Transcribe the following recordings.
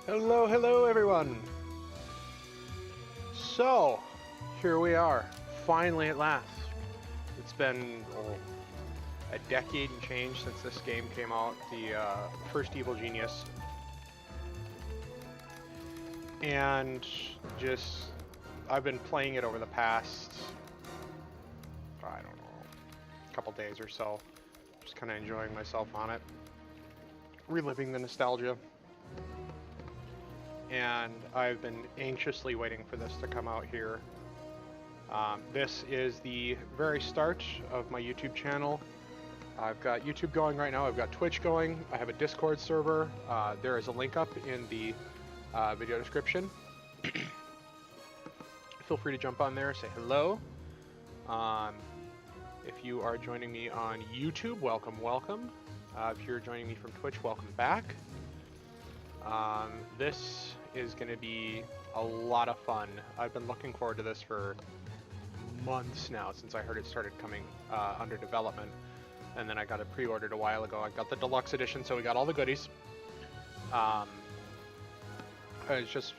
Hello, hello everyone! So, here we are, finally at last. It's been a decade and change since this game came out, the first Evil Genius. And just, I've been playing it over the past, I don't know, couple days or so. Just kind of enjoying myself on it. Reliving the nostalgia. And I've been anxiously waiting for this to come out here. This is the very start of my YouTube channel. I've got YouTube going right now, I've got Twitch going, I have a Discord server. There is a link up in the video description. Feel free to jump on there, say hello. If you are joining me on YouTube, welcome, welcome. If you're joining me from Twitch, welcome back. This is going to be a lot of fun. I've been looking forward to this for months now, since I heard it started coming under development. And then I got it pre-ordered a while ago. I got the deluxe edition, so we got all the goodies. I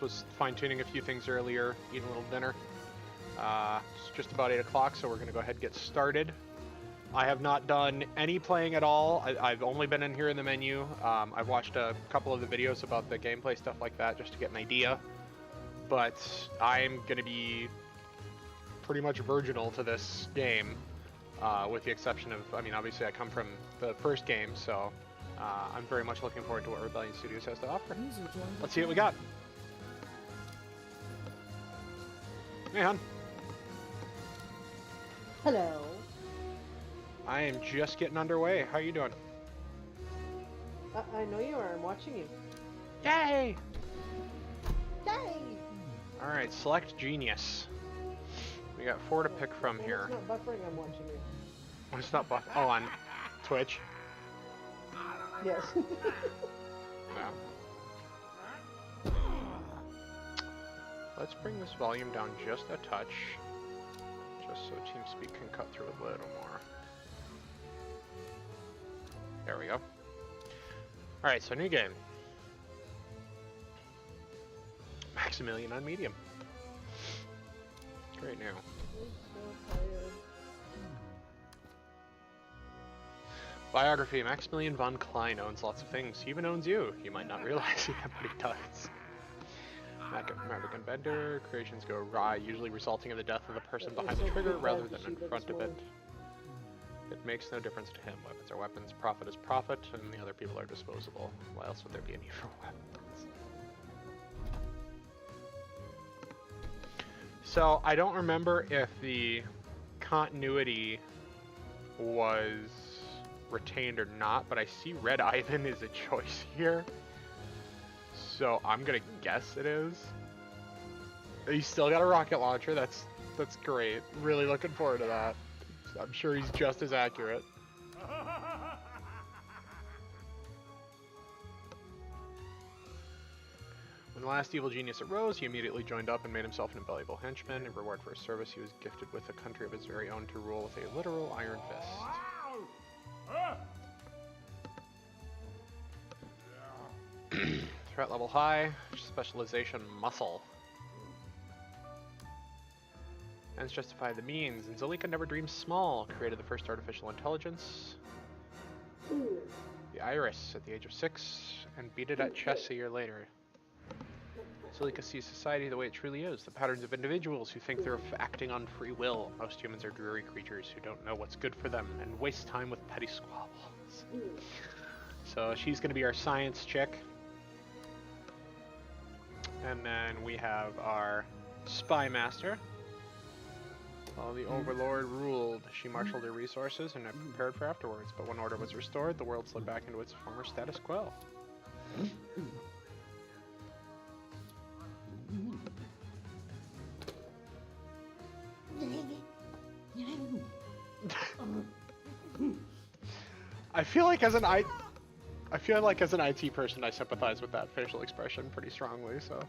was fine-tuning a few things earlier, eating a little dinner. It's just about 8 o'clock, so we're going to go ahead and get started. I have not done any playing at all. I've only been in here in the menu. I've watched a couple of the videos about the gameplay, stuff like that, just to get an idea. But I'm going to be pretty much virginal to this game, with the exception of, I mean, obviously I come from the first game, so I'm very much looking forward to what Rebellion Studios has to offer. Let's see what we got. Hey, hon. Hello. I am just getting underway. How are you doing? I know you are. I'm watching you. Yay! Yay! Alright, select Genius. We got 4 to pick from here. It's not buffering. I'm watching you. Oh, it's not buff. Oh, on Twitch. Yes. Yeah. Let's bring this volume down just a touch, just so TeamSpeak can cut through a little more. There we go. Alright, so new game. Maximilian on medium. Great new. I'm so tired. Biography. Maximilian von Klein owns lots of things. He even owns you. You might not realize it, but he does. Maverick Inventor. Creations go awry, usually resulting in the death of the person behind the trigger rather than in front of it. It makes no difference to him. Weapons are weapons, profit is profit, and the other people are disposable. Why else would there be a need for weapons? So, I don't remember if the continuity was retained or not, but I see Red Ivan is a choice here. So, I'm gonna guess it is. He's still got a rocket launcher, that's great. Really looking forward to that. I'm sure he's just as accurate. When the last evil genius arose, he immediately joined up and made himself an invaluable henchman. In reward for his service, he was gifted with a country of his very own to rule with a literal iron fist. Threat level high, specialization muscle. Ends justify the means, and Zalika never dreamed small, created the first artificial intelligence, the Iris, at the age of 6, and beat it at chess a year later. Zalika sees society the way it truly is, the patterns of individuals who think they're acting on free will. Most humans are dreary creatures who don't know what's good for them, and waste time with petty squabbles. So she's going to be our science chick. And then we have our spy master. While the Overlord ruled, she marshaled her resources and had prepared for afterwards, but when order was restored, the world slid back into its former status quo. I feel like as an IT person, I sympathize with that facial expression pretty strongly, so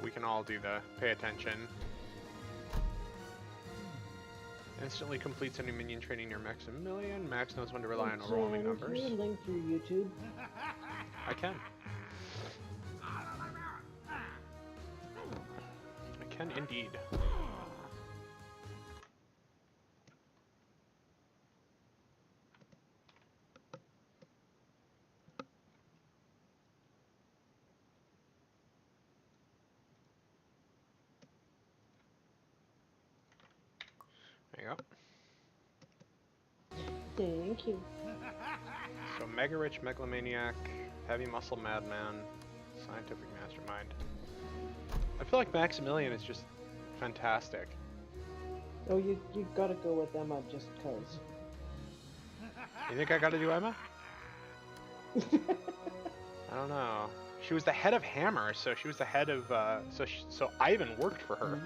we can all do the pay attention. Instantly completes any minion training near Maximilian. Max knows when to rely on overwhelming Jen, numbers. Can you link through YouTube? I can. I can indeed. There you go. Thank you. So Mega Rich Megalomaniac, Heavy Muscle Madman, Scientific Mastermind. I feel like Maximilian is just fantastic. Oh, you gotta go with Emma just cause. You think I gotta do Emma? I don't know. She was the head of Hammer, so she was the head of, so Ivan worked for her.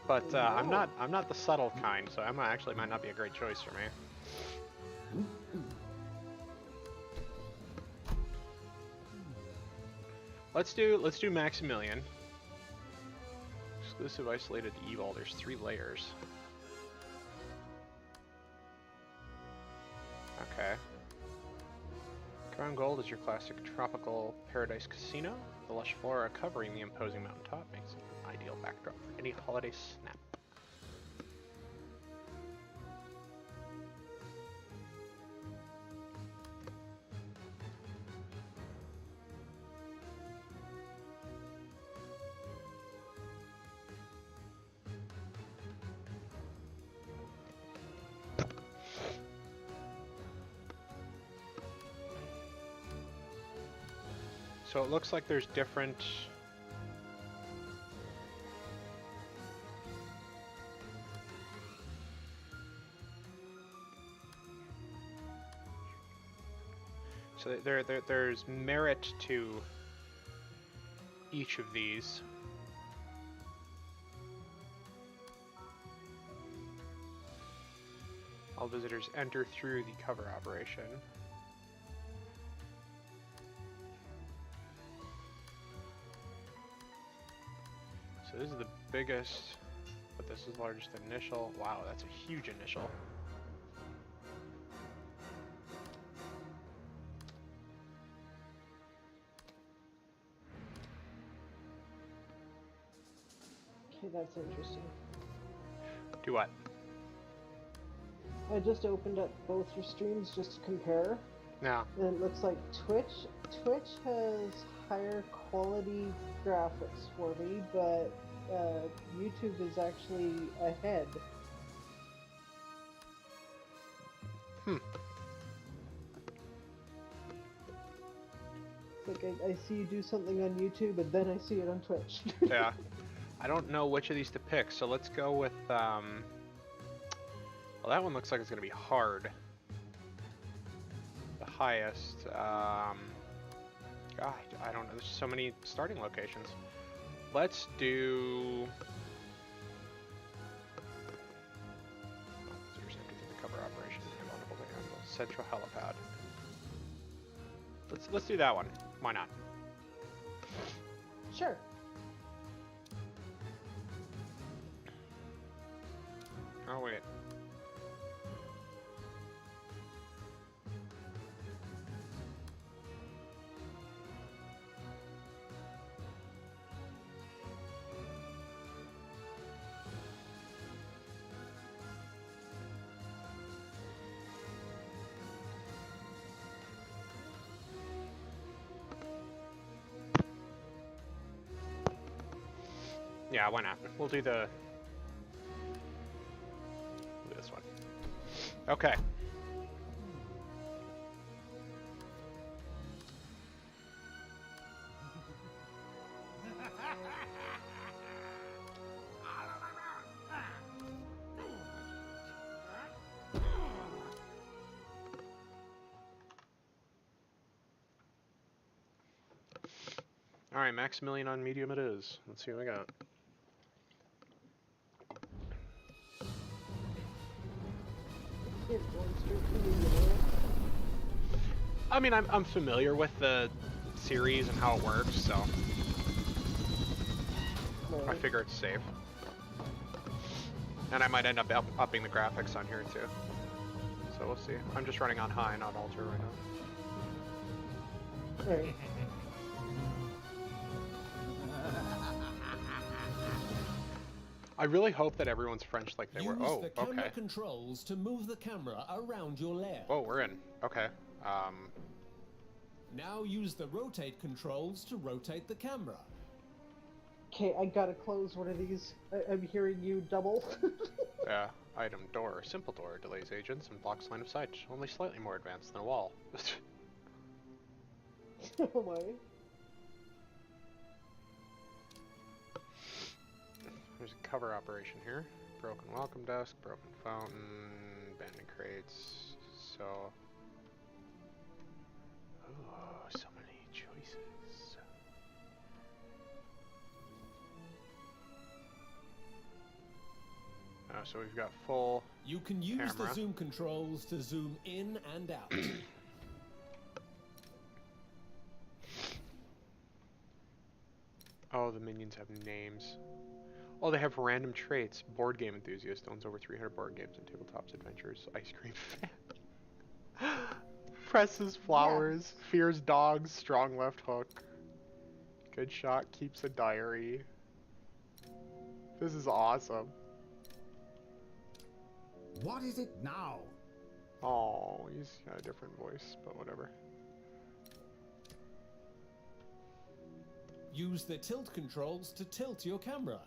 But I'm not the subtle kind, so Emma actually might not be a great choice for me. Let's do Maximilian. Exclusive isolated evil. There's 3 layers. Okay. Crown Gold is your classic tropical paradise casino. The lush flora covering the imposing mountaintop makes it an ideal backdrop for any holiday snap. So it looks like there's different... So there's merit to each of these. All visitors enter through the cover operation. So this is the biggest, but this is largest initial. Wow, that's a huge initial. Okay, that's interesting. Do what? I just opened up both your streams just to compare. Yeah. And it looks like Twitch has higher quality graphics for me, but YouTube is actually ahead. It's like I see you do something on YouTube, and then I see it on Twitch. Yeah. I don't know which of these to pick, so let's go with, well, that one looks like it's going to be hard. The highest, God, I don't know, there's so many starting locations. Let's do... the cover operation, Central Helipad. Let's do that one. Why not? Sure. Oh, wait. Yeah, why not? We'll do this one. Okay. All right, Maximilian on medium it is. Let's see what we got. I mean, I'm familiar with the series and how it works, so I figure it's safe. And I might end up upping the graphics on here too. So we'll see. I'm just running on high, not ultra right now. Right. I really hope that everyone's French like they were. Use Oh, the camera okay. controls to move the camera around your lair. Oh, we're in. Okay. Now use the rotate controls to rotate the camera. Okay, I gotta close one of these. I'm hearing you double. Yeah. Item door. Simple door. Delays agents and blocks line of sight. Only slightly more advanced than a wall. Oh my. There's a cover operation here. Broken welcome desk, broken fountain, abandoned crates. So... Oh, so many choices. Oh, so we've got full You can use camera. the zoom controls to zoom in and out. Oh, the minions have names. Oh, they have random traits. Board game enthusiast, owns over 300 board games and tabletops, adventures, ice cream fan. Presses flowers, fears dogs, strong left hook. Good shot, keeps a diary. This is awesome. What is it now? Oh, he's got a different voice, but whatever. Use the tilt controls to tilt your camera.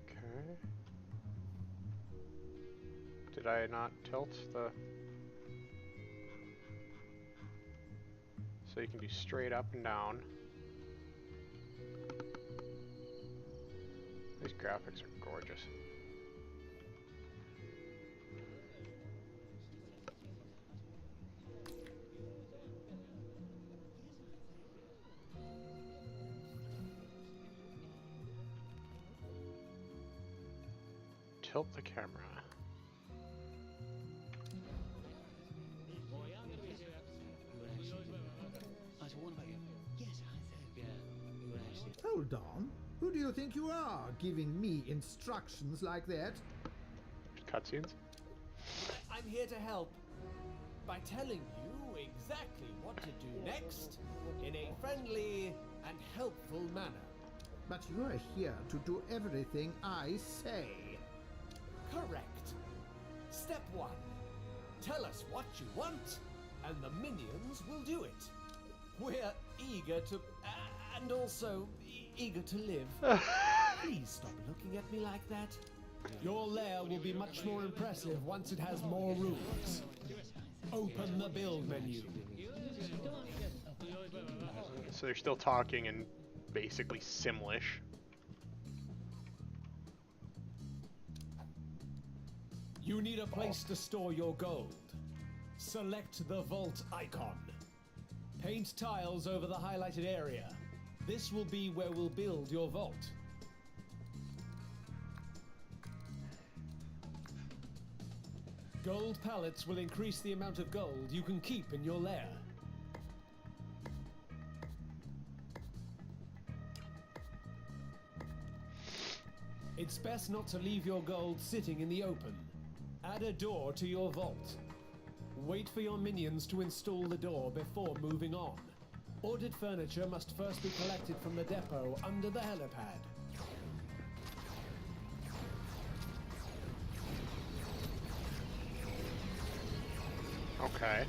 Okay. Did I not tilt the... So you can do straight up and down. These graphics are gorgeous. Tilt the camera. Hold on. Who do you think you are, giving me instructions like that? Cutscenes? I'm here to help by telling you exactly what to do next in a friendly and helpful manner. But you are here to do everything I say. Correct. Step 1. Tell us what you want, and the minions will do it. We're eager to... and also eager to live. Please stop looking at me like that. Your lair will be much more impressive once it has more rooms. Open the build menu. So they're still talking in basically Simlish. You need a place to store your gold. Select the vault icon. Paint tiles over the highlighted area. This will be where we'll build your vault. Gold pallets will increase the amount of gold you can keep in your lair. It's best not to leave your gold sitting in the open. Add a door to your vault. Wait for your minions to install the door before moving on. Ordered furniture must first be collected from the depot under the helipad. Okay.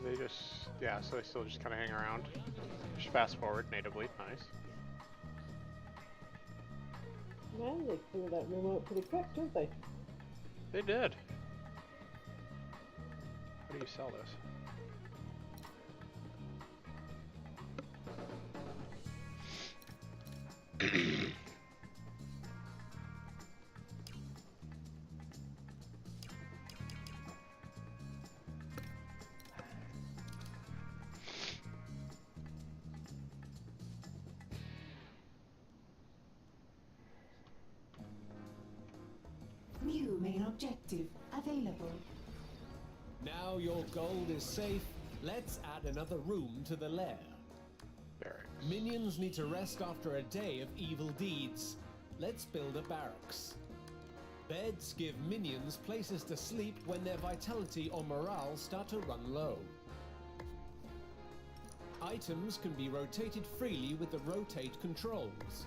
They just, yeah, so they still just kind of hang around. Just fast forward natively, nice. Man, they clear that room out pretty quick, don't they? They did. How do you sell this? New main objective available. Now your gold is safe, let's add another room to the lair. Barracks. Minions need to rest after a day of evil deeds. Let's build a barracks. Beds give minions places to sleep when their vitality or morale start to run low. Items can be rotated freely with the rotate controls.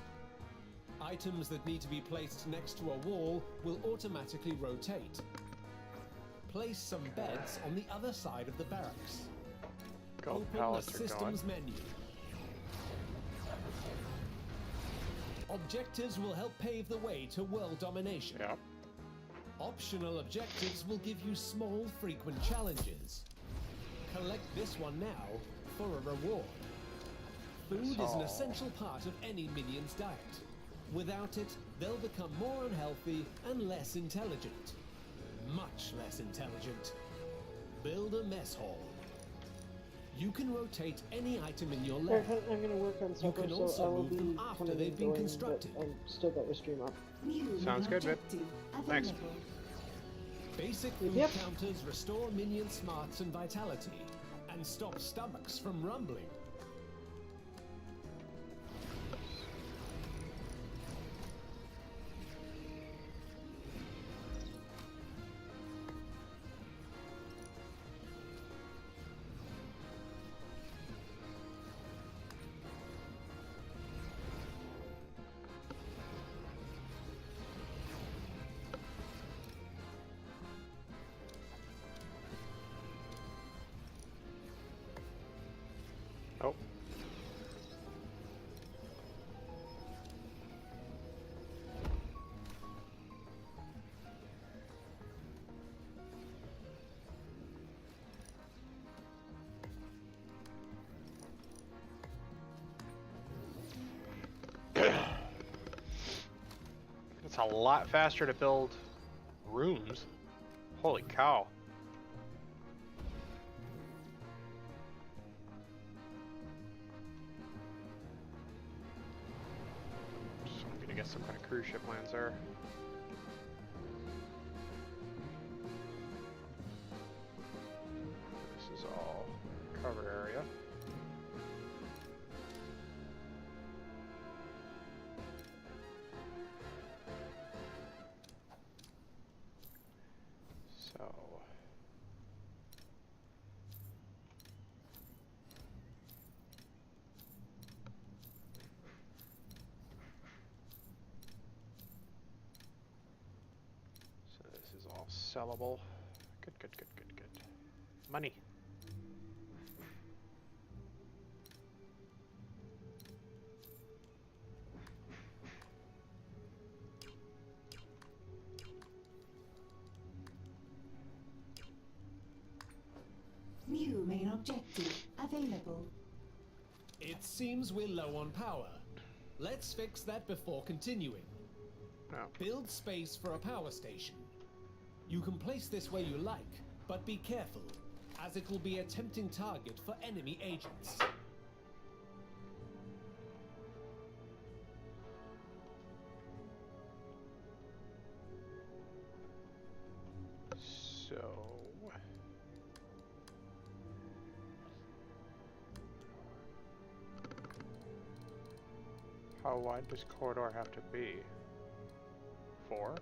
Items that need to be placed next to a wall will automatically rotate. Place some beds on the other side of the barracks. Gold Open pallets the are going. systems menu. Objectives will help pave the way to world domination. Yep. Optional objectives will give you small, frequent challenges. Collect this one now for a reward. Food is an essential part of any minion's diet. Without it, they'll become more unhealthy and less intelligent. Much less intelligent. Build a mess hall. You can rotate any item in your lair. I'm gonna work on supper, can so also I will move be them after coming they've and been going, constructed. But I'm still got the stream up. New Sounds main good, Vip. objective Thanks. available. Basic food Yep. counters restore minion smarts and vitality, and stop stomachs from rumbling. Oh. It's a lot faster to build rooms. Holy cow. So I'm gonna get some kind of cruise ship lands there. This is all covered area. So this is all sellable. Good, good, good, good, good. Money. New main objective available. It seems we're low on power. Let's fix that before continuing. No. Build space for a power station. You can place this where you like, but be careful, as it will be a tempting target for enemy agents. So how wide does corridor have to be? 4?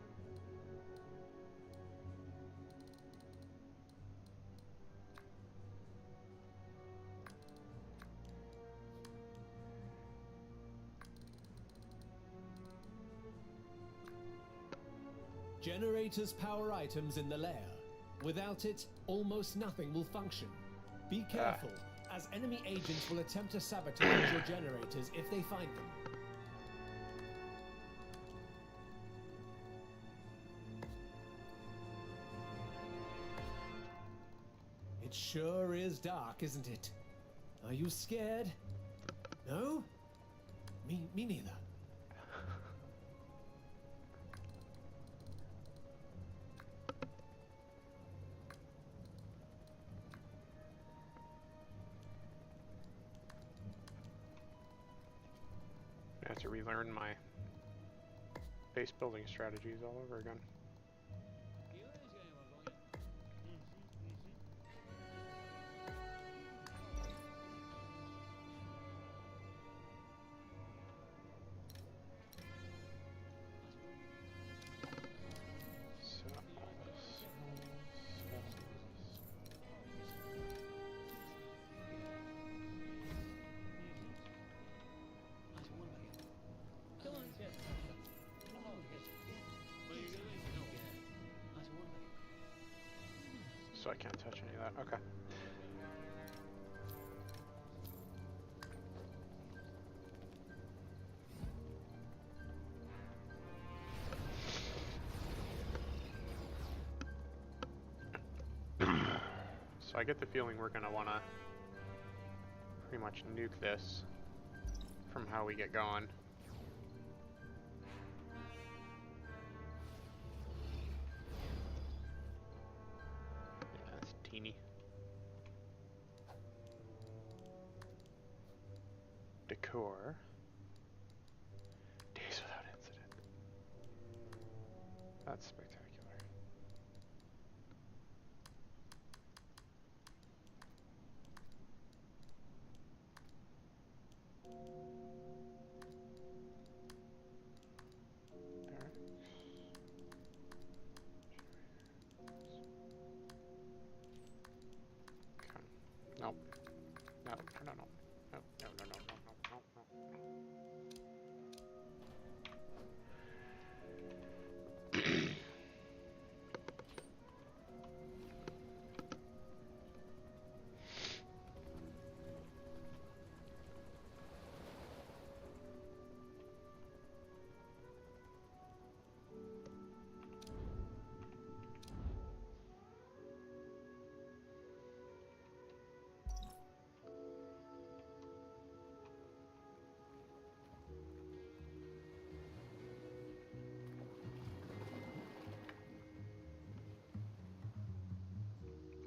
Generators power items in the lair. Without it, almost nothing will function. Be careful, as enemy agents will attempt to sabotage your generators if they find them. It sure is dark, isn't it? Are you scared? No? Me neither. to relearn my base building strategies all over again. So I can't touch any of that. Okay. So I get the feeling we're gonna wanna pretty much nuke this from how we get going. Teeny. Decor. Days without incident. That's spectacular. Nope. No, no, no, no. No, no, no, no, no, no, no.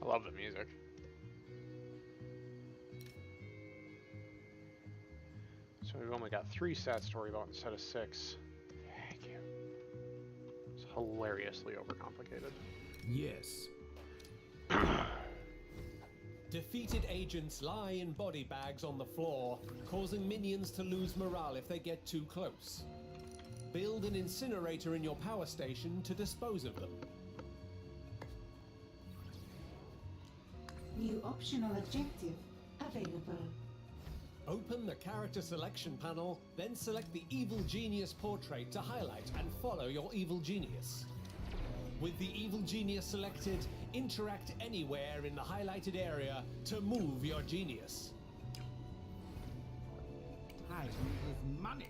I love the music. So we've only got 3 stats to worry about instead of 6. Thank you. It's hilariously overcomplicated. Yes. Defeated agents lie in body bags on the floor, causing minions to lose morale if they get too close. Build an incinerator in your power station to dispose of them. New optional objective available. Open the character selection panel, then select the Evil Genius portrait to highlight and follow your Evil Genius. With the Evil Genius selected, interact anywhere in the highlighted area to move your genius. Time is money.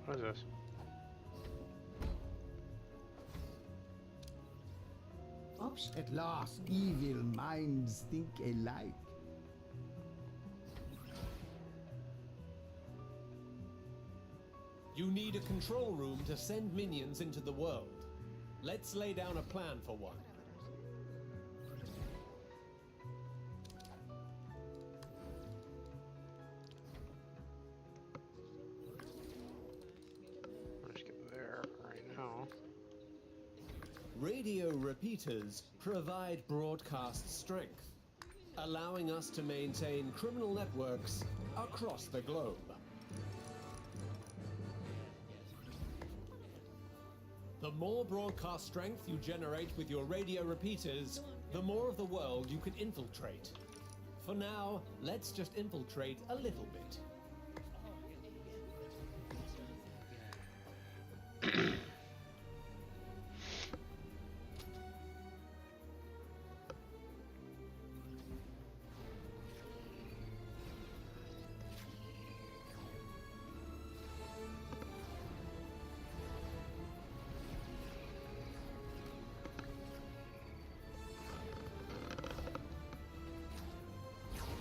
What is this? At last, evil minds think alike. You need a control room to send minions into the world. Let's lay down a plan for one. Let's get there right now. Radio repeaters provide broadcast strength, allowing us to maintain criminal networks across the globe. The more broadcast strength you generate with your radio repeaters, the more of the world you can infiltrate. For now, let's just infiltrate a little bit.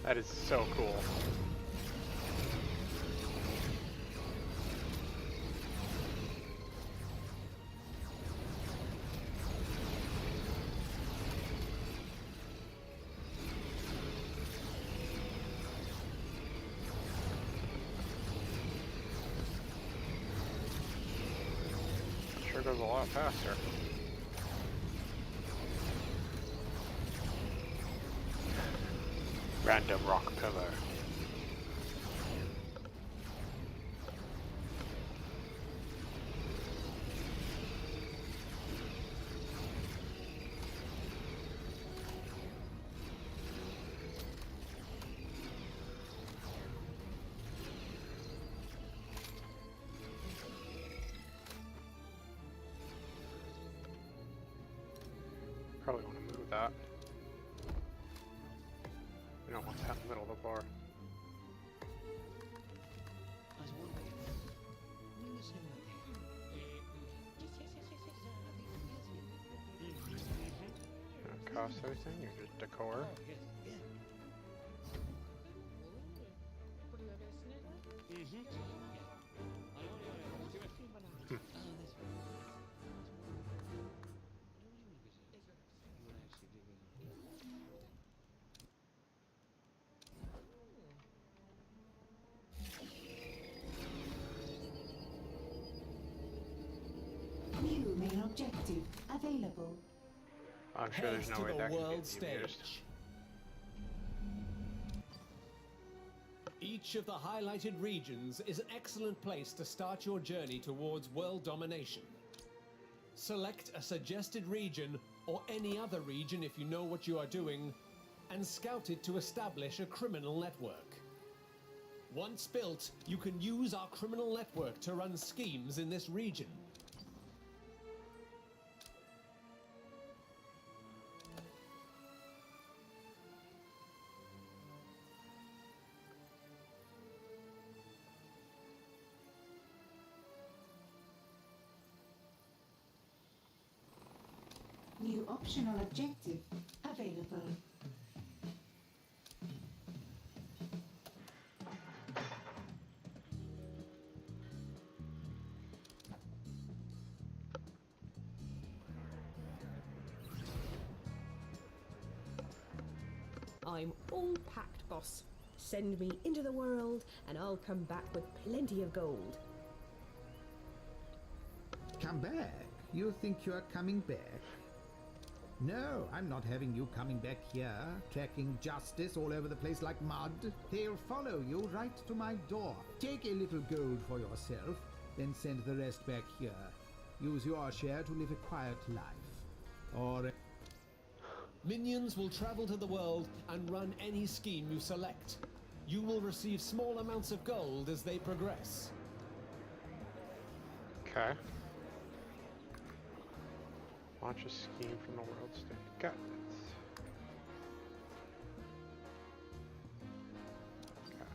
That is so cool. Sure goes a lot faster. Random rock pillar. Probably want to move that. We don't want that in the middle of the bar. Don't cost anything, you're just decor. New main objective available. I'm sure there's no Head way to that the can world get used. stage. Each of the highlighted regions is an excellent place to start your journey towards world domination. Select a suggested region, or any other region if you know what you are doing, and scout it to establish a criminal network. Once built, you can use our criminal network to run schemes in this region. New optional objective available. I'm all packed, boss. Send me into the world, and I'll come back with plenty of gold. Come back? You think you are coming back? No, I'm not having you coming back here, tracking justice all over the place like mud. They'll follow you right to my door. Take a little gold for yourself, then send the rest back here. Use your share to live a quiet life. Or... Minions will travel to the world and run any scheme you select. You will receive small amounts of gold as they progress. Okay. Launch a scheme from the world stage. Got it. Okay.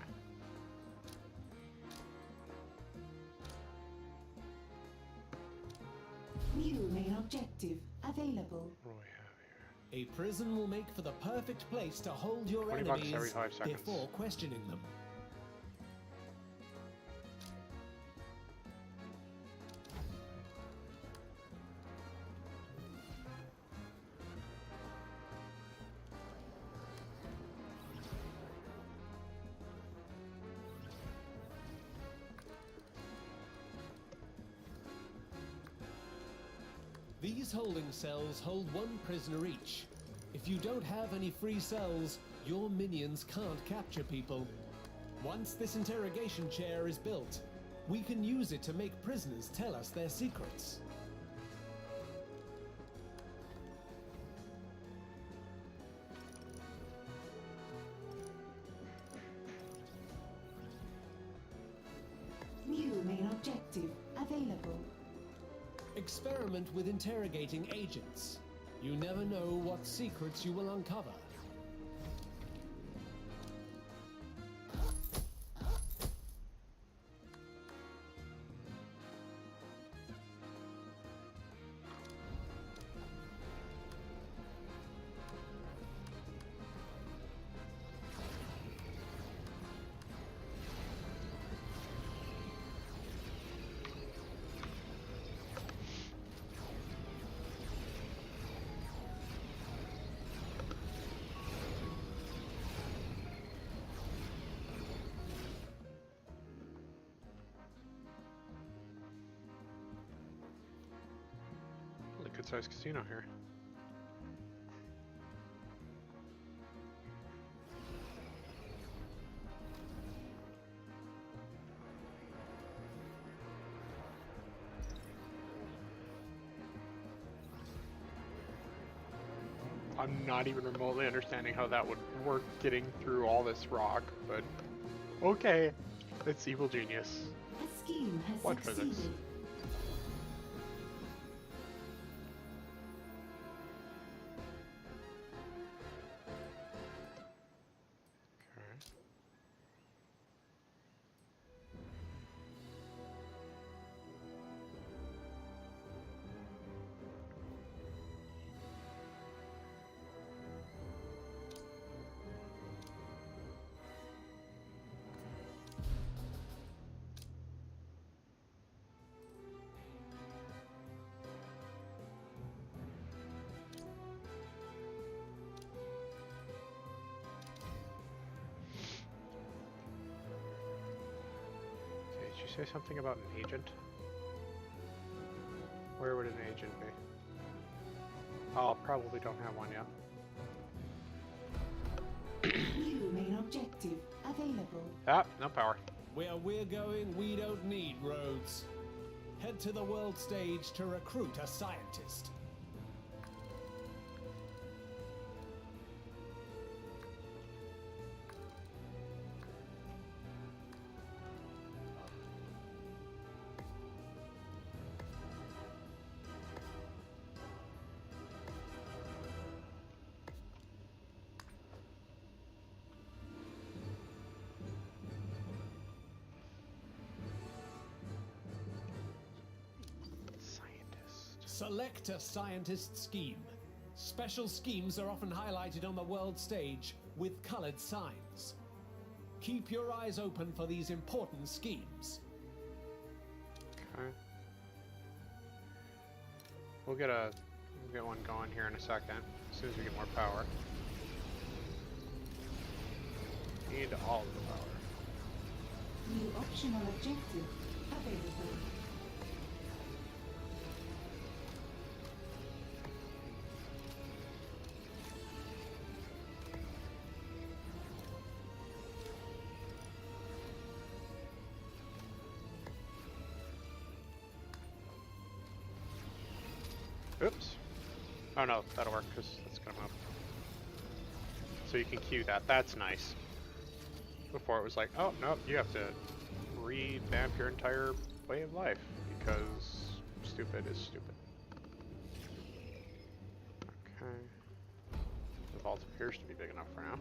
New main objective available. What do we have here? A prison will make for the perfect place to hold your 20 bucks enemies every 5 seconds. before questioning them. These holding cells hold one prisoner each. If you don't have any free cells, your minions can't capture people. Once this interrogation chair is built, we can use it to make prisoners tell us their secrets. New main objective available. Experiment with interrogating agents. You never know what secrets you will uncover. good sized casino here. I'm not even remotely understanding how that would work getting through all this rock, but okay. It's evil genius. A scheme has What physics? succeeded. Okay. Okay, did you say something about an agent? Where would an agent be? Oh, probably don't have one yet. New main objective available. Ah, no power. Where we're going, we don't need roads. Head to the world stage to recruit a scientist. Select a scientist scheme. Special schemes are often highlighted on the world stage with colored signs. Keep your eyes open for these important schemes. Okay. We'll get one going here in a second, as soon as we get more power. Need all of the power. New optional objective available. Oops. Oh no, that'll work because that's gonna move. So you can queue that. That's nice. Before it was like, oh no, you have to revamp your entire way of life because stupid is stupid. Okay. The vault appears to be big enough for now.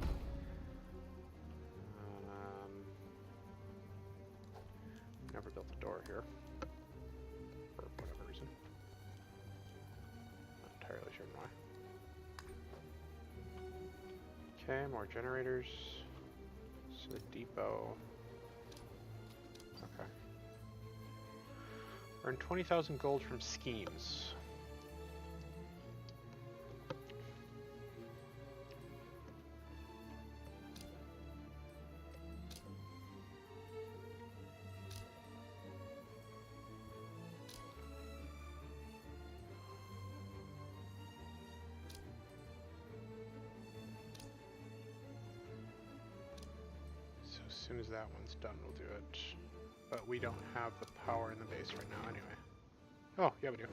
Never built a door here. For whatever reason. Not entirely sure why. Okay, more generators. So the depot. Okay. Earn 20,000 gold from schemes. As soon as that one's done, we'll do it. But we don't have the power in the base right now anyway. Oh, yeah we do.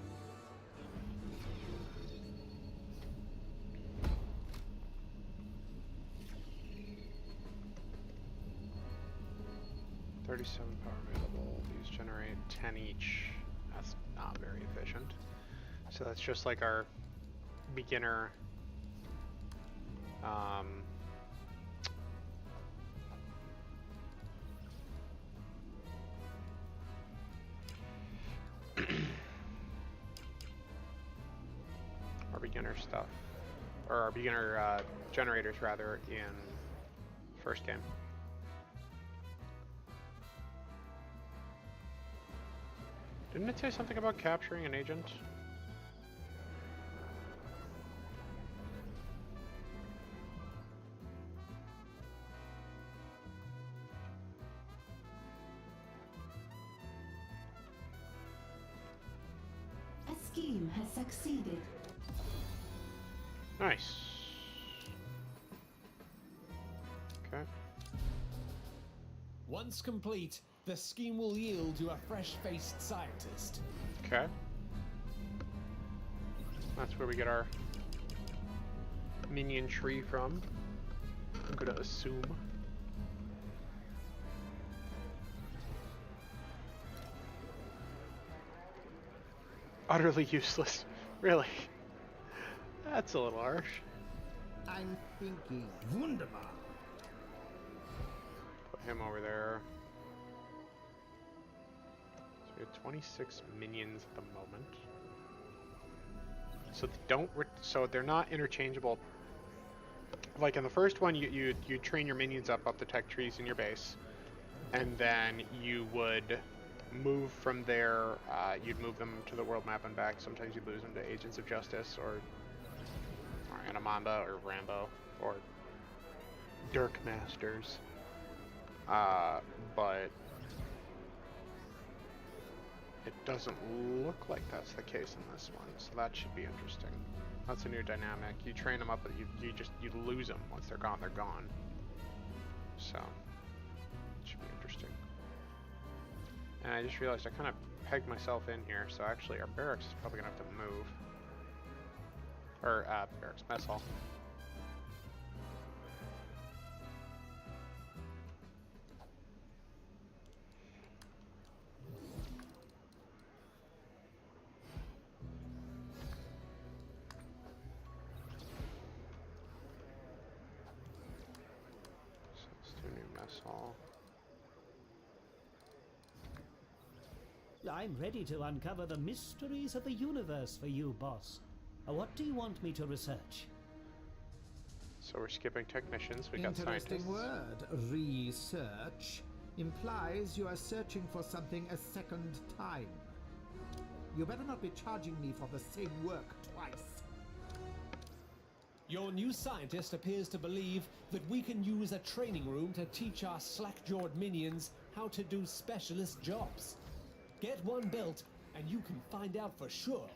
$37 power available. These generate 10 each. That's not very efficient. So that's just like our beginner our beginner stuff, or our beginner generators rather, in first game. Didn't it say something about capturing an agent? A scheme has succeeded. Nice. Okay. Once complete, the scheme will yield you a fresh-faced scientist. Okay. That's where we get our minion tree from. I'm gonna assume. Utterly useless. Really? That's a little harsh. I'm thinking. Wunderbar. Put him over there. So we have 26 minions at the moment. So they don't. So they're not interchangeable. Like in the first one, you train your minions up the tech trees in your base, and then you would move from there. You'd move them to the world map and back. Sometimes you'd lose them to Agents of Justice or Anamanda or Rambo or Dirk Masters. But it doesn't look like that's the case in this one, so that should be interesting. That's a new dynamic. You train them up, but you lose them once they're gone. They're gone. So it should be interesting. And I just realized I kind of pegged myself in here, so actually our barracks is probably gonna have to move. Or barracks, mess hall. So let's do new mess hall. I'm ready to uncover the mysteries of the universe for you, boss. What do you want me to research? So we're skipping technicians. We got Interesting scientists. word. Research implies you are searching for something a second time. You better not be charging me for the same work twice. Your new scientist appears to believe that we can use a training room to teach our slack-jawed minions how to do specialist jobs. Get one built, and you can find out for sure.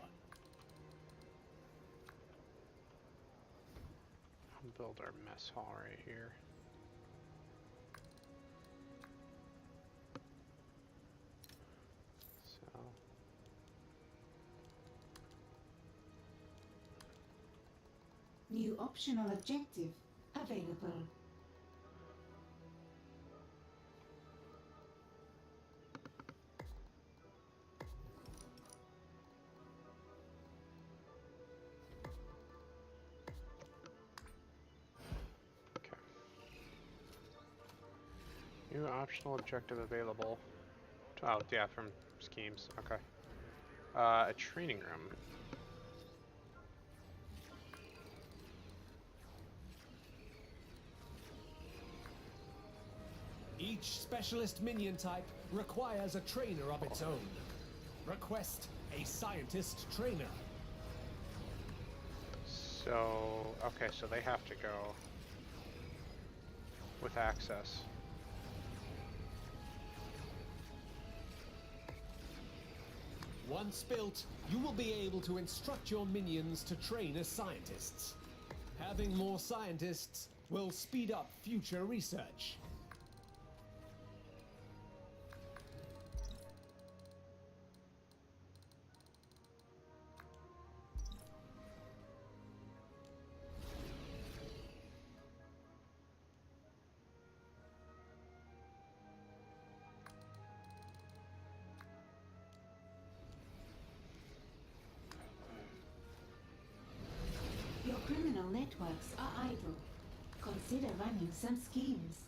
I'll build our mess hall right here. So New optional objective available. okay. New optional objective available. Oh yeah, from schemes. Okay. A training room. Each specialist minion type requires a trainer of its own. Request a scientist trainer. So okay, so they have to go with access. Once built, you will be able to instruct your minions to train as scientists. Having more scientists will speed up future research. Your criminal networks are idle. Consider running some schemes.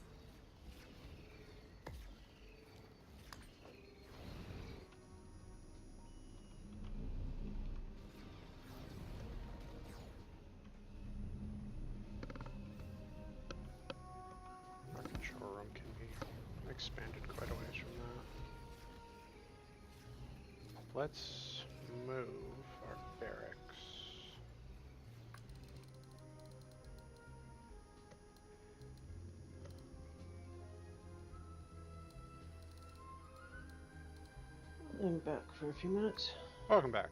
Our control room can be expanded quite a ways from that. Let's move our barracks. I'm back for a few minutes. Welcome back.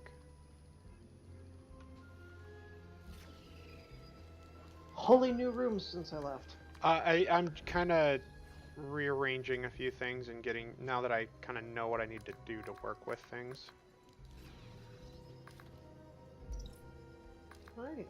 wholly new rooms since I left. I'm kind of rearranging a few things and getting, now that I kind of know what I need to do to work with things. Alrighty then.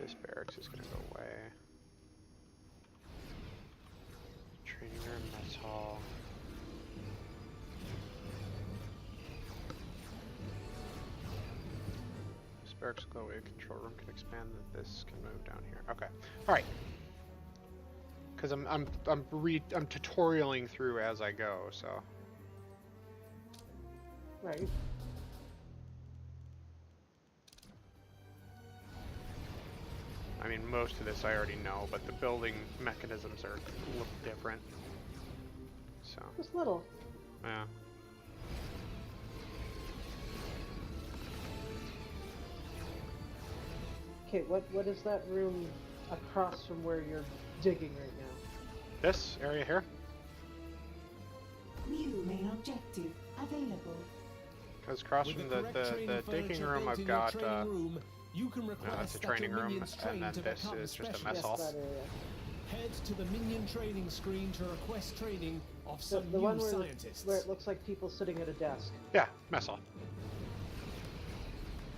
This barracks is going to go away. Training room, mess hall. This barracks will go away. Control room can expand. This can move down here. Okay. All right. Because I'm tutorialing through as I go. So. Right. I mean, most of this I already know, but the building mechanisms are a little different. So. Just little. Yeah. Okay, what is that room across from where you're digging right now? This area here. New main objective available. Because across With from the correct the training digging furniture room, built I've in your got training room, you can that's request a that training your room, minions and train then to this become is just a mess specialists. hall. That area. Head to the minion training screen to request training of The, some the new one where, scientists. where it looks like people sitting at a desk. Yeah, mess hall.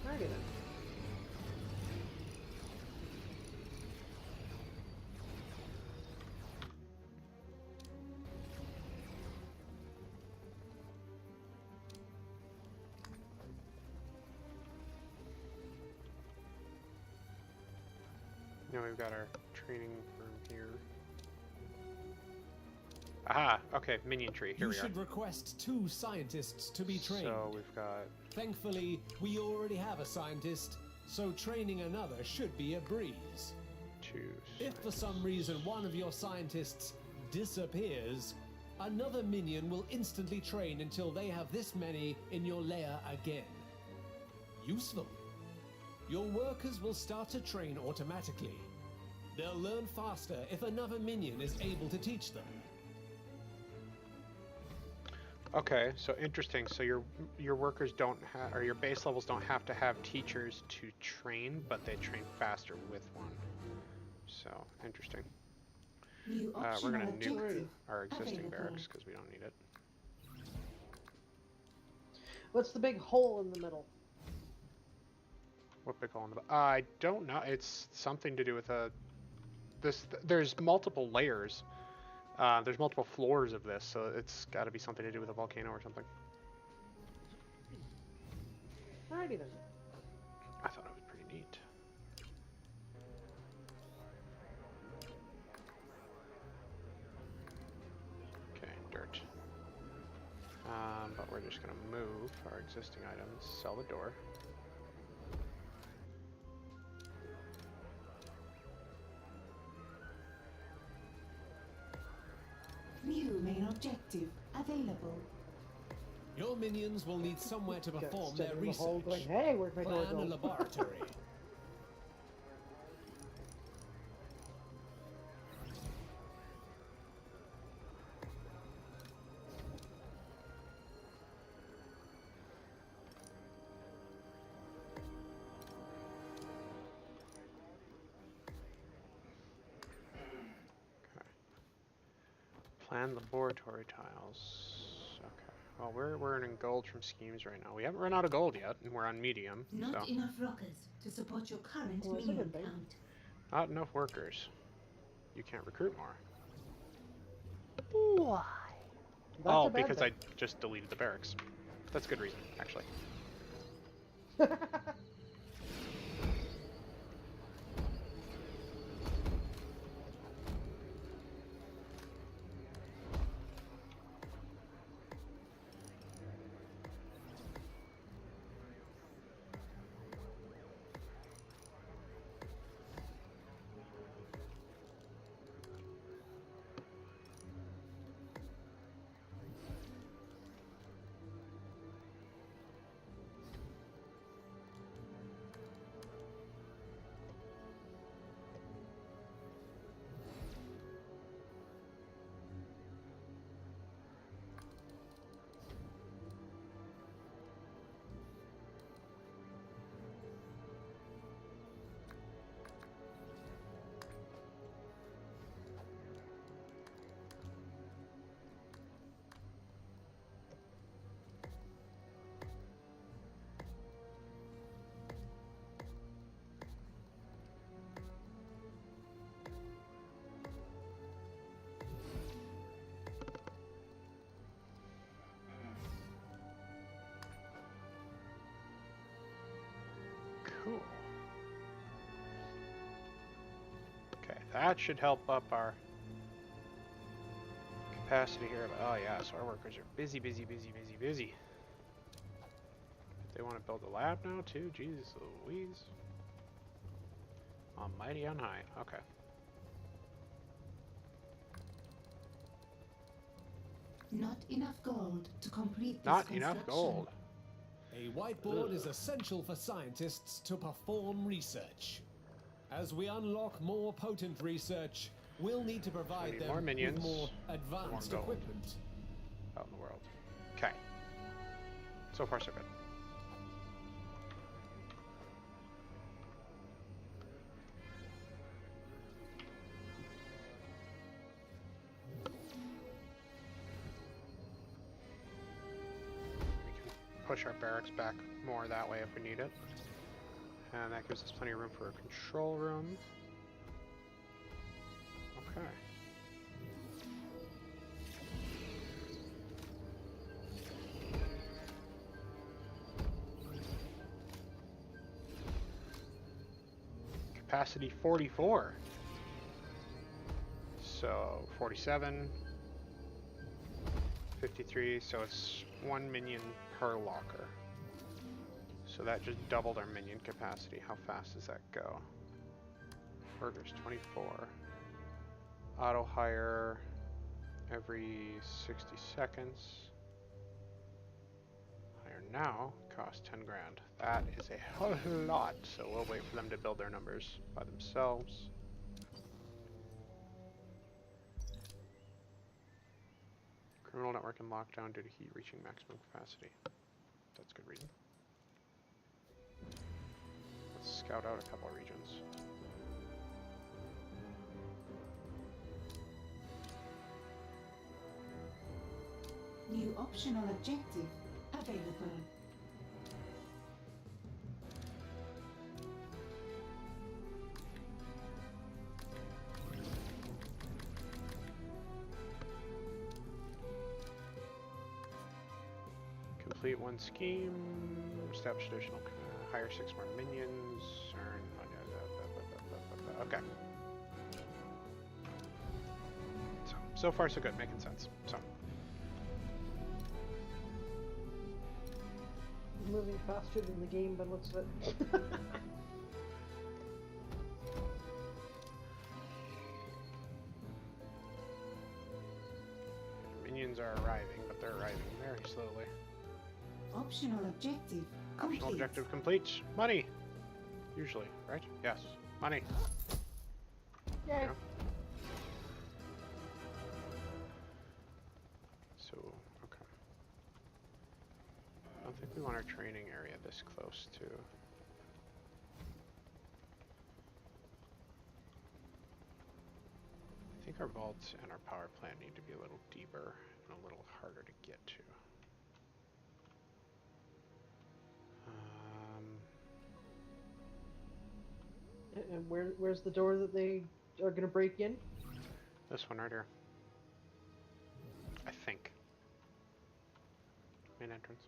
Alrighty then. Now we've got our training room here. Aha! Okay, minion tree. Here You we are. should request 2 scientists to be trained. So we've got. Thankfully, we already have a scientist, so training another should be a breeze. 2. If for some reason one of your scientists disappears, another minion will instantly train until they have this many in your lair again. Useful. Your workers will start to train automatically. They'll learn faster if another minion is able to teach them. Okay, so interesting. So your workers don't have, or your base levels don't have to have teachers to train, but they train faster with one. So interesting. New We're optional gonna nuke objective our existing available. barracks because we don't need it. What's the big hole in the middle? What big hole in the? I don't know. It's something to do with a. There's multiple layers. There's multiple floors of this, so it's got to be something to do with a volcano or something. Alrighty then. I thought it was pretty neat. Okay, dirt. But we're just gonna move our existing items, sell the door. New main objective available. Your minions will need somewhere to Get perform stood their in the hole research. going, hey, where'd my door Plan a go? laboratory. Plan laboratory tiles. Okay. Well, we're earning gold from schemes right now. We haven't run out of gold yet, and we're on medium, Not so enough rockers to support your current Well, that's a minion good thing. count. not enough workers. You can't recruit more. Why? That's Oh, a bad because thing. I just deleted the barracks. That's a good reason, actually. Cool. Okay, that should help up our capacity here. But oh yeah, so our workers are busy. They want to build a lab now too? Jesus Louise. Almighty on high. Okay. Not enough gold to complete this Not enough construction. gold. A whiteboard is essential for scientists to perform research. As we unlock more potent research, we'll need to provide need them more minions, with more advanced more gold. equipment. Out in the world. Okay. So far, so good. We can push our barracks back more that way if we need it. And that gives us plenty of room for a control room. Okay. Capacity 44. So 47, 53, so it's 1 minion per locker. So that just doubled our minion capacity. How fast does that go? Burgers 24. Auto hire every 60 seconds. Hire now costs 10 grand. That is a whole lot, so we'll wait for them to build their numbers by themselves. Criminal network in lockdown due to heat reaching maximum capacity. That's good reason. Let's scout out a couple of regions. New optional objective available. Complete one scheme, establish additional, hire 6 more minions, earn, okay. So far so good, making sense. So, Moving faster than the game, but looks of it. minions are arriving, but they're arriving very slowly. Optional objective complete. Optional objective complete. Money! Usually, right? Yes. Money. Yay! Yeah. So, okay. I don't think we want our training area this close to... I think our vaults and our power plant need to be a little deeper and a little harder to get to. And where's the door that they are gonna break in? This one right here. I think. Main entrance.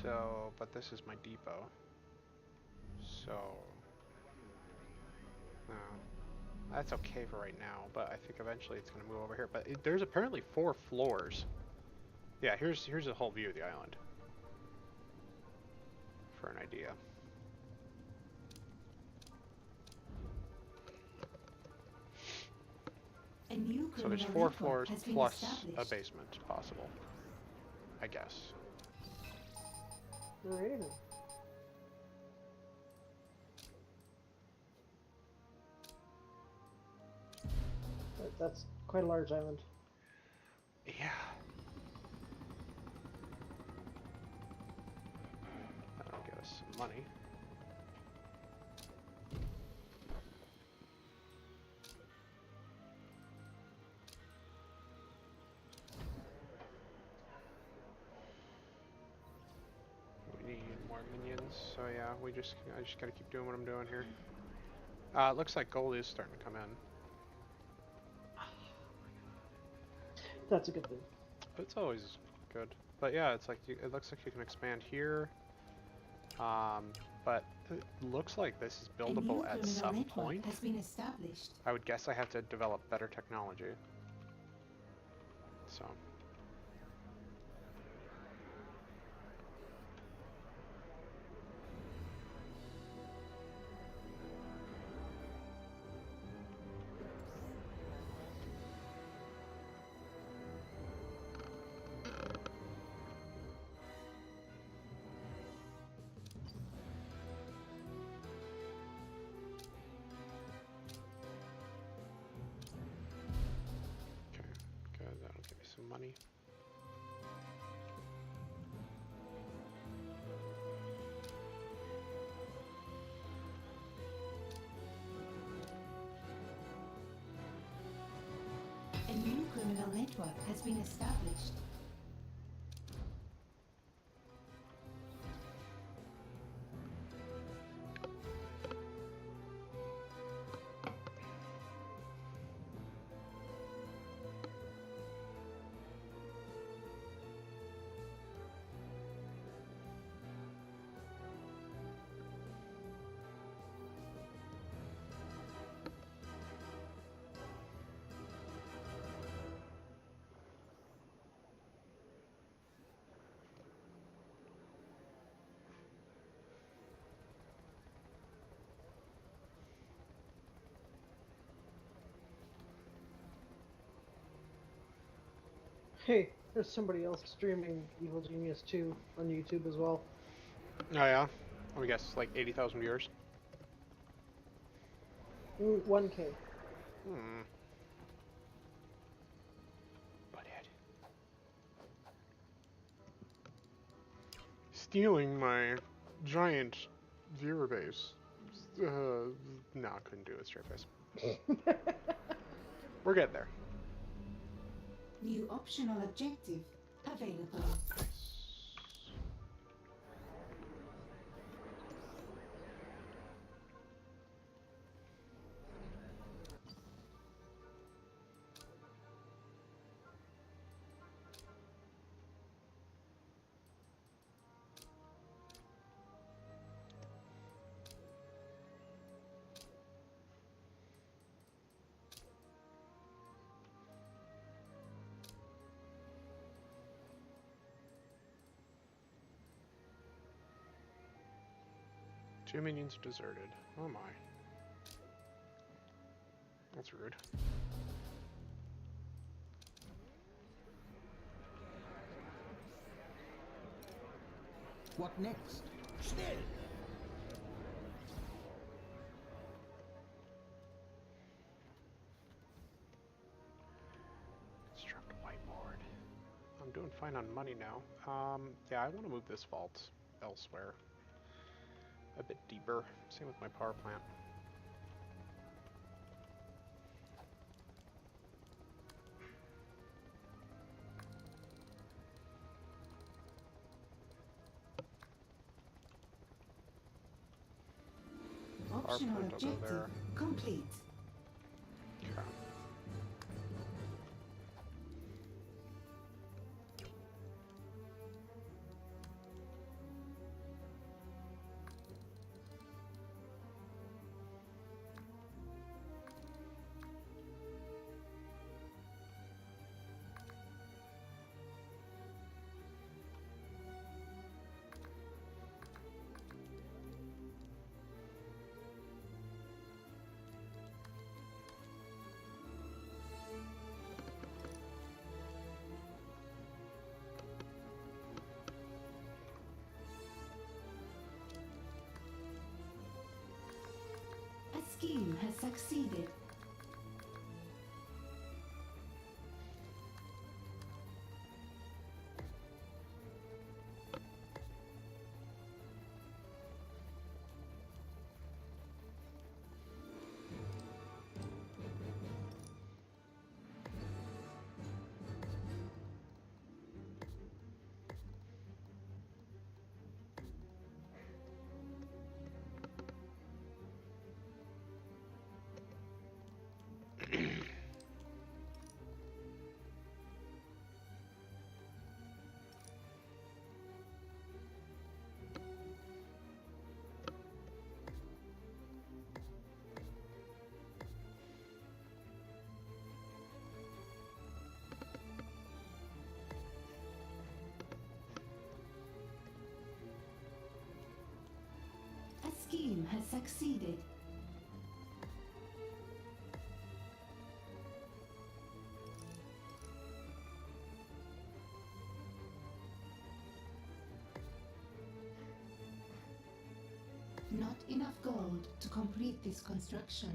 So, but this is my depot. So, no. That's okay for right now, but I think eventually it's gonna move over here. But there's apparently 4 floors. Yeah, here's a whole view of the island. For an idea. A new So there's criminal 4 network floors has been plus a established. basement possible. I guess. Really? That's quite a large island. Yeah. That'll give us some money. We need more minions, so yeah, I just gotta keep doing what I'm doing here. It looks like gold is starting to come in. That's a good thing. It's always good. But yeah, it's like it looks like you can expand here, But it looks like this is A new buildable at criminal some network point. has been established. I would guess I have to develop better technology. So. Okay, good. That'll give me some money. A new criminal network has been established. Hey, there's somebody else streaming Evil Genius 2 on YouTube as well. Oh yeah? I guess like 80,000 viewers. 1K. Hmm. Butthead. Stealing my giant viewer base. No, I couldn't do it straight face. We're getting there. New optional objective available. Two minions deserted. Oh my. That's rude. What next? Still. Construct whiteboard. I'm doing fine on money now. Yeah, I want to move this vault elsewhere. A bit deeper. Same with my power plant. Optional plant over objective there. complete. Okay. A scheme has succeeded. scheme has succeeded. Not enough gold to complete this construction.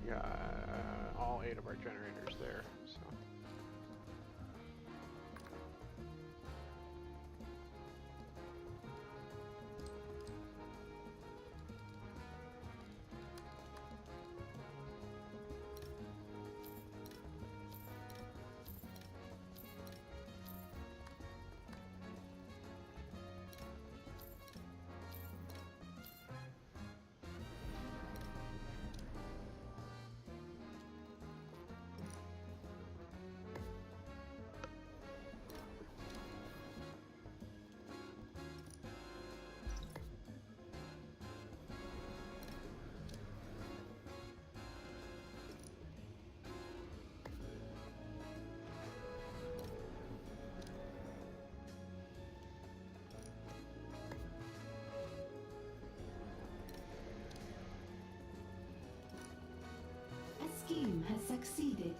We got all 8 of our generators there, so. A scheme has succeeded.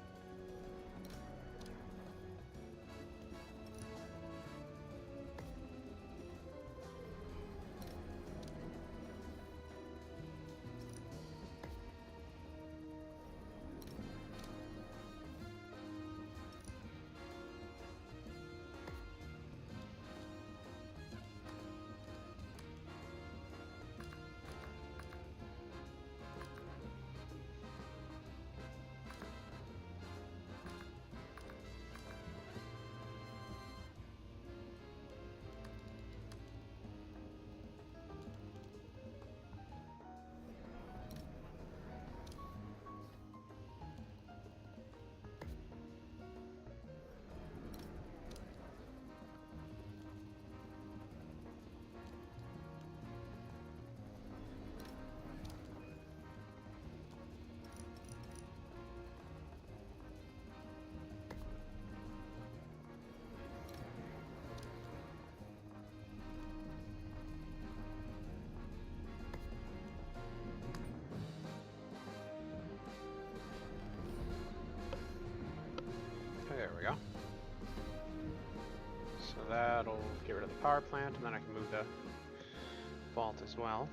There we go. So that'll get rid of the power plant, and then I can move the vault as well.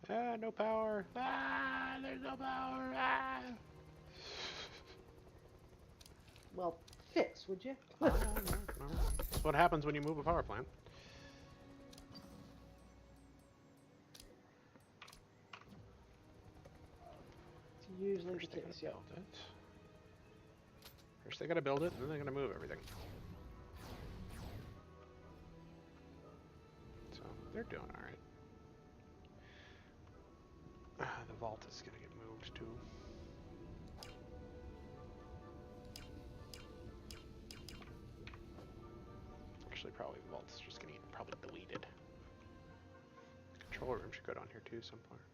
Ah, no power. Ah, there's no power. Ah. Well, fix, would you? That's what happens when you move a power plant. It's usually the First they gotta case, yeah. build it. First they gotta build it, and then they're gonna move everything. So they're doing all right. The vault is gonna get moved too. Actually, probably the vault's just gonna get probably deleted. Control room should go down here too somewhere.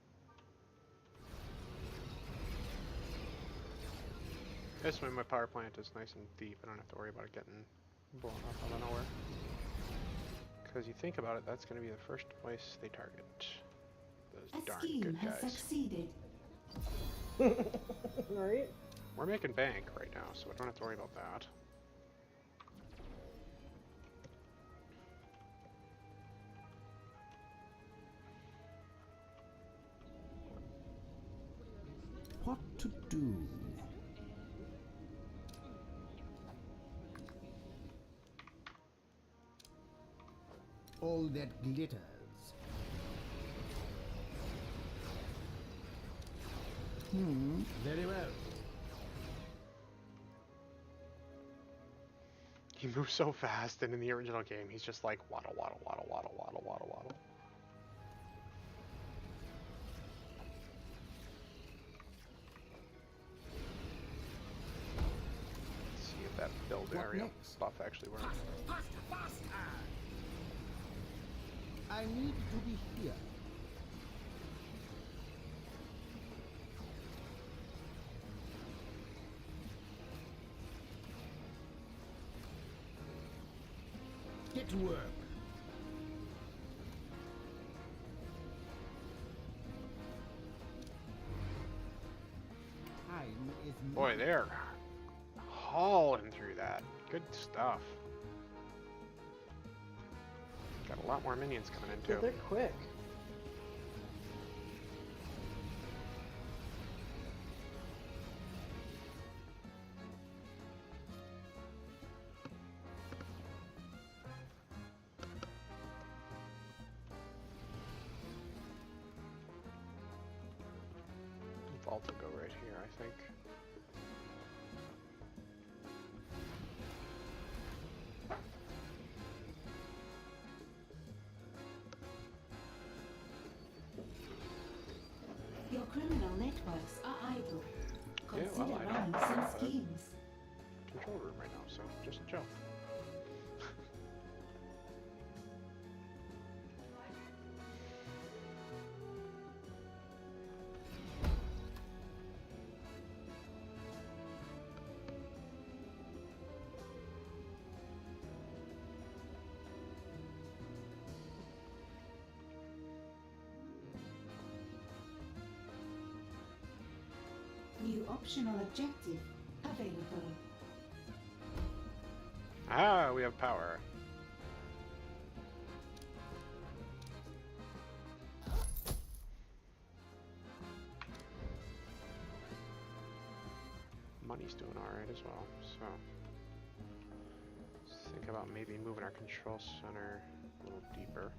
This way my power plant is nice and deep. I don't have to worry about it getting blown up out of nowhere. Because you think about it, that's going to be the first place they target. Those A darn scheme good has guys. succeeded. Right? We're making bank right now, so I don't have to worry about that. What to do? All that glitters. Very well. He moves so fast, and in the original game, he's just like waddle, waddle, waddle, waddle, waddle, waddle, waddle. Let's see if that build What area next? buff actually works. I need to be here. Get to work. Time is Boy, money. they're hauling through that. Good stuff. Got a lot more minions coming in Yeah, too. they're quick. Vault will go right here, I think. Your criminal networks are idle. Yeah, Consider well, I know. running some schemes. Control room right now, so just chill. New optional objective available. Ah, we have power. Money's doing alright as well, so let's think about maybe moving our control center a little deeper.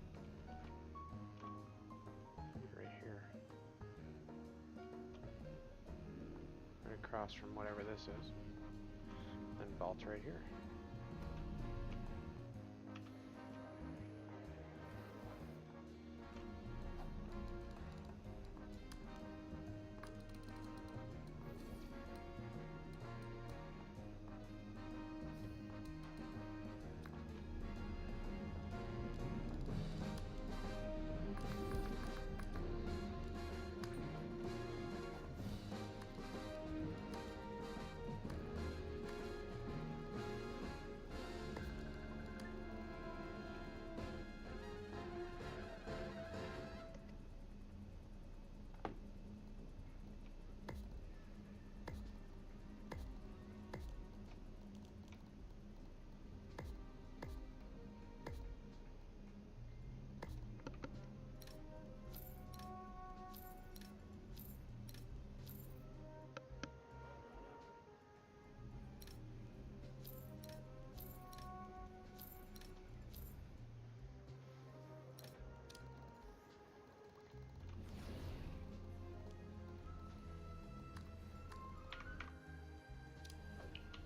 Right here. Right across from whatever this is. Then vault right here.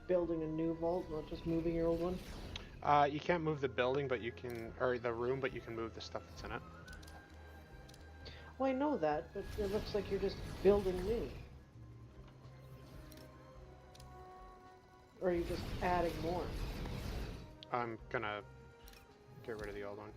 Building a new vault, not just moving your old one. You can't move the building, but you can, or the room, but you can move the stuff that's in it. Well, I know that, but it looks like you're just building new. Or are you just adding more? I'm gonna get rid of the old one.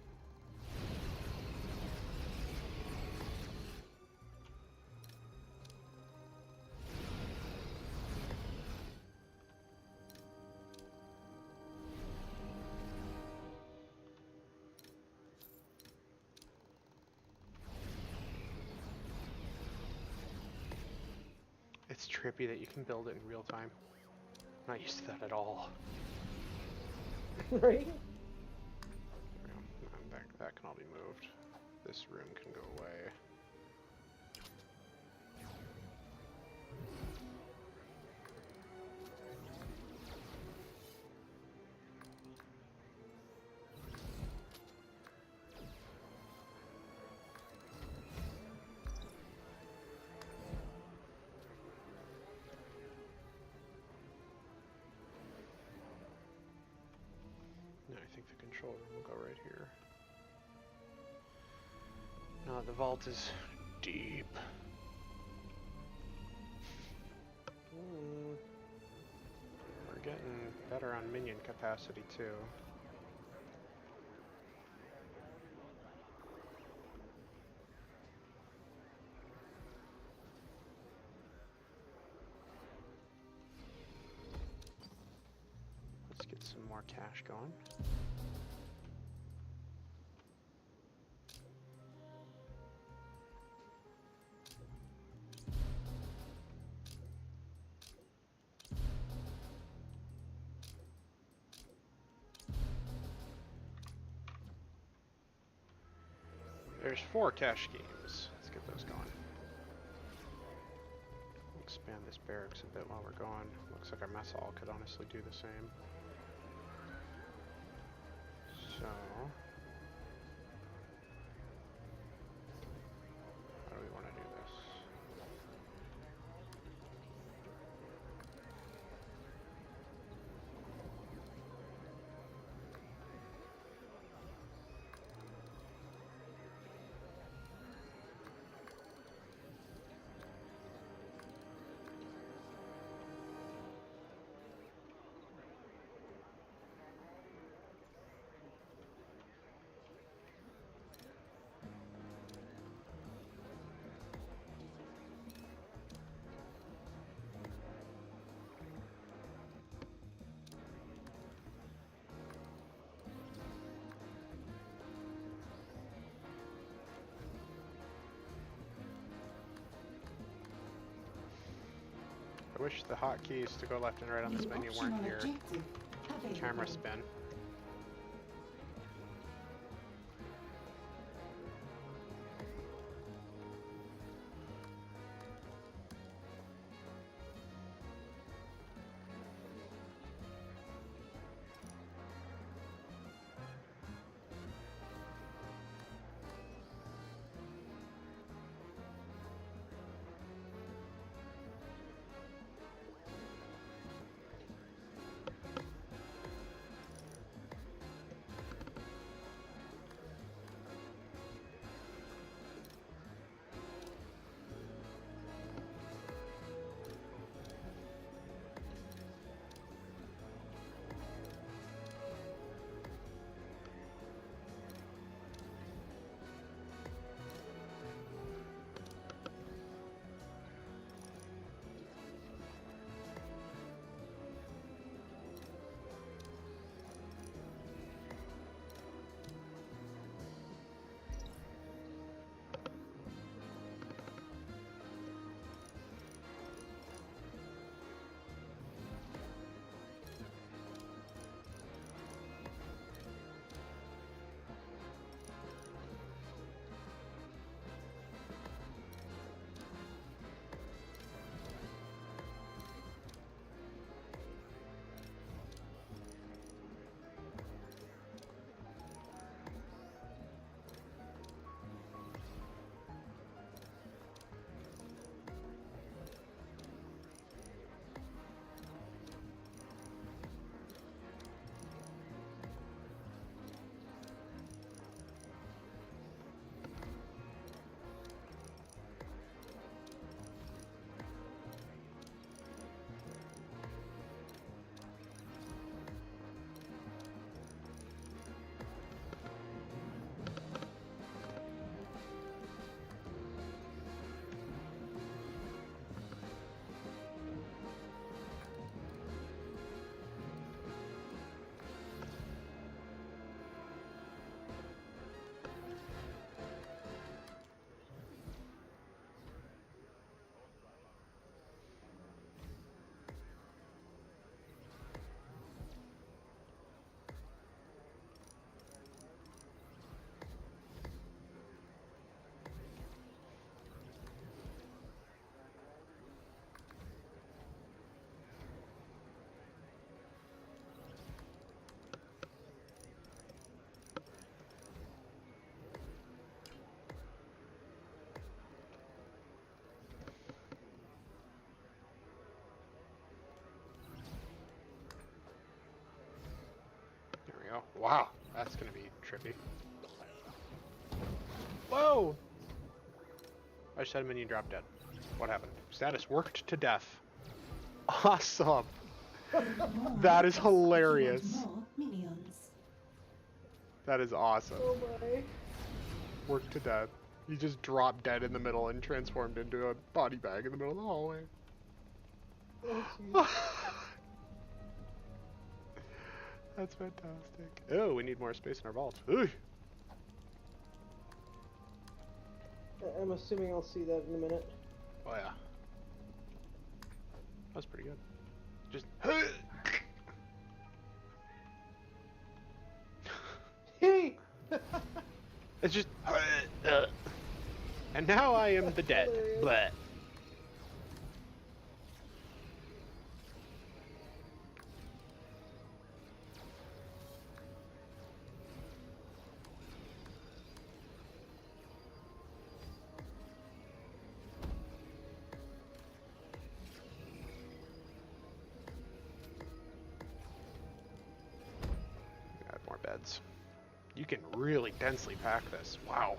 It's trippy that you can build it in real time. I'm not used to that at all. Right? There we go. And that can all be moved. This room can go away. The control room will go right here. No, the vault is deep. We're getting better on minion capacity too. Let's get some more cash going. There's 4 cash schemes. Let's get those going. Expand this barracks a bit while we're going. Looks like our mess hall could honestly do the same. So, how do we want to do this? I wish the hotkeys to go left and right on this menu weren't here. Camera spin. Wow. That's gonna be trippy. Whoa! I just had a minion drop dead. What happened? Status worked to death. Awesome! That is hilarious. More minions. That is awesome. Oh my. Worked to death. He just dropped dead in the middle and transformed into a body bag in the middle of the hallway. Oh, jeez. That's fantastic. Oh, we need more space in our vault. Ooh. I'm assuming I'll see that in a minute. Oh yeah. That's pretty good. Just Hey! it's just and now I am the dead. Hilarious. Bleh. Add more beds. You can really densely pack this. Wow.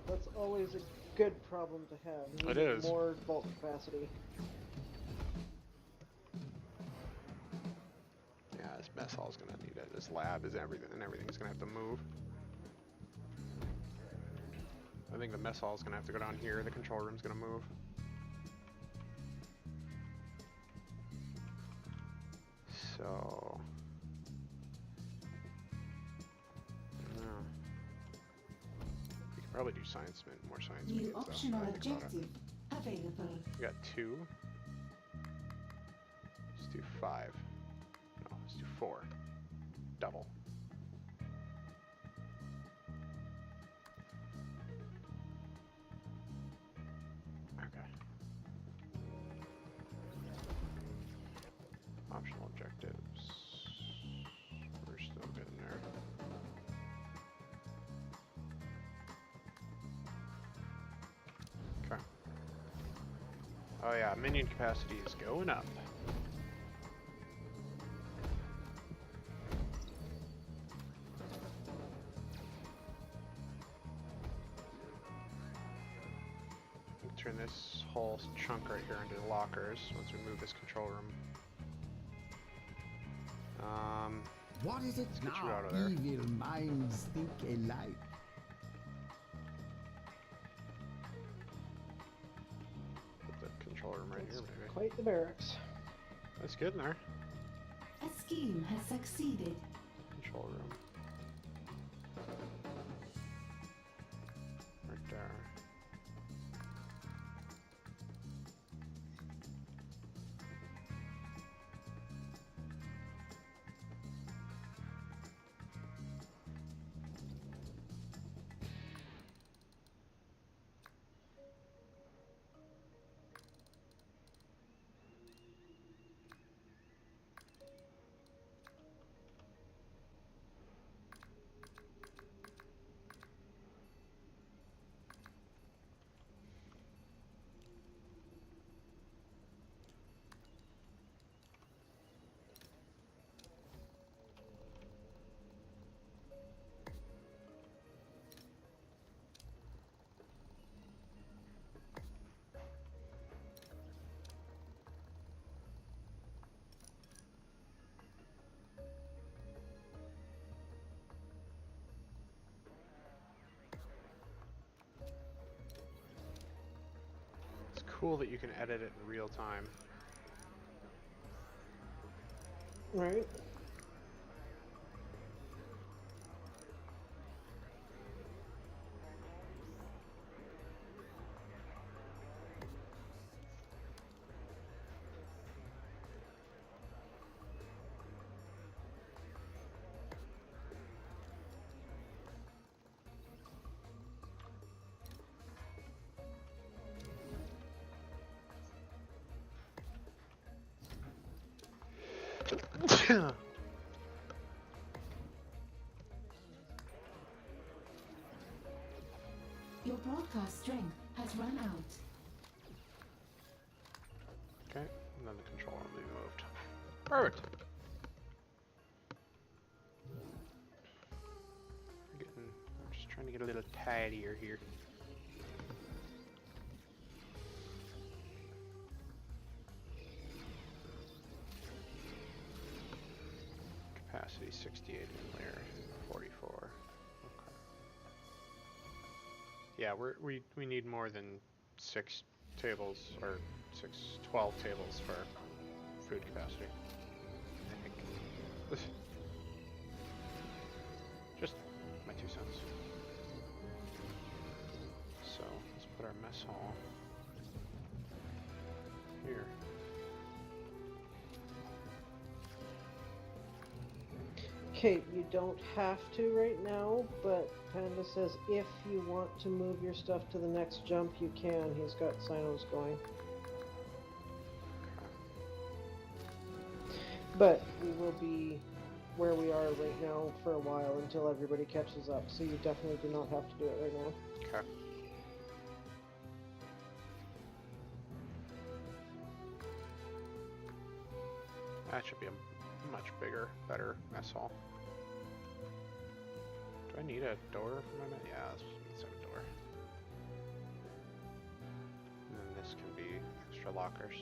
That's always a good problem to have. You It need is. More vault capacity. Yeah, this mess hall's gonna need it. This lab is everything, and everything's gonna have to move. I think the mess hall's gonna have to go down here. The control room's gonna move. So, no. We could probably do science, more science. New minions, though. optional I think about it. objective available. We got 2. Let's do 5. No, let's do 4. Double. Okay. Optional objectives. We're still getting there. Okay. Oh yeah, minion capacity is going up. Turn this whole chunk right here into lockers once we move this control room. What is it Let's get you now out of there. evil minds think alike? Put the control room right here, maybe. Quite the barracks. That's good in there. A scheme has succeeded. Control room. Right there. It's cool that you can edit it in real time. Right? Your broadcast strength has run out. Okay, and then the controller will be moved. Perfect. I'm just trying to get a little tidier here. Capacity 68 in there, 44. Okay. Yeah, we need more than 6 tables or 12 tables for food capacity. I think. Just my 2 cents. So let's put our mess hall here. Okay, you don't have to right now, but Panda says if you want to move your stuff to the next jump, you can. He's got sinos going. But we will be where we are right now for a while until everybody catches up, so you definitely do not have to do it right now. Okay. That should be a much bigger, better mess hall. Do I need a door for my mess? Yeah, let's have a door. And then this can be extra lockers.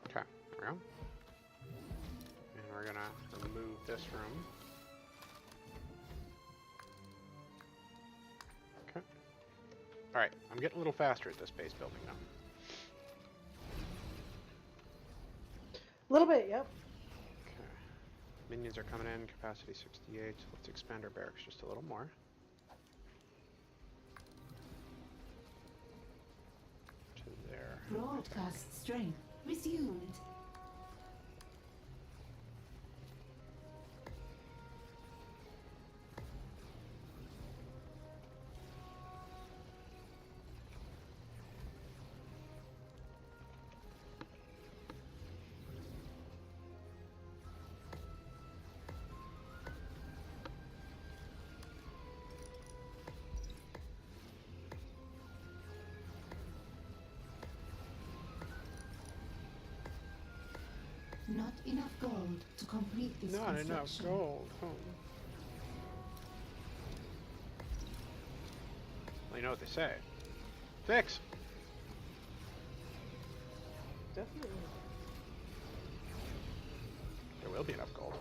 Okay, there we go. And we're gonna remove this room. Okay. Alright, I'm getting a little faster at this base building now. A little bit, yep. Okay. Minions are coming in, capacity 68. Let's expand our barracks just a little more. To there. Broadcast strength resumed. Not enough gold to complete this Not enough construction. gold. Oh. Well, you know what they say. Fix! Definitely. There will be enough gold.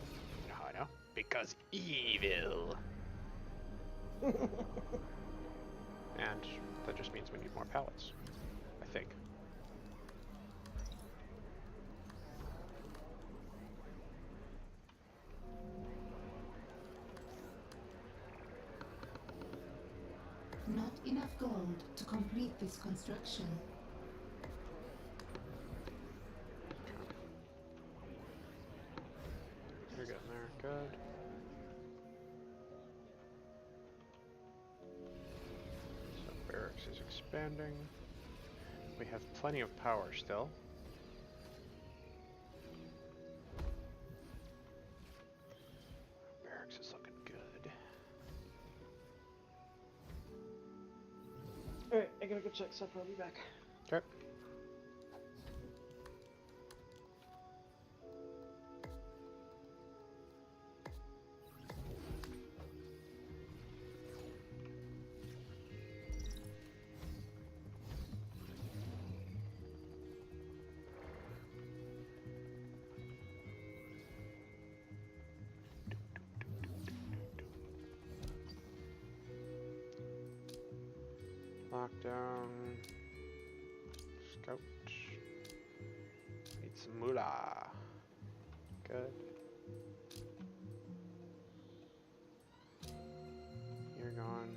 You know how I know? Because evil! And that just means we need more pallets. I think. Not enough gold to complete this construction. You're getting there. Good. So barracks is expanding. We have plenty of power still. Barracks is looking good. Alright, I gotta go check supper. I'll be back. Okay. Lockdown. Scout Moolah. Good. You're gone.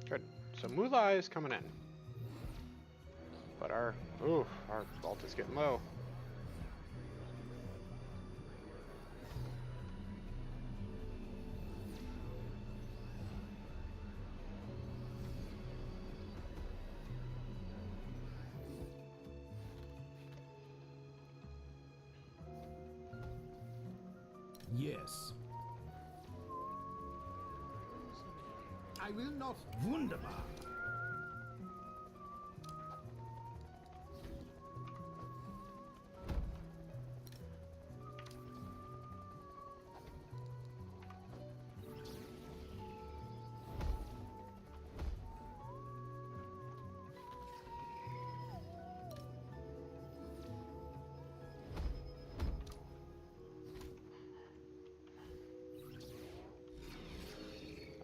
Good. So Moolah is coming in. But our vault is getting low. Yes. I will not. Wunderbar.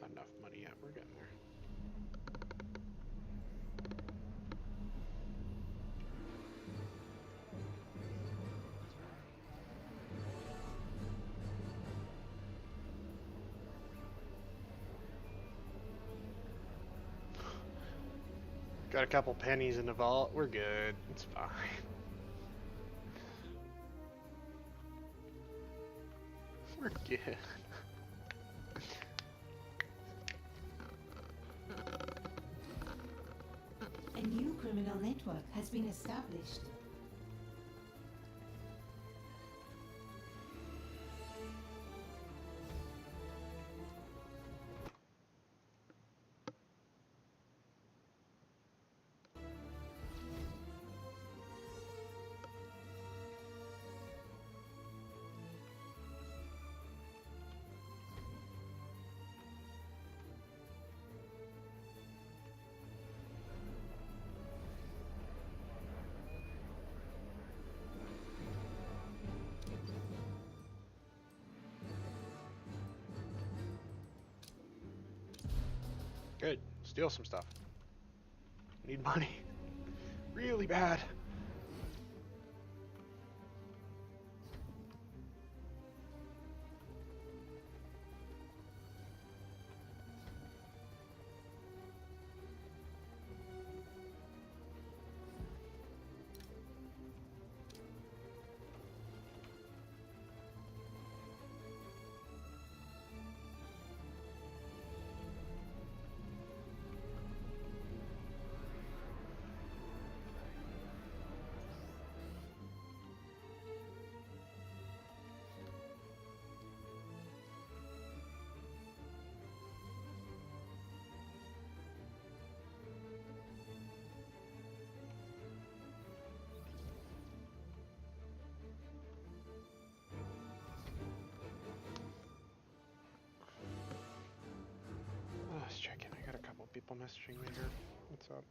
Not enough money yet. We're getting there. Got a couple pennies in the vault. We're good. It's fine. We're good. A new criminal network has been established. Good. Steal some stuff. Need money. Really bad. Let's check in. I got a couple people messaging me here. What's up?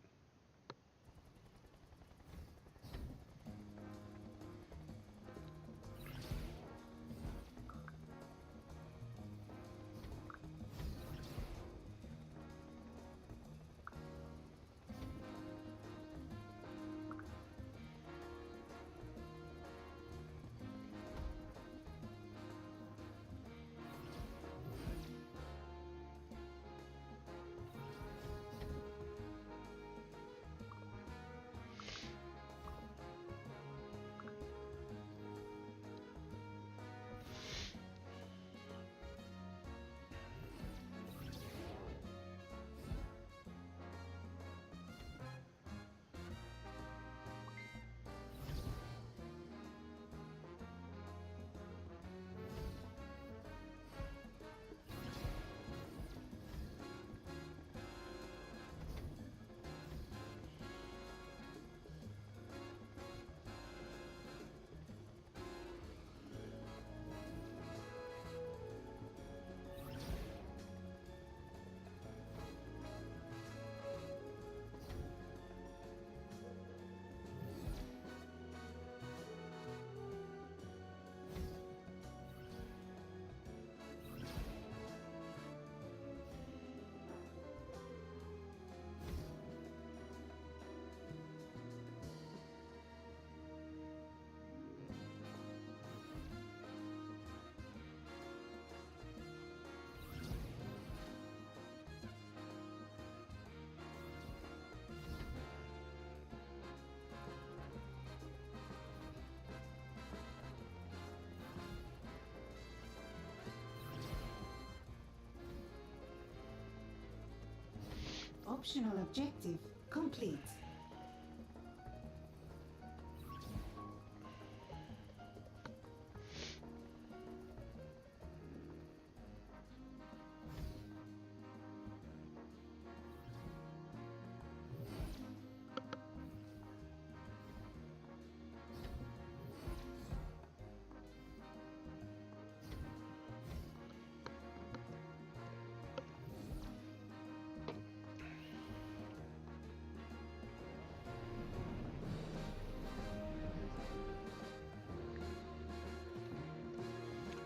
Optional objective complete.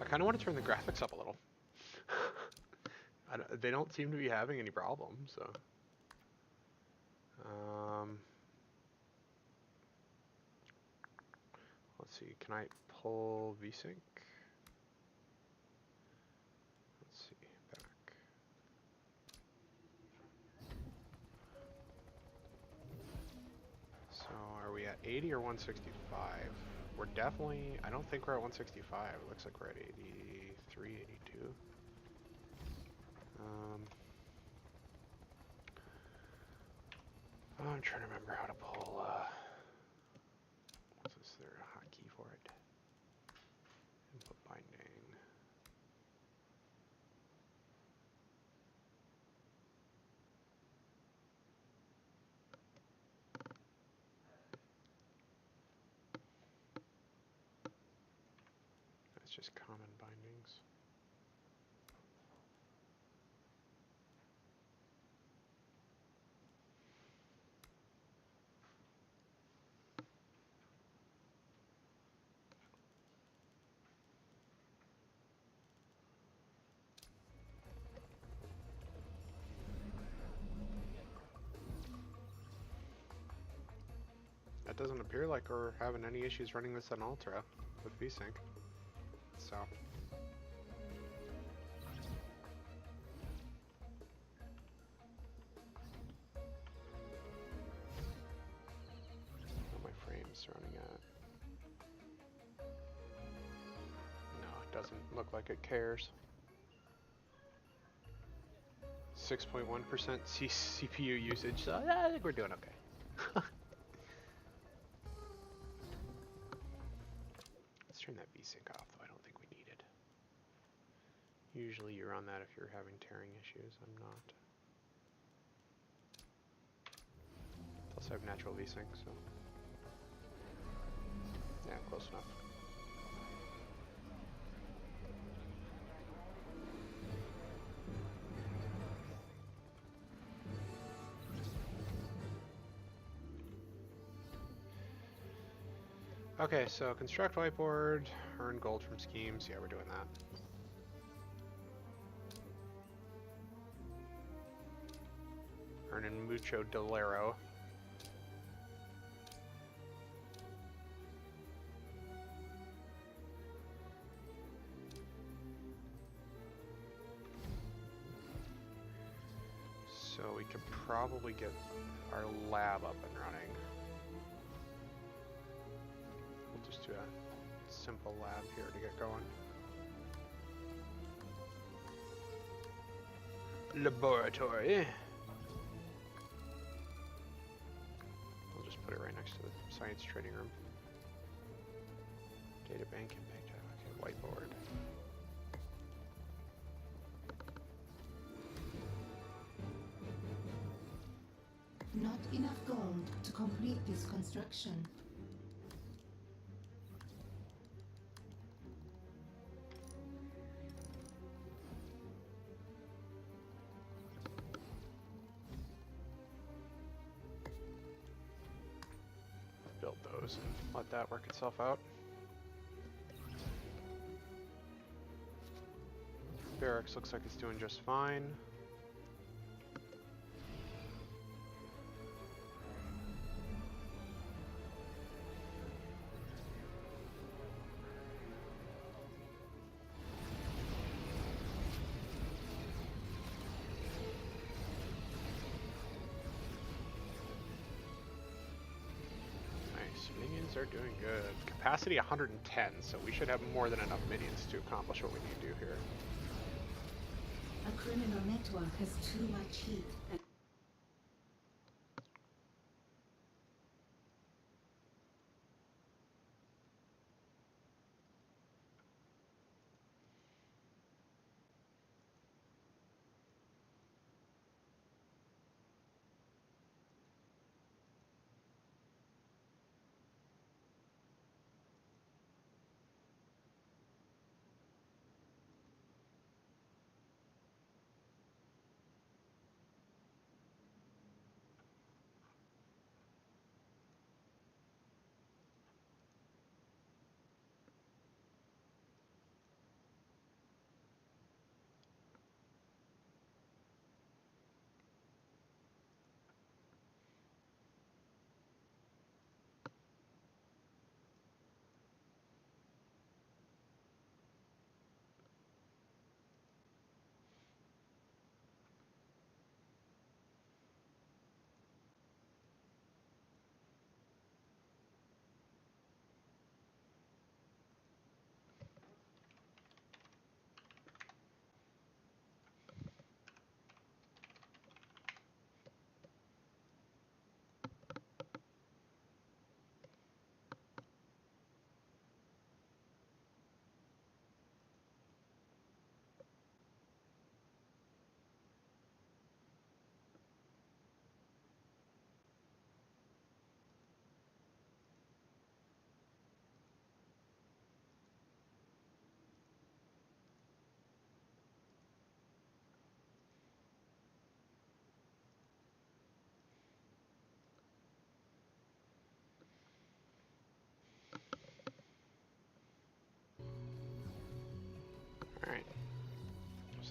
I kind of want to turn the graphics up a little. They don't seem to be having any problems, so. Let's see, can I pull VSync? Let's see, back. So are we at 80 or 165? We're definitely, I don't think we're at 165. It looks like we're at 83, 82. I'm trying to remember how to pull, is there a hotkey for it? Input binding. That's just common bindings. It doesn't appear like we're having any issues running this on Ultra with VSync. So. What my frame's running at. No, it doesn't look like it cares. 6.1% CPU usage, so I think we're doing okay. Let's turn that VSync off, though I don't think we need it. Usually you're on that if you're having tearing issues. I'm not. Plus I have natural VSync, so. Yeah, close enough. Okay, so construct whiteboard, earn gold from schemes. Yeah, we're doing that. Earning mucho dinero. So we could probably get our lab up and running. We'll just do a simple lab here to get going. Laboratory. We'll just put it right next to the science training room. Data bank impact. Okay, whiteboard. Not enough gold to complete this construction. Build those and let that work itself out. Barracks looks like it's doing just fine. Minions are doing good. Capacity 110, so we should have more than enough minions to accomplish what we need to do here. A criminal network has too much heat.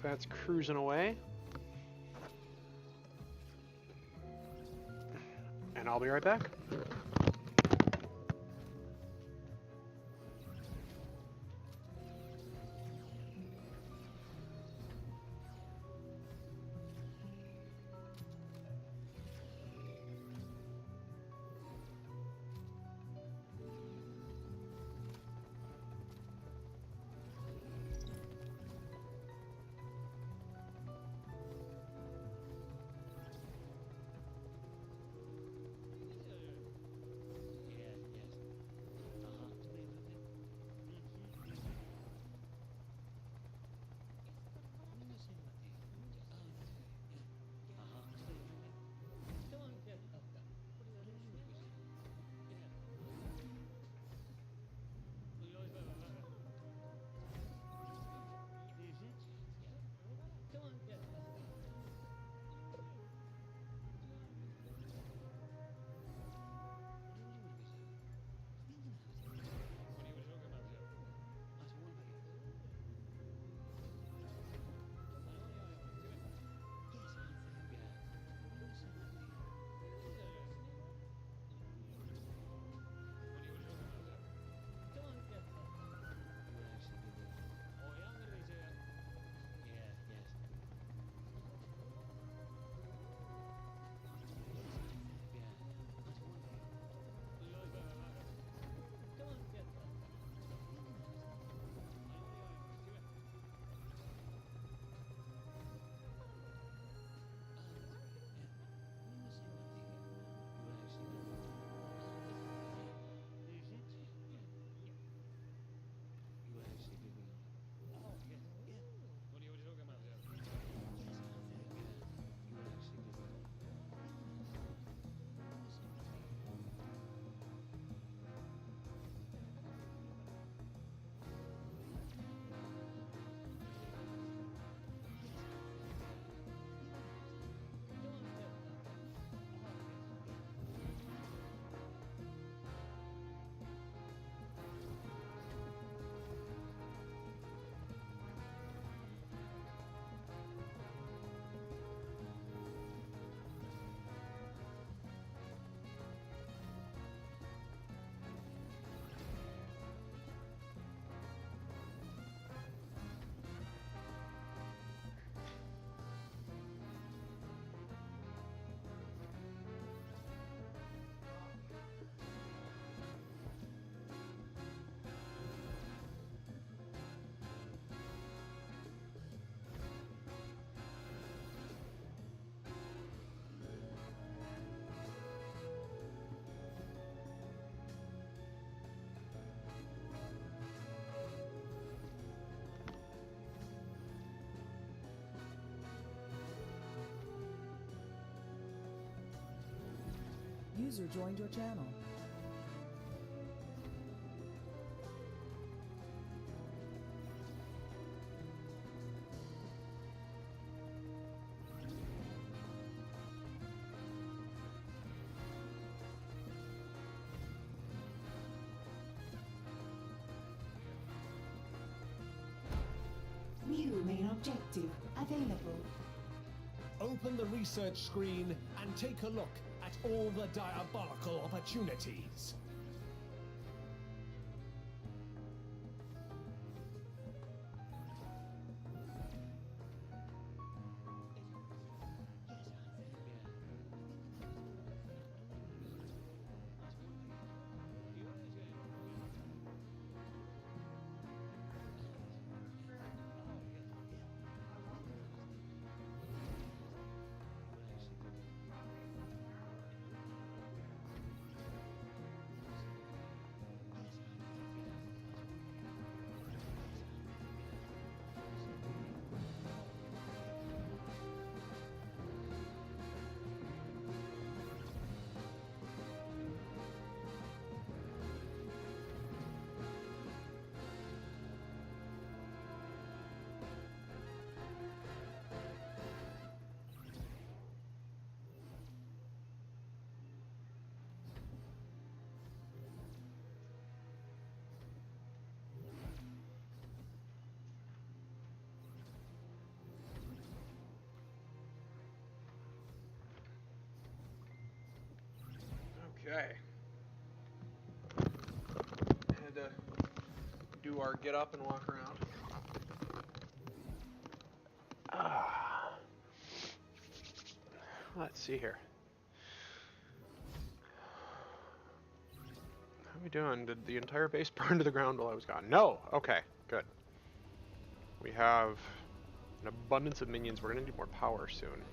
That's cruising away. And I'll be right back. User joined your channel. New main objective available. Open the research screen and take a look at all the diabolical opportunities. Okay. Had to do our get up and walk around. Let's see here. How are we doing? Did the entire base burn to the ground while I was gone? No! Okay, good. We have an abundance of minions. We're gonna need more power soon.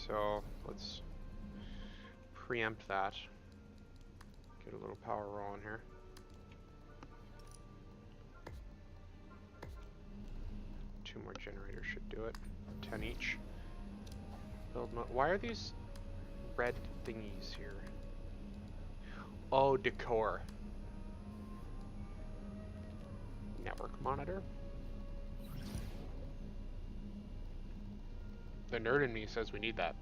So let's preempt that. Get a little power rolling here. Two more generators should do it. 10 each. Why are these red thingies here? Oh, decor. Network monitor? The nerd in me says we need that.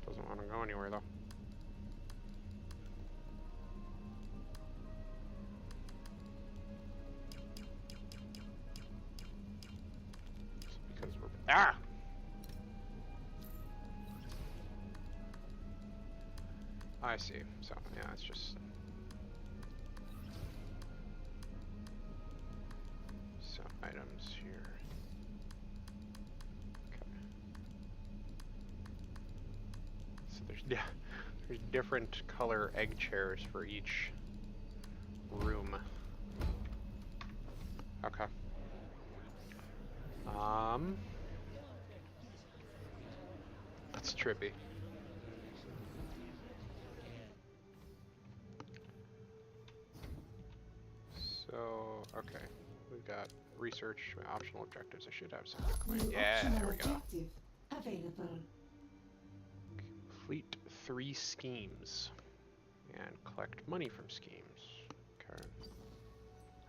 Doesn't want to go anywhere though. Because we're I see. So yeah, it's just some items here. Okay. So there's different color egg chairs for each room. Okay. That's trippy. So, okay. We've got research, optional objectives. I should have some. New Yeah, optional there we go. objective available. Complete 3 schemes. And collect money from schemes. Okay.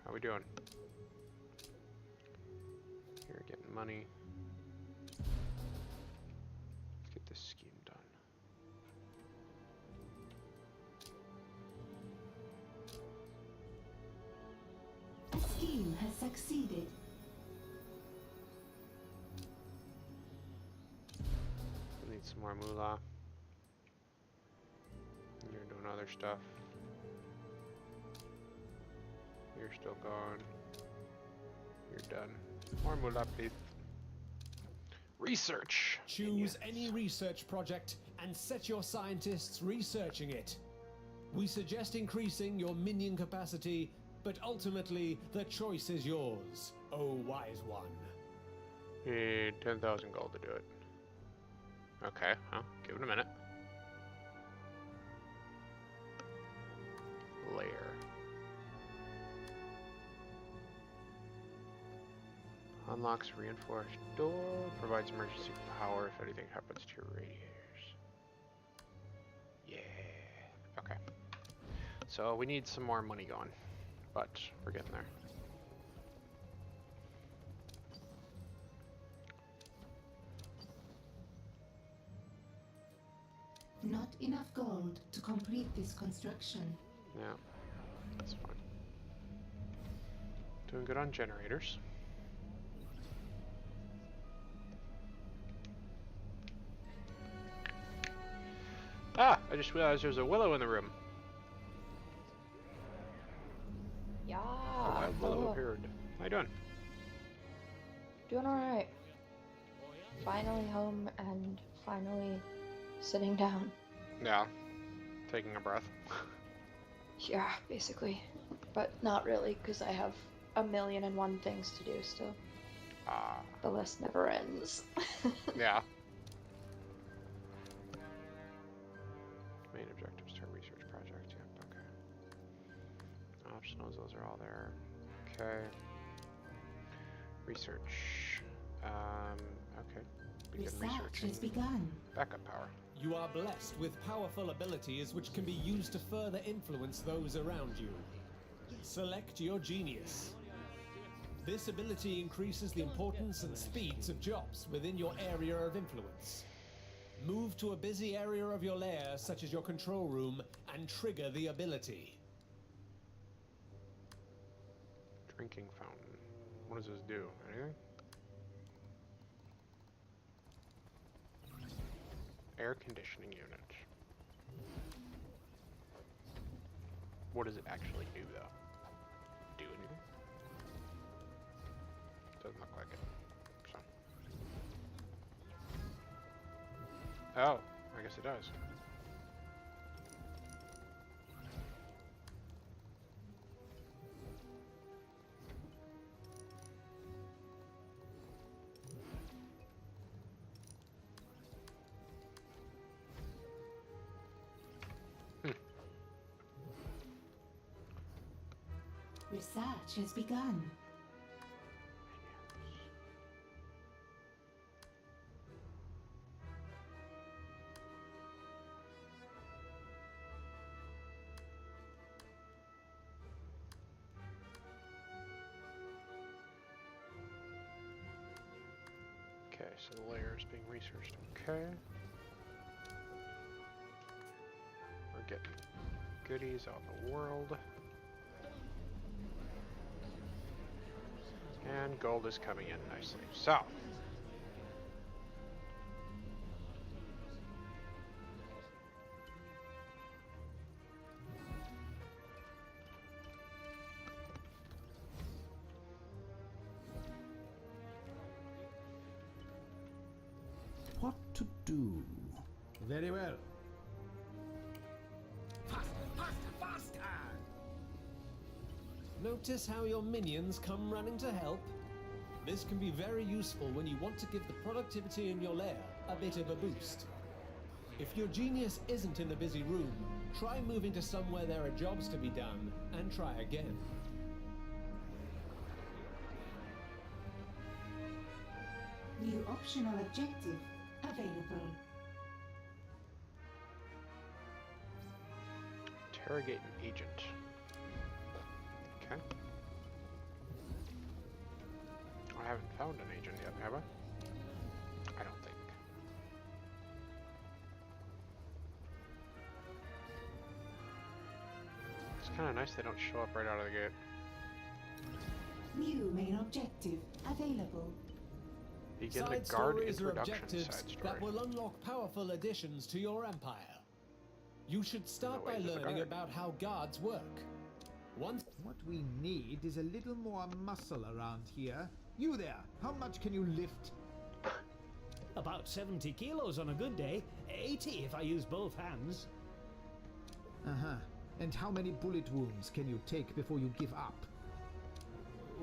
How we doing? Here, getting money. Let's get this scheme done. The scheme has succeeded. We need some more moolah. You're doing other stuff. You're still going. You're done. More moolah, please. Research! Choose any research project and set your scientists researching it. We suggest increasing your minion capacity, but ultimately the choice is yours, oh wise one. Need 10,000 gold to do it. Okay, well, give it a minute. Layer. Unlocks reinforced door, provides emergency power if anything happens to your radiators. Yeah. Okay. So we need some more money going, but we're getting there. Not enough gold to complete this construction. Yeah, that's fine. Doing good on generators. Ah, I just realized there's a willow in the room. Yeah. A willow appeared. How you doing? Doing alright. Finally home and finally sitting down. Yeah. Taking a breath. Yeah, basically. But not really, because I have 1,000,001 things to do still. Ah. The list never ends. Yeah. Main objectives to our research project. Yep, okay. Optionals, those are all there. Okay. Research. Okay. Begin Research researching has begun. backup power. You are blessed with powerful abilities which can be used to further influence those around you. Select your genius. This ability increases the importance and speeds of jobs within your area of influence. Move to a busy area of your lair, such as your control room, and trigger the ability. Drinking fountain. What does this do? Anything? Air conditioning unit. What does it actually do, though? Do anything? Doesn't look like it. So. Oh, I guess it does. Research has begun. Okay, so the layer is being researched. Okay. We're getting goodies out in the world. And gold is coming in nicely. So. What to do? Very well. Notice how your minions come running to help? This can be very useful when you want to give the productivity in your lair a bit of a boost. If your genius isn't in the busy room, try moving to somewhere there are jobs to be done, and try again. New optional objective available. Interrogate an agent. Okay. I haven't found an agent yet, have I? I don't think. It's kind of nice they don't show up right out of the gate. New main objective available. Begin Side the guard stories are introduction objectives side story. that will unlock powerful additions to your empire. You should start by ways of the learning guard. about how guards work. Once What we need is a little more muscle around here. You there, how much can you lift? About 70 kilos on a good day, 80 if I use both hands. Uh-huh. And how many bullet wounds can you take before you give up?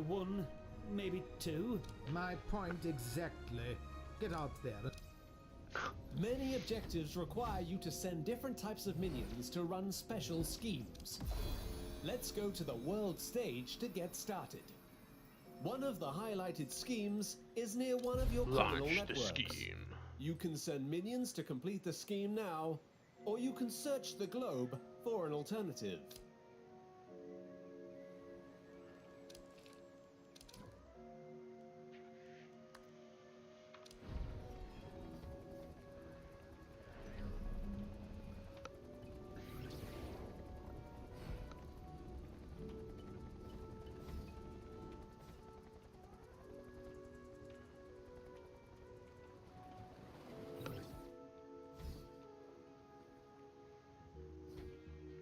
1, maybe 2. My point exactly. Get out there. many objectives require you to send different types of minions to run special schemes. Let's go to the world stage to get started. One of the highlighted schemes is near one of your criminal Launch the networks. scheme. You can send minions to complete the scheme now, or you can search the globe for an alternative.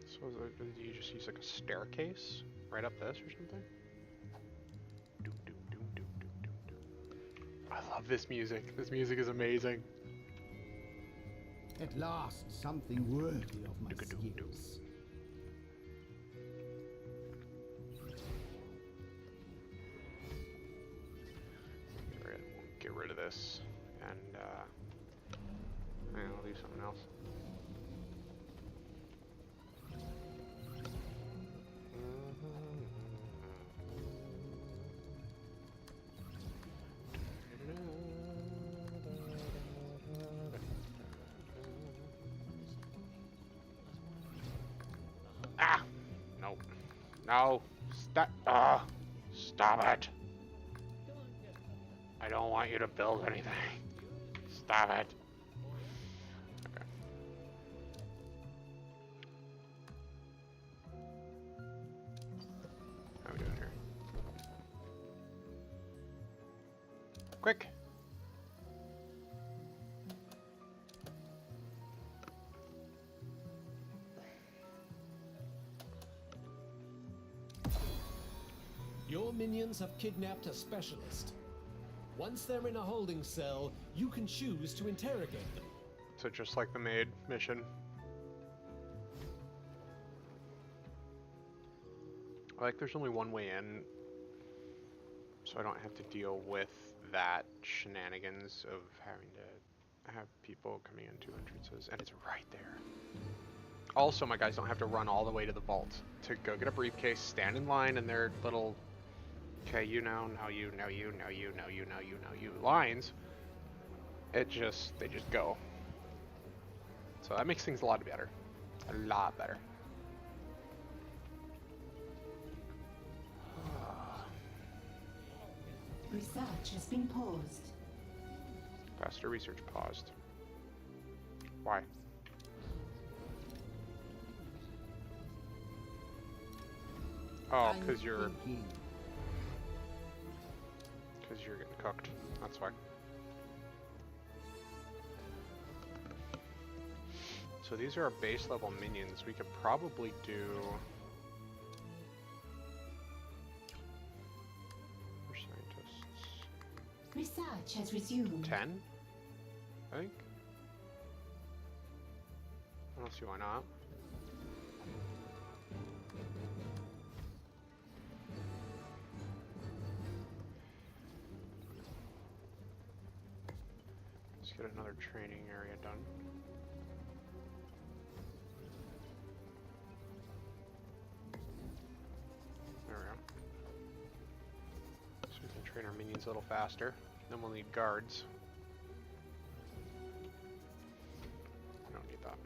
So do you just use like a staircase right up this or something? Doom, doom, doom, doom, doom, doom, doom. I love this music. This music is amazing. At last, something worthy of my Doom-a-doom-doom. skills. Get rid of this, and I'll do something else. Ah! Nope. No. Stop. Stop it. I don't want you to build anything. Stop it. Okay. How are we doing here? Quick. Your minions have kidnapped a specialist. Once they're in a holding cell, you can choose to interrogate them. So just like the maid mission. Like there's only one way in, so I don't have to deal with that shenanigans of having to have people coming in 2 entrances, and it's right there. Also, my guys don't have to run all the way to the vault to go get a briefcase, stand in line in their little, okay, you know, now you, now you, now you, now you, now you, now you lines. They just go. So that makes things a lot better. A lot better. Research has been paused. Faster research paused. Why? Oh, because you're getting cooked. That's why. So these are our base level minions. We could probably do. Scientists. Research has resumed. 10? I think. I don't see why not. Let's get another training area done. There we go. So we can train our minions a little faster. Then we'll need guards. I don't need that.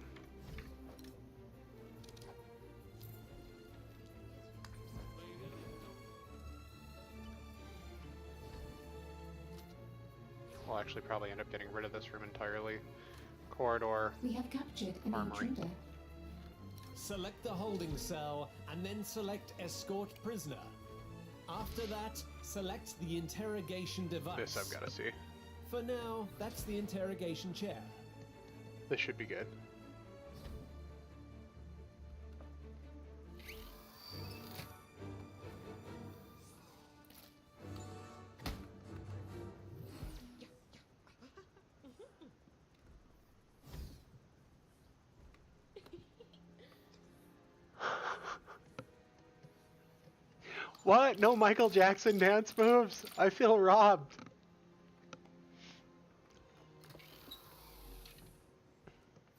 We'll actually probably end up getting rid of this room entirely. Corridor. We have captured an Armory. intruder. Select the holding cell and then select escort prisoner. After that, select the interrogation device. This I've got to see. For now, that's the interrogation chair. This should be good. What? No Michael Jackson dance moves? I feel robbed.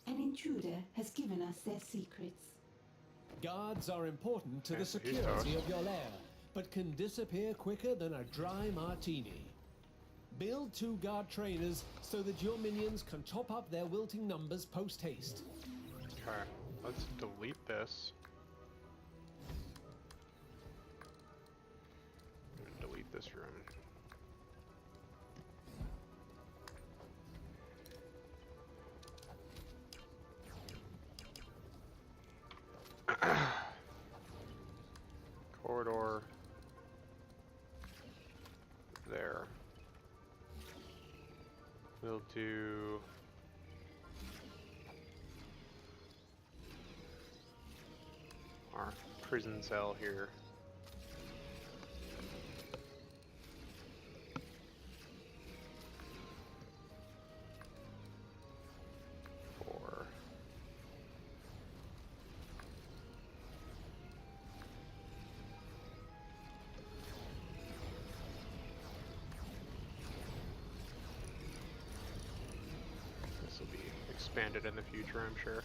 An intruder has given us their secrets. Guards are important to Okay, the so he's security toast. of your lair, but can disappear quicker than a dry martini. Build 2 guard trainers so that your minions can top up their wilting numbers post-haste. Okay, let's delete this. And delete this room. Corridor. There. We'll do our prison cell here. For this will be expanded in the future, I'm sure.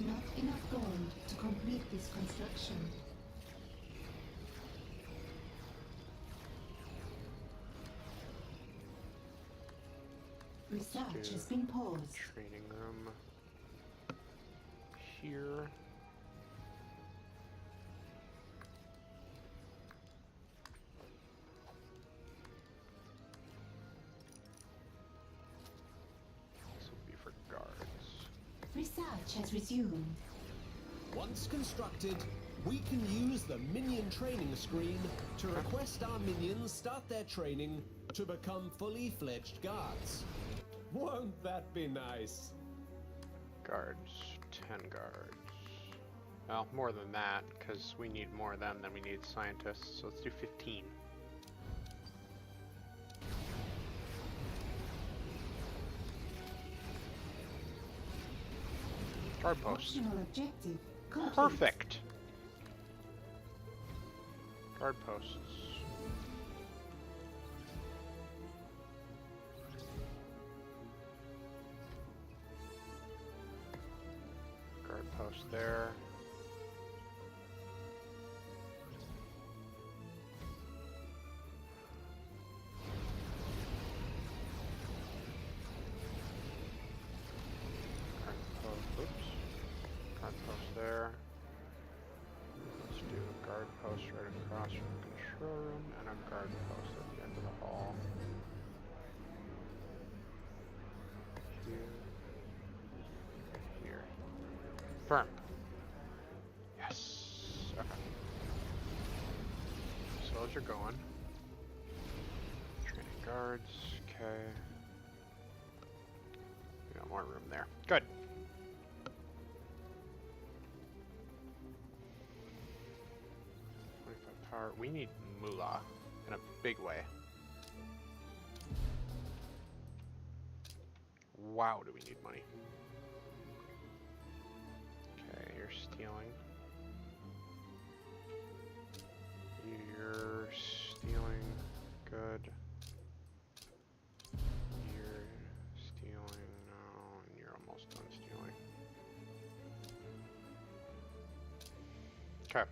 Not enough gold to complete this construction. Research has been paused. Training room here. Research has resumed. Once constructed, we can use the minion training screen to request our minions start their training to become fully fledged guards. Won't that be nice? Guards, 10 guards. Well, more than that, because we need more of them than we need scientists, so let's do 15. Guard post. Optional objective complete. Perfect! Guard posts. Guard post there. Guard post, oops. Guard post there. Let's do a guard post right across from the control room and a guard post at the end of the hall. Here. Here. Firm. Yes. Okay. So as you're going. Training guards. Okay. We got more room there. Good. Power. We need moolah in a big way. Wow, do we need money? Okay, you're stealing. You're stealing. Good. You're stealing. No, and you're almost done stealing. Okay.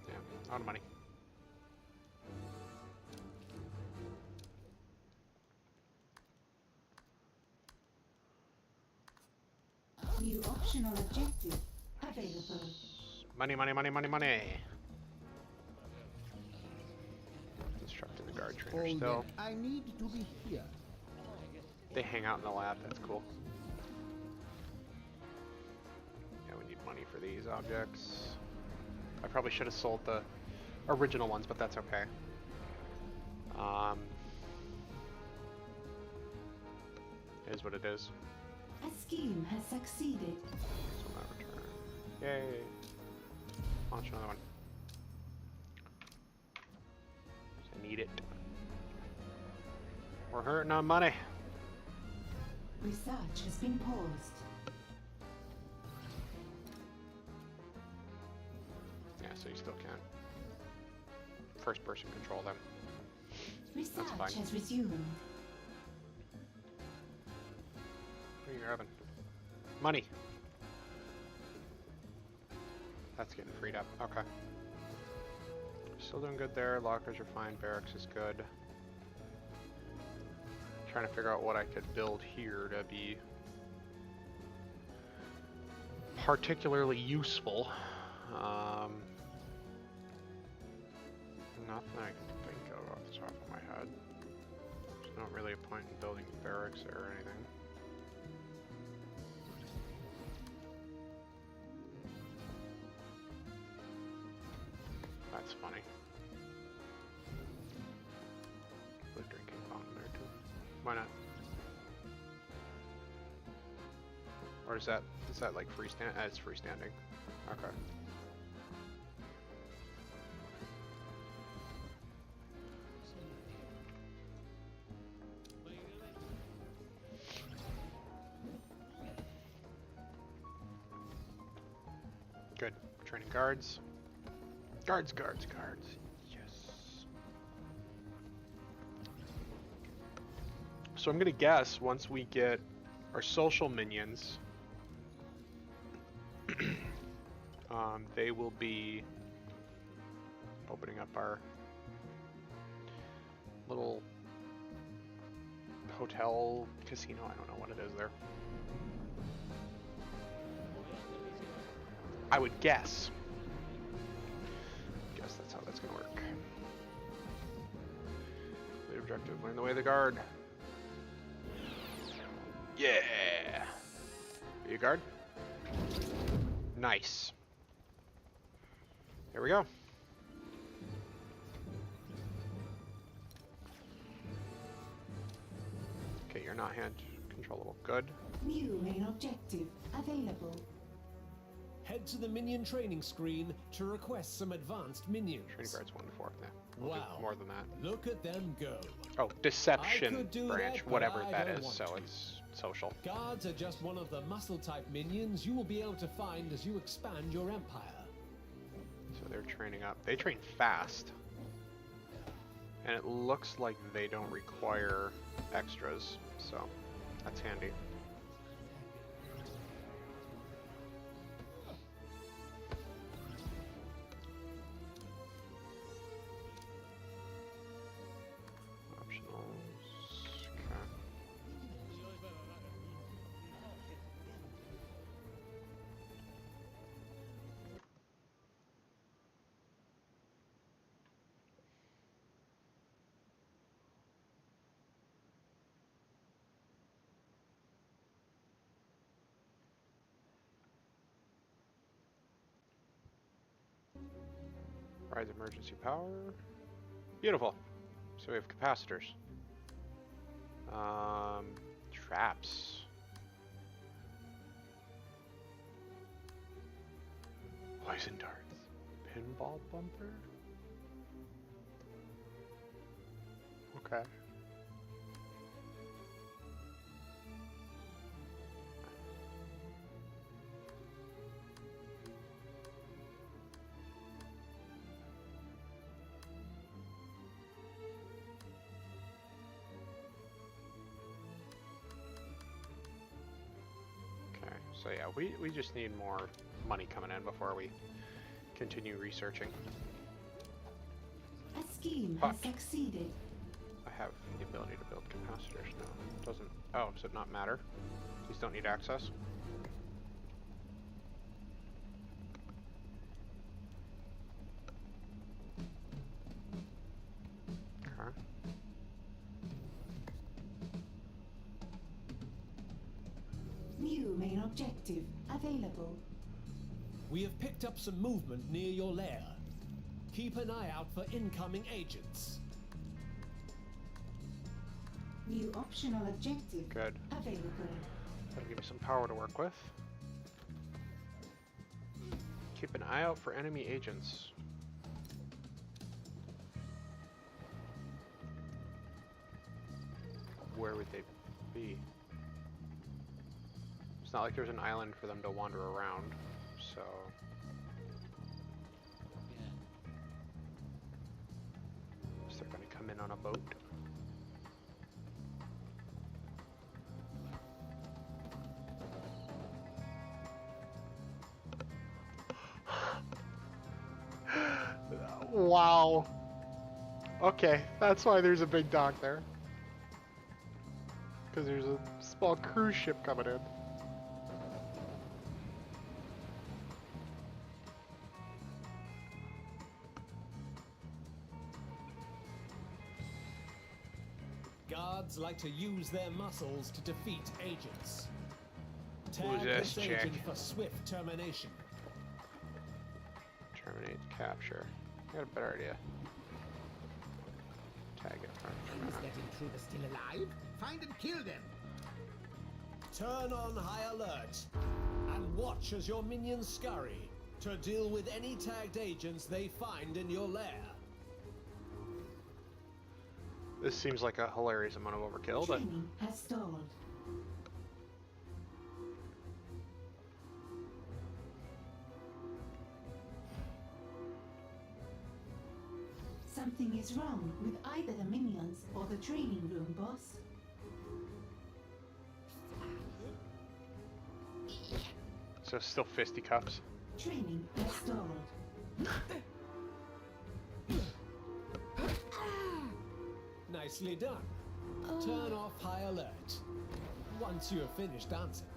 Yeah, out of money. New optional objective available. Money, money, money, money, money. Instructing the guard trainer All still. that I need to be here. They hang out in the lab, that's cool. Yeah, we need money for these objects. I probably should have sold the original ones, but that's okay. It is what it is. A scheme has succeeded. So that return. Yay! Launch another one. I need it. We're hurting on money. Research has been paused. Yeah, so you still can't first person control them. Research fine. has resumed. What are you grabbing? Money. That's getting freed up. Okay. Still doing good there. Lockers are fine. Barracks is good. Trying to figure out what I could build here to be particularly useful. Nothing I can think of off the top of my head. There's not really a point in building barracks there or anything. That's funny. Put a drinking fountain there too. Why not? Or is that like freestand? It's freestanding. Okay. Good. Training guards. Guards, guards, guards. Yes. So I'm gonna guess once we get our social minions, they will be opening up our little hotel casino. I don't know what it is there. I would guess. Guess that's how that's gonna work. The objective, learn the way of the guard. Yeah. Be a guard. Nice. There we go. Okay, you're not hand controllable. Good. New main objective available. Head to the minion training screen to request some advanced minions. Training guards 1 to 4. Yeah. We'll do Wow. more than that. Look at them go. Oh, deception could do branch, that, but whatever I that don't is. want So to. it's social. Guards are just one of the muscle type minions you will be able to find as you expand your empire. So they're training up. They train fast. And it looks like they don't require extras, so that's handy. Optionals. Okay. Provides emergency power. Beautiful. So we have capacitors. Traps. Poison darts. Pinball bumper. Okay. So yeah, we just need more money coming in before we continue researching. A scheme Fuck. has succeeded. I have the ability to build capacitors now. Doesn't, oh, does it not matter? These don't need access? Okay. New main objective available. We have picked up some movement near your lair. Keep an eye out for incoming agents. New optional objective Good. available. That'll give me some power to work with. Keep an eye out for enemy agents. Where would they be? It's not like there's an island for them to wander around, so... Is they're gonna come in on a boat? Wow. Okay, that's why there's a big dock there. Because there's a small cruise ship coming in. Guards like to use their muscles to defeat agents. Who's Tag this this chick? agent for swift termination. Terminate capture. I got a better idea. Tag it. Is that intruder still alive? Find and kill them! Turn on high alert and watch as your minions scurry to deal with any tagged agents they find in your lair. This seems like a hilarious amount of overkill, but Training has stalled. Something is wrong with either the minions or the training room, boss. so still fisticuffs. Training has stalled. Nicely done. Turn off high alert once you have finished dancing.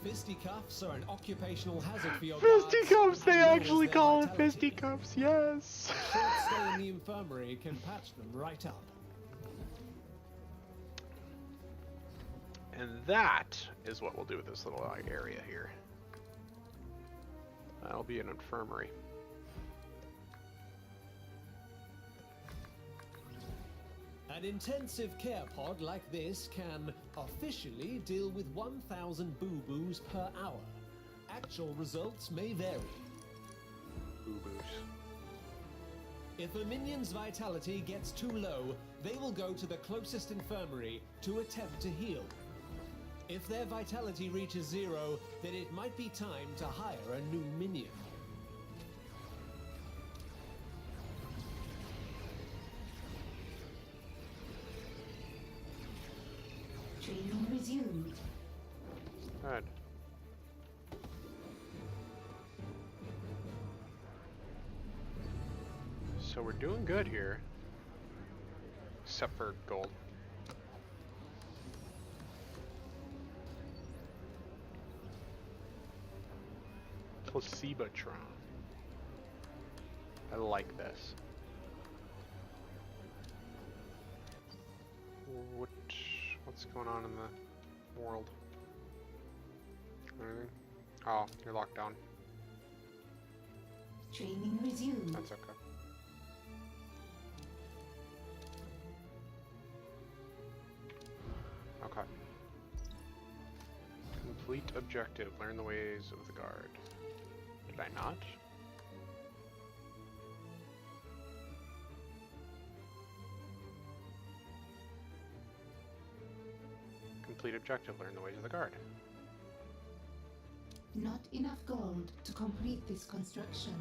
Fisticuffs are an occupational hazard for your guards. Fisticuffs! They and lowers actually their call it vitality. fisticuffs, yes! A short stay in the infirmary can patch them right up. And that is what we'll do with this little area here. That'll be an infirmary. An intensive care pod like this can officially deal with 1,000 boo-boos per hour. Actual results may vary. Boo-boos. If a minion's vitality gets too low, they will go to the closest infirmary to attempt to heal. If their vitality reaches 0, then it might be time to hire a new minion. Training resumed. Good. So we're doing good here. Except for gold. Placebotron. I like this. What's going on in the world? Anything? Oh, you're locked down. Training resumed. That's okay. Okay. Complete objective. Learn the ways of the guard. Did I not? Complete objective. Learn the ways of the guard. Not enough gold to complete this construction.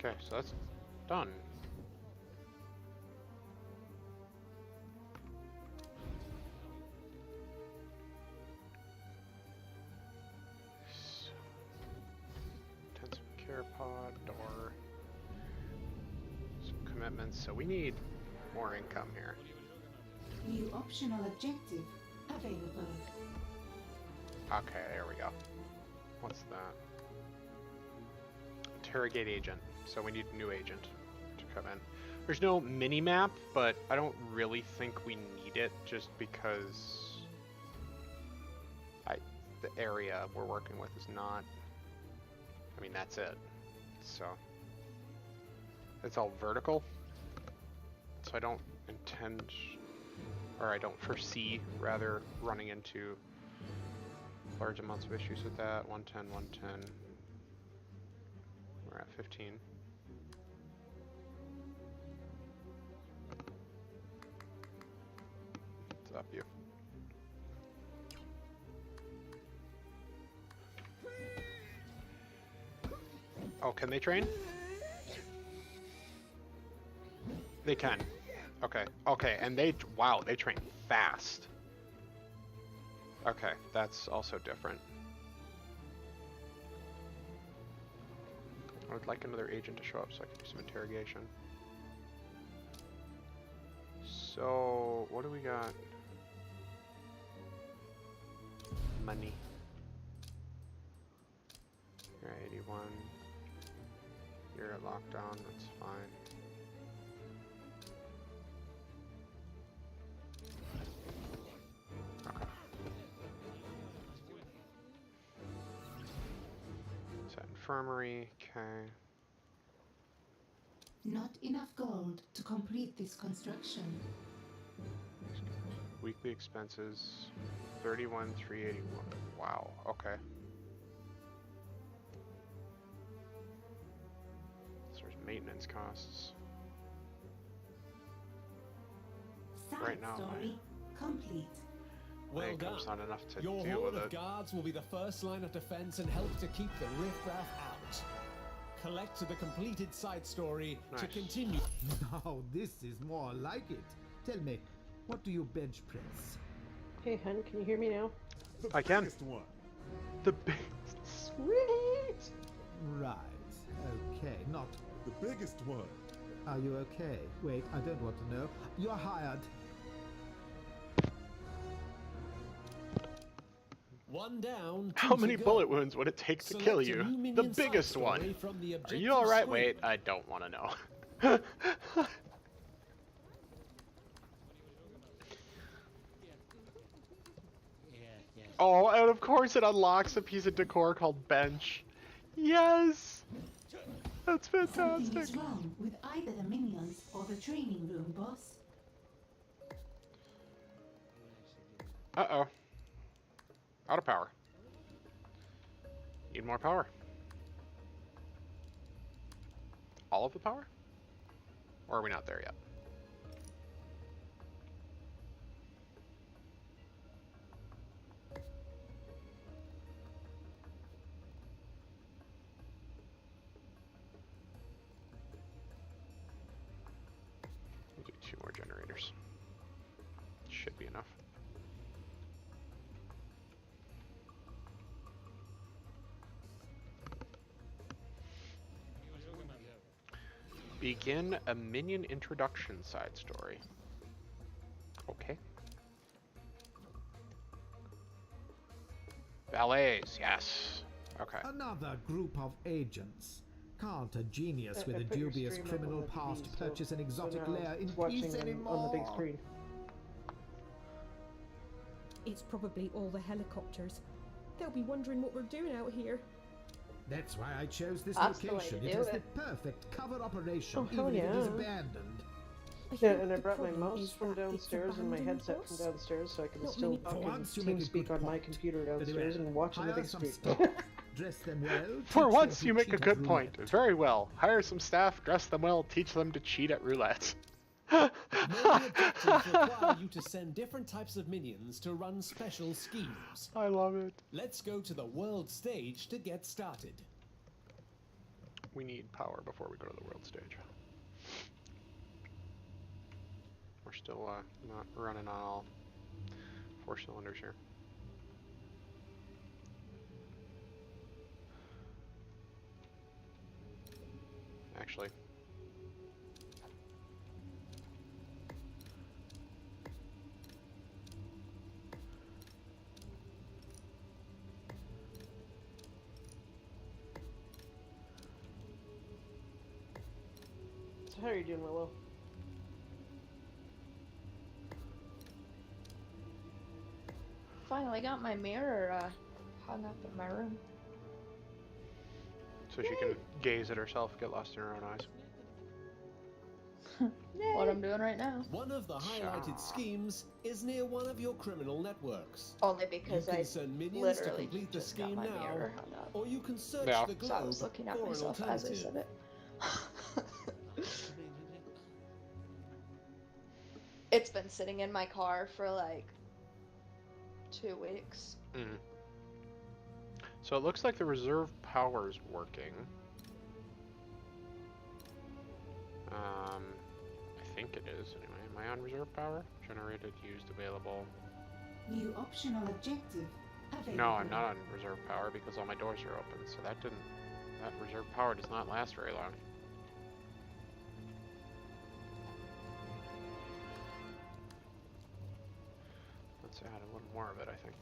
Okay, so that's done. Intensive care pod or some commitments. So we need more income here. New optional objective available. Okay, there we go. What's that? Interrogate agent. So we need a new agent to come in. There's no mini map, but I don't really think we need it just because the area we're working with is not, I mean, that's it. So it's all vertical. So I don't intend, or I don't foresee rather, running into large amounts of issues with that. 110, 110. We're at 15. What's up, you? Oh, can they train? They can. Okay. Okay, and wow, they train fast. Okay, that's also different. I would like another agent to show up so I can do some interrogation. So, what do we got? Money. You're at 81. You're at lockdown, that's fine. Okay. Is that infirmary? Okay. Not enough gold to complete this construction. Weekly expenses, 31,381. Wow. Okay. So there's maintenance costs. Side Right now, story complete. My Well income's done. not enough to Your deal horde with of it. guards will be the first line of defense and help to keep the riffraff out. Collect the completed side story to Nice. continue. Now this is more like it. Tell me, what do you bench press? Hey, hun, can you hear me now? I can. The big. Sweet! Right. Okay, not The biggest one. Are you okay? Wait, I don't want to know. You're hired. One down. How two many to go. bullet wounds would it take to Select kill a you? new The minion side biggest story one. from the Are objective you alright? screen. Wait, I don't want to know. Oh, and of course it unlocks a piece of decor called bench. Yes! That's Something fantastic. is wrong with either the minions or the training room, boss. Uh-oh. Out of power. Need more power. All of the power? Or are we not there yet? We'll do 2 more generators. Should be enough. Begin a minion introduction side story. Okay. Valets, yes. Okay. Another group of agents. Can't a genius I with a put your dubious stream up criminal on the TV, past so- purchase an so exotic now lair in it's watching peace on anymore? the big screen. It's probably all the helicopters. They'll be wondering what we're doing out here. That's why I chose this That's the way location. to It do is the it. perfect cover operation, Oh, hell even if it is yeah. abandoned. I Yeah, think and I the brought my problem mouse is from that it's downstairs and my abandoned, headset from boss. downstairs, so I can Not still many- For talk once you and make a TeamSpeak good on my point. computer Very downstairs well. and watch on the Hire big some screen. staff, dress them well. For teach once, them you to make a cheat at good roulette. point. Very well. Hire some staff, dress them well, teach them to cheat at roulette. Many objectives require you to send different types of minions to run special schemes. I love it. Let's go to the world stage to get started. We need power before we go to the world stage. We're still not running on all 4 cylinders here. Actually, So how are you doing, Willow? Finally got my mirror hung up in my room. so she can gaze at herself, get lost in her own eyes. What I'm doing right now. One of the highlighted schemes is near one of your criminal networks. Only because you can I send minions to literally complete the just got scheme my now, mirror hung up. or you can search Yeah. the globe So I was looking at for an myself as I said alternative. it. It's been sitting in my car for like 2 weeks. Mm. So it looks like the reserve power's working. I think it is anyway. Am I on reserve power? Generated, used, available. New optional objective available. No, I'm not on reserve power because all my doors are open, so that reserve power does not last very long. Let's add a little more of it, I think.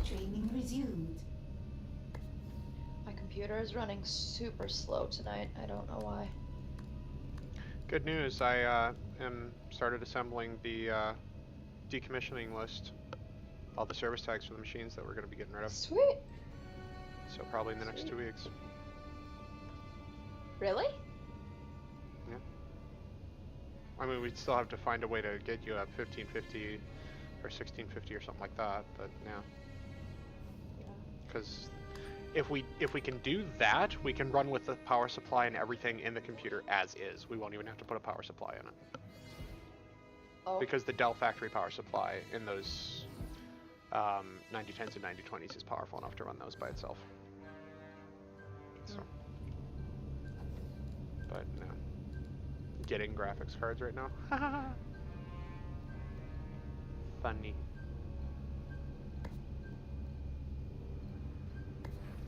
Training resumed. My computer is running super slow tonight. I don't know why. Good news, I am started assembling the decommissioning list. All the service tags for the machines that we're going to be getting rid of. Sweet. So probably in the next 2 weeks. Really? I mean, we'd still have to find a way to get you at 1550 or 1650 or something like that, but yeah. Because if we can do that, we can run with the power supply and everything in the computer as is. We won't even have to put a power supply in it. Oh. Because the Dell factory power supply in those 9010s and 9020s is powerful enough to run those by itself. So, but no. Getting graphics cards right now. Funny.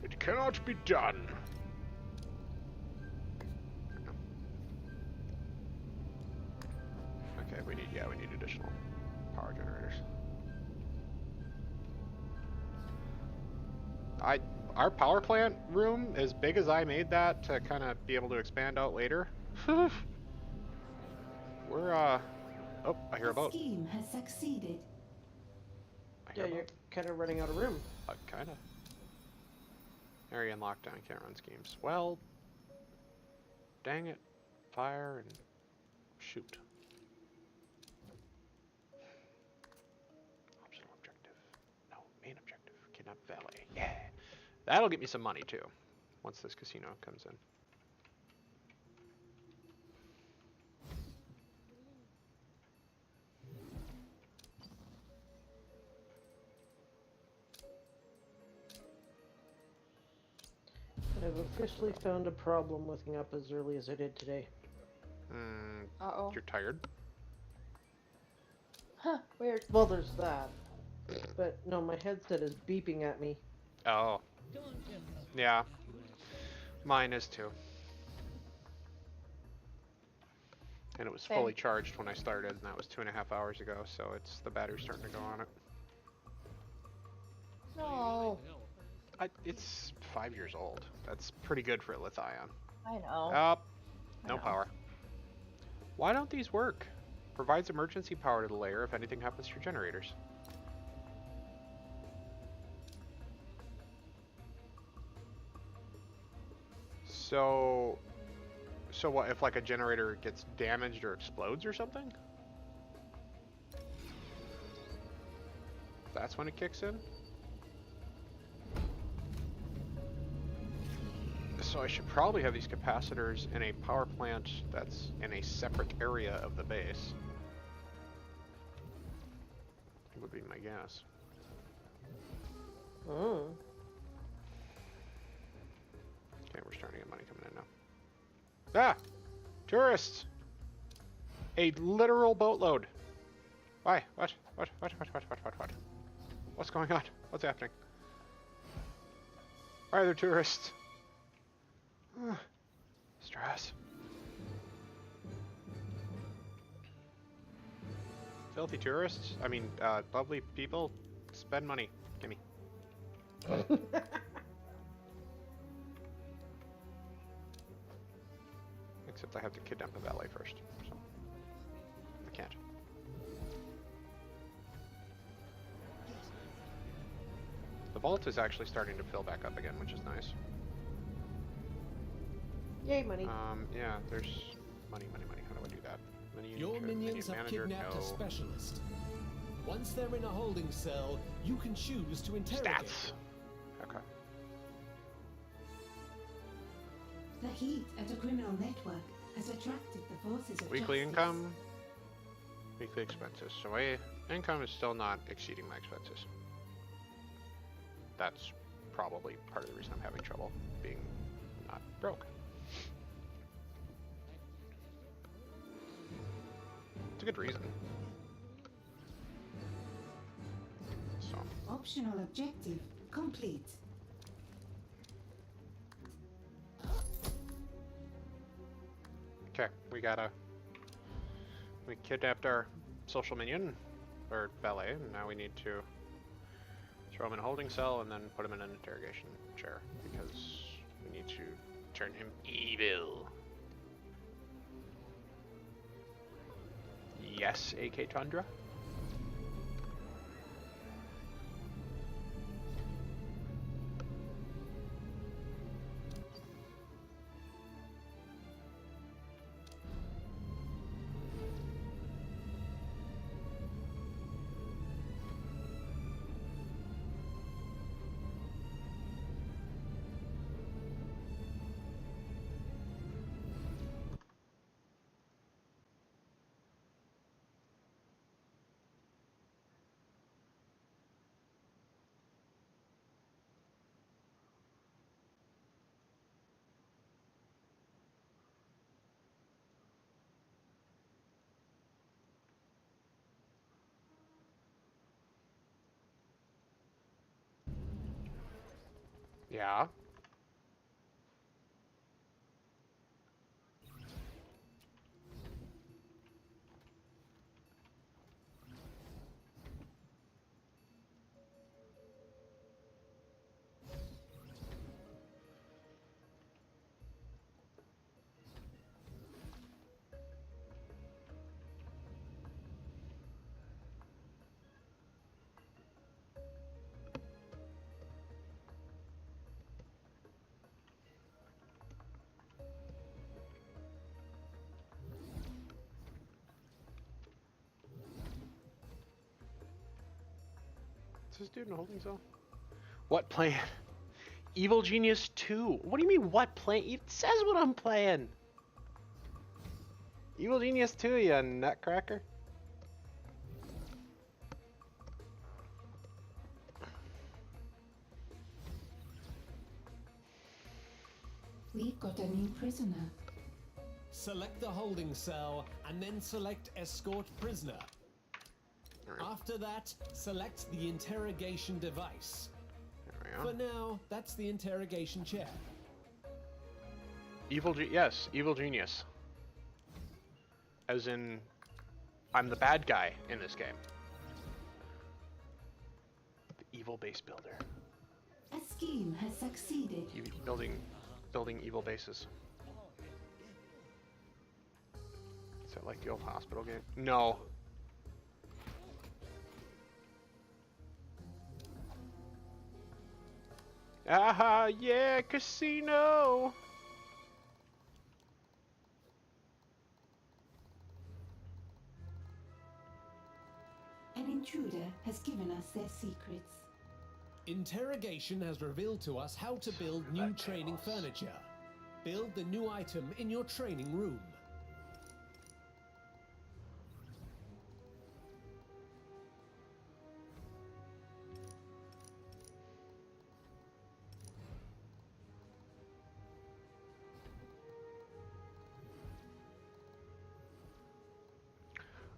It cannot be done. Okay, we need additional power generators. Our power plant room, as big as I made that to kind of be able to expand out later. We're oh, I hear a boat. Scheme has succeeded. I hear Yeah, a you're boat. kind of running out of room. Kinda. Area in lockdown, can't run schemes. Well, dang it. Fire and shoot. Optional objective. No, main objective. Kidnap valet. Yeah. That'll get me some money too, once this casino comes in. I've officially found a problem waking up as early as I did today. Uh-oh. You're tired? Huh, weird. Well, there's that. But no, my headset is beeping at me. Oh. Yeah. Mine is too. And it was Same. fully charged when I started, and that was 2.5 hours ago, so the battery's starting to go on it. No. It's 5 years old. That's pretty good for a lithium. I know. Oh, I no know. power. Why don't these work? Provides emergency power to the layer if anything happens to your generators. So what if like a generator gets damaged or explodes or something? That's when it kicks in? So I should probably have these capacitors in a power plant that's in a separate area of the base. Would be my guess. Oh. Okay, we're starting to get money coming in now. Ah! Tourists! A literal boatload. Why? What? What's going on? What's happening? Why are there tourists? Stress. Filthy tourists? I mean, lovely people. Spend money. Gimme. Except I have to kidnap a valet first, so I can't. The vault is actually starting to fill back up again, which is nice. Yay, money. Yeah, there's money. How do I do that? Your minions have kidnapped a specialist. Once they're in a holding cell, you can choose to interrogate Stats. them. Okay. The heat at a criminal network has attracted the forces of Weekly justice. income, weekly expenses. So my income is still not exceeding my expenses. That's probably part of the reason I'm having trouble being not broke. It's a good reason. So, Optional objective complete. okay, we kidnapped our social minion, or valet, and now we need to throw him in a holding cell and then put him in an interrogation chair, because we need to turn him evil. Yes, AK Tundra? Yeah. Is this dude in a holding cell? What plan? Evil Genius 2. What do you mean, what plan? It says what I'm playing. Evil Genius 2, you nutcracker. We've got a new prisoner. Select the holding cell and then select escort prisoner. After that, select the interrogation device. There we For now, that's the interrogation chair. Yes, Evil Genius. As in, I'm the bad guy in this game. The evil base builder. A scheme has succeeded. Building evil bases. Is that like the old hospital game? No. Aha, yeah, casino! An intruder has given us their secrets. Interrogation has revealed to us how to build new training furniture. Build the new item in your training room.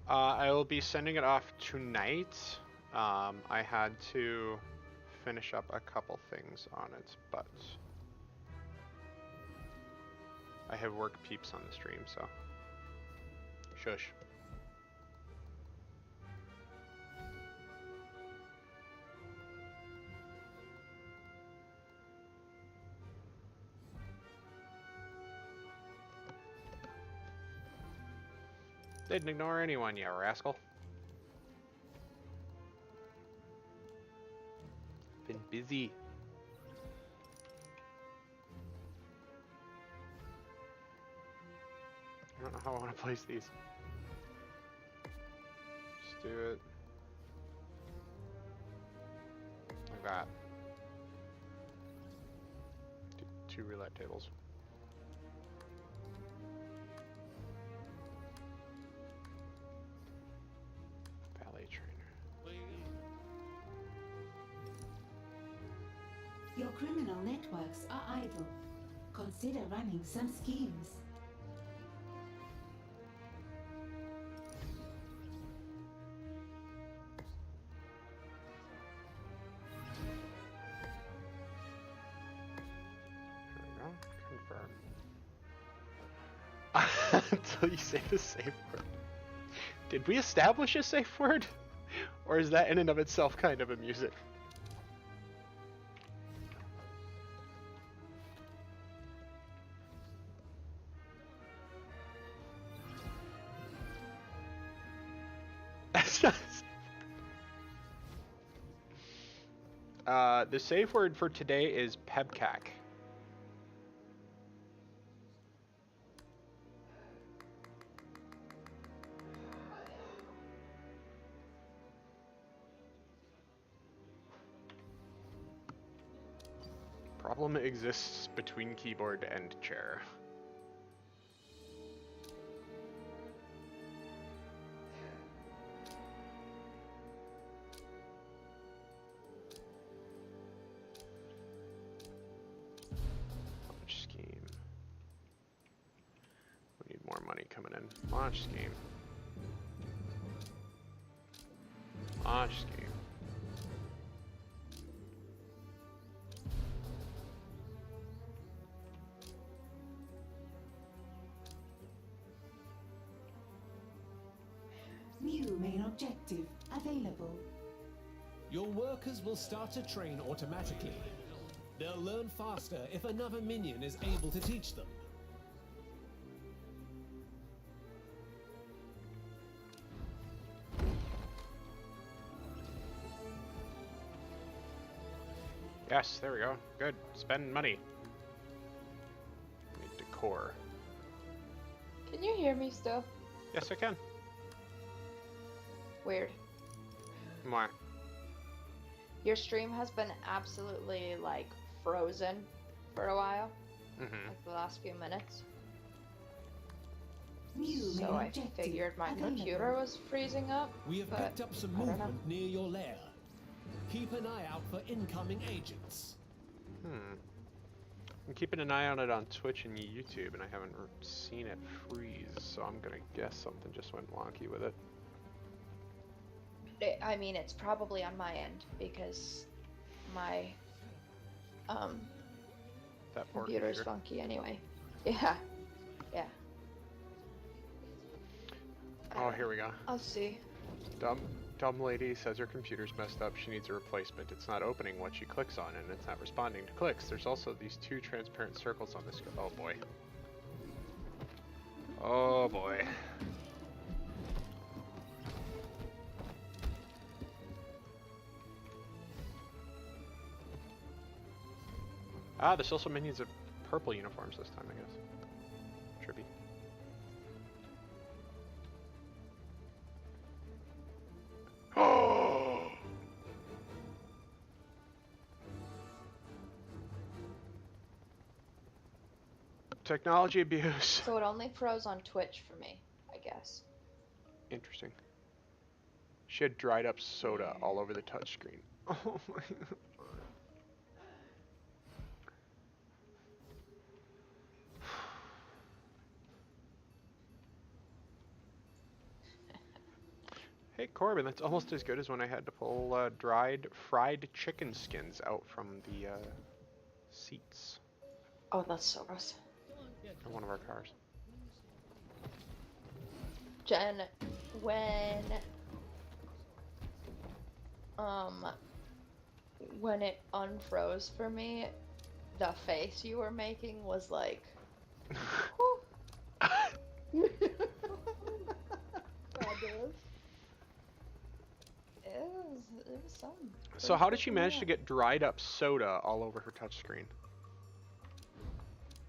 I will be sending it off tonight. I had to finish up a couple things on it, but I have work peeps on the stream, so shush. Didn't ignore anyone, you rascal. Been busy. I don't know how I want to place these. Just do it like that. Do 2 roulette tables. Your criminal networks are idle. Consider running some schemes. There we go. Confirm. Until you say the safe word. Did we establish a safe word? Or is that in and of itself kind of amusing? The safe word for today is Pebcac. Problem exists between keyboard and chair. Coming in. Launch scheme. Launch scheme. objective available. Your workers will start to train automatically. They'll learn faster if another minion is able to teach them. Yes, there we go. Good. Spend money. Need decor. Can you hear me still? Yes, I can. Weird. Why? Your stream has been absolutely like frozen for a while, Mm-hmm. like the last few minutes. New So main I objective figured my available. computer was freezing up. We have But picked up some I don't know. movement near your lair. Keep an eye out for incoming agents. I'm keeping an eye on it on Twitch and YouTube, and I haven't seen it freeze, so I'm gonna guess something just went wonky with it. I mean, it's probably on my end because my That poor computer's computer. funky anyway. Yeah. Yeah. Oh, here we go. I'll see. Dumb lady says her computer's messed up. She needs a replacement. It's not opening what she clicks on, and it's not responding to clicks. There's also these two transparent circles on the screen. Oh boy. Oh boy. Ah, there's also minions of purple uniforms this time, I guess. Trippy. Oh! Technology abuse. So it only froze on Twitch for me, I guess. Interesting. She had dried up soda all over the touchscreen. Oh my god. Hey Corbin, that's almost as good as when I had to pull fried chicken skins out from the seats Oh, that's so gross. in one of our cars. Jen, when it unfroze for me, the face you were making was like, whew. Fabulous. It was some. So how did she manage to get dried up soda all over her touchscreen?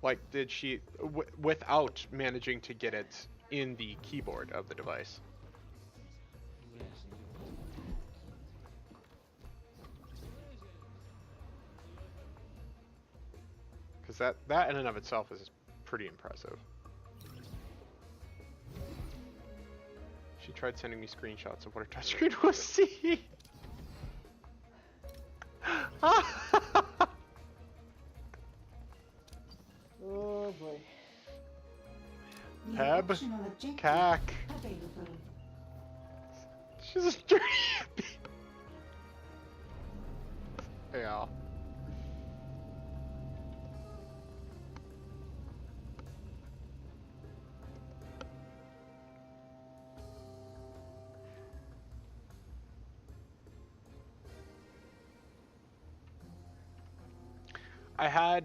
Like, did she, without managing to get it in the keyboard of the device? Because that in and of itself is pretty impressive. She tried sending me screenshots of what her touchscreen was seeing. Oh boy. New Heb, optional objective cack. available. She's a dirty hippie. Yeah. I had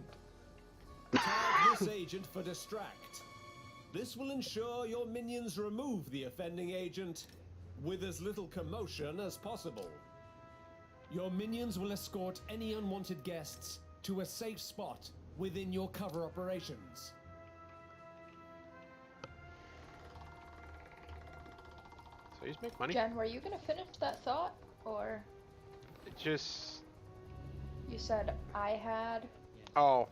Tag this agent for distract. This will ensure your minions remove the offending agent with as little commotion as possible. Your minions will escort any unwanted guests to a safe spot within your cover operations. so you just make money. Jen, were you gonna finish that thought, or It just you said I had? oh.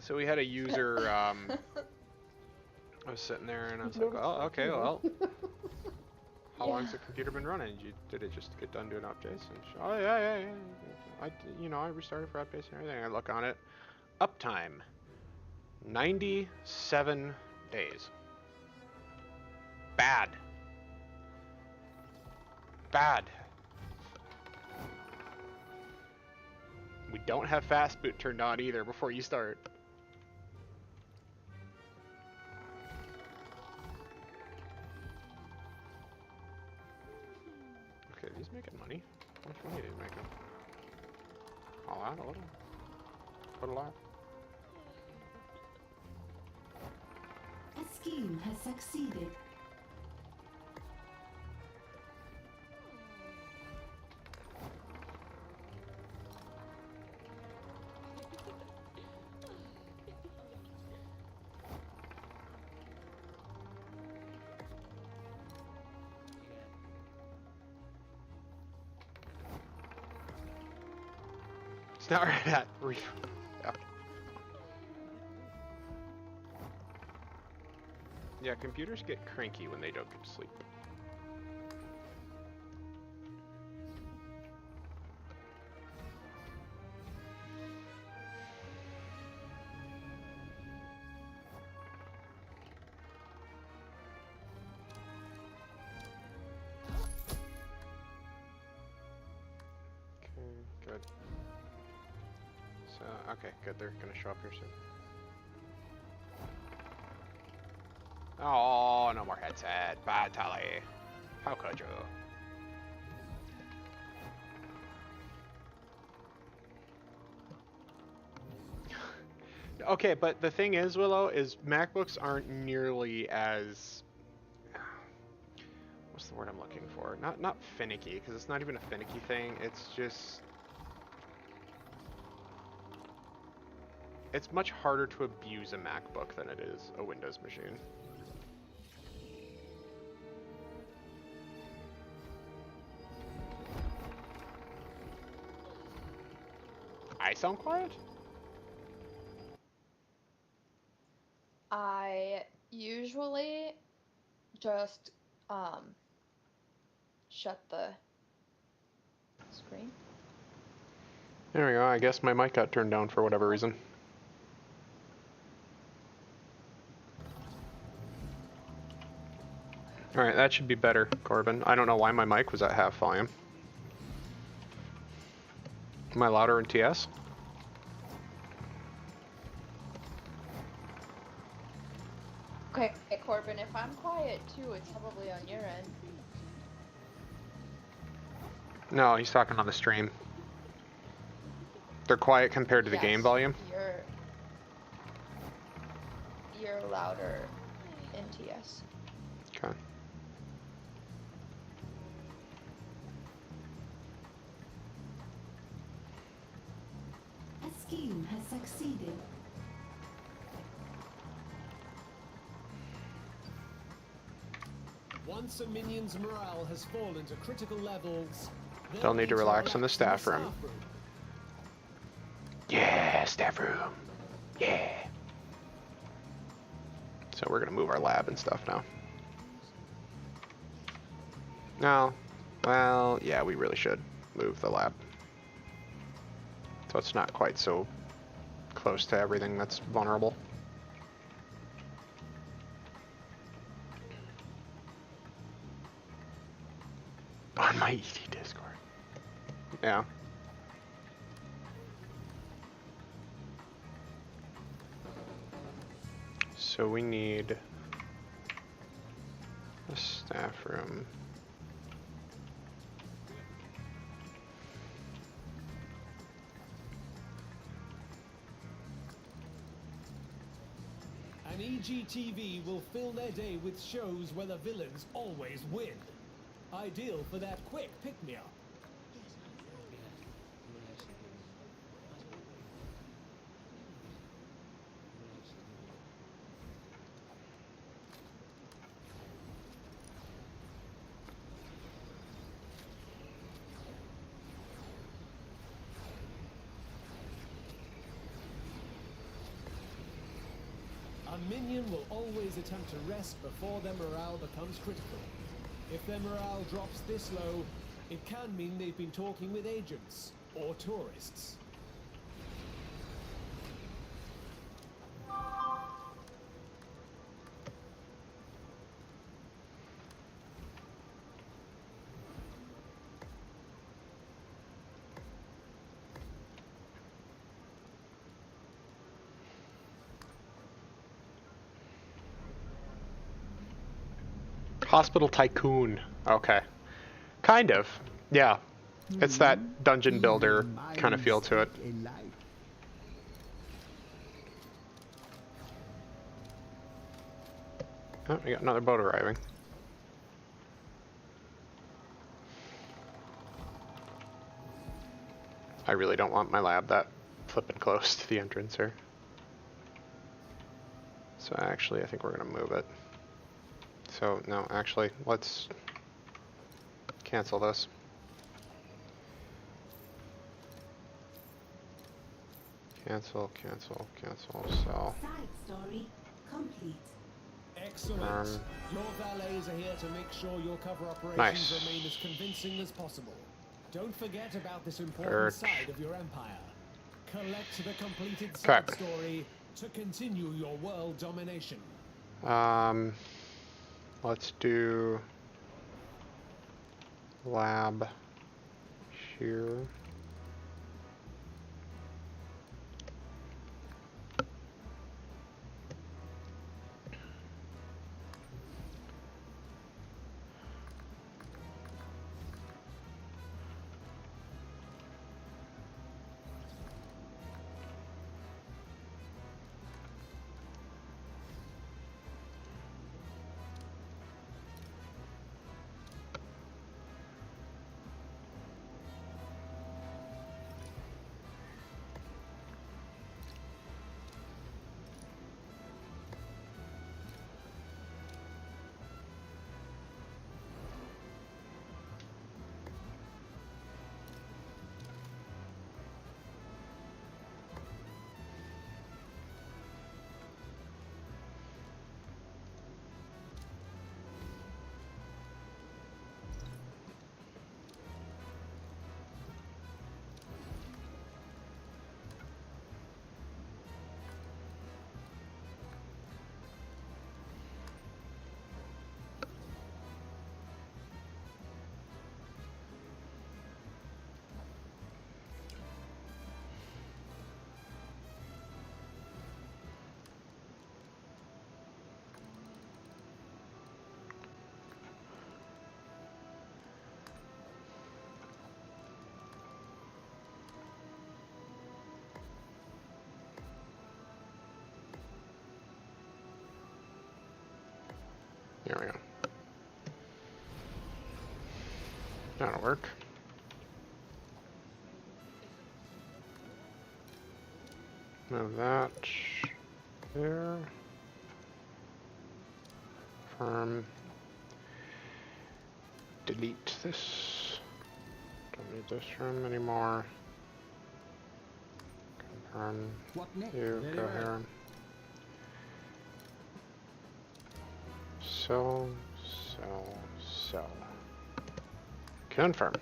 So we had a user. I was sitting there and I was like, oh, okay, well. How long's the computer been running? Did it just get done doing updates? And oh yeah. I restarted for updates and everything. I look on it. Uptime, 97 days. Bad. We don't have fast boot turned on either before you start. How much money did he make him? A lot, a little. Quite a lot. A scheme has succeeded. It's not right at yeah. Yeah, computers get cranky when they don't get to sleep. Okay, good. So, okay, good. They're gonna show up here soon. Oh, no more headset. Bad Tally. How could you? Okay, but the thing is, Willow, is MacBooks aren't nearly as... What's the word I'm looking for? Not finicky, because it's not even a finicky thing. It's just... It's much harder to abuse a MacBook than it is a Windows machine. I sound quiet? I usually just shut the screen. There we go. I guess my mic got turned down for whatever reason. Alright, that should be better, Corbin. I don't know why my mic was at half volume. Am I louder in TS? Okay, Corbin, if I'm quiet too, it's probably on your end. No, he's talking on the stream. They're quiet compared to the game volume? You're louder in TS. Okay. A scheme has succeeded. Once a minion's morale has fallen to critical levels, they'll need to relax in the staff room. Yeah, staff room. Yeah. So we're gonna move our lab and stuff now. No. Well, yeah, we really should move the lab. So it's not quite so close to everything that's vulnerable. On my ED Discord. Yeah. So we need a staff room. An EGTV will fill their day with shows where the villains always win. Ideal for that quick pick-me-up. A minion will always attempt to rest before their morale becomes critical. If their morale drops this low, it can mean they've been talking with agents or tourists. Hospital Tycoon. Okay. Kind of. Yeah. It's that dungeon builder kind of feel to it. Oh, we got another boat arriving. I really don't want my lab that flippin' close to the entrance here. So actually, I think we're gonna move it. So, no, actually, let's cancel this. Cancel, sell. Side story complete. Excellent. Your valets are here to make sure your cover operations Nice. remain as convincing as possible. Don't forget about this important Bird. side of your empire. Collect the completed side story to continue your world domination. Let's do lab here. There we go. That'll work. Move that there. Confirm. Delete this. Don't need this room anymore. Confirm. What next? You Very go well. here. So. Confirm.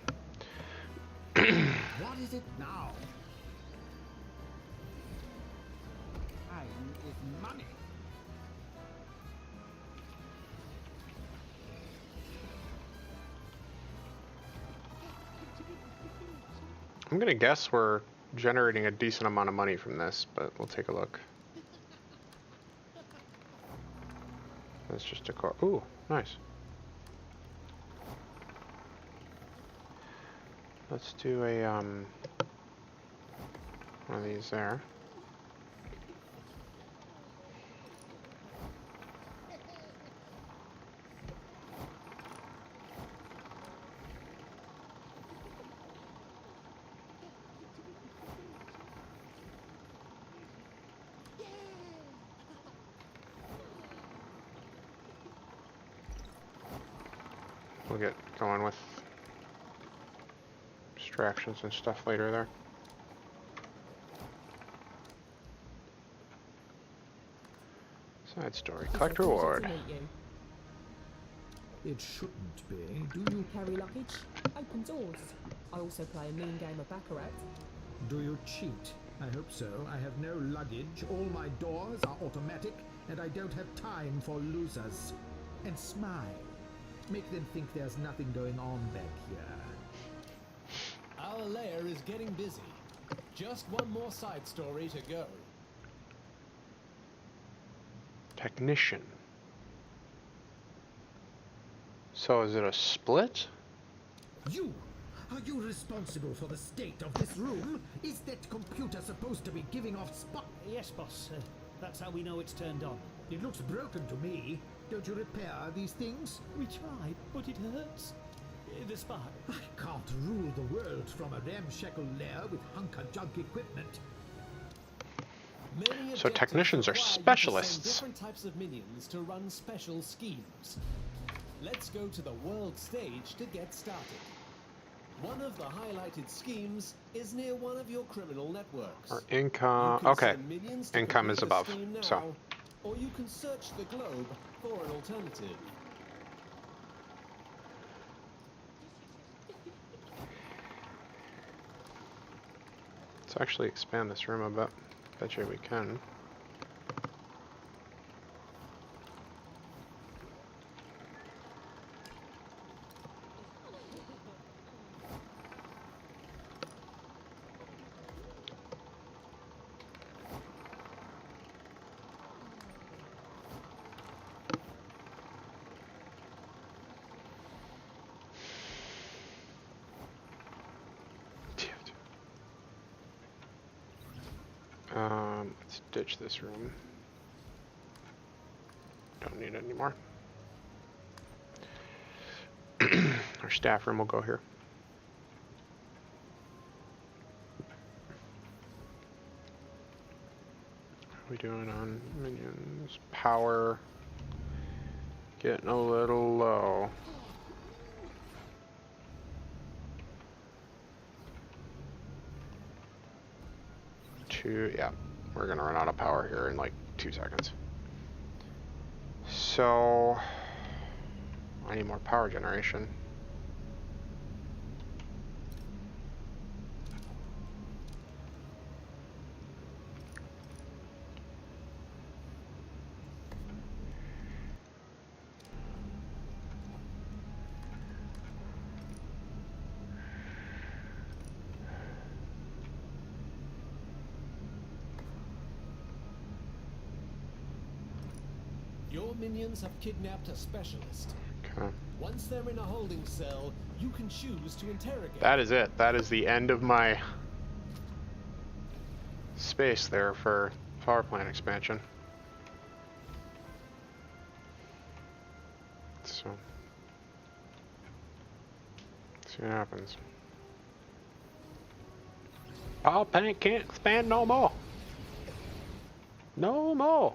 What is it now? Time is money. I'm gonna guess we're generating a decent amount of money from this, but we'll take a look. That's just a car. Ooh, nice. Let's do a one of these there. We'll get going with distractions and stuff later there. Side story. Collect reward. It shouldn't be. Do you carry luggage? Open doors. I also play a mean game of Baccarat. Do you cheat? I hope so. I have no luggage, all my doors are automatic, and I don't have time for losers. And smile. Make them think there's nothing going on back here. Our lair is getting busy. Just one more side story to go. Technician. So is it a split? You! Are you responsible for the state of this room? Is that computer supposed to be giving off spot? Yes, boss. That's how we know it's turned on. It looks broken to me. Don't you repair these things? We tried, but it hurts. The spark. I can't rule the world from a ramshackle lair with hunk-of-junk equipment. Many So objectives technicians are require you to send specialists. different types of minions to run special schemes. Let's go to the world stage to get started. One of the highlighted schemes is near one of your criminal networks. Or You income. can Okay. send minions to Income complete is the above. scheme now, So or you can search the globe for an alternative. let's actually expand this room a bit. Bet you we can. Let's ditch this room. Don't need it anymore. Our staff room will go here. How are we doing on minions? Power. Getting a little low. Yeah, we're gonna run out of power here in like 2 seconds. So I need more power generation. Your minions have kidnapped a specialist. Okay. Once they're in a holding cell, you can choose to interrogate. That is it. That is the end of my space there for power plant expansion. So, see what happens. Power plant can't expand no more. No more.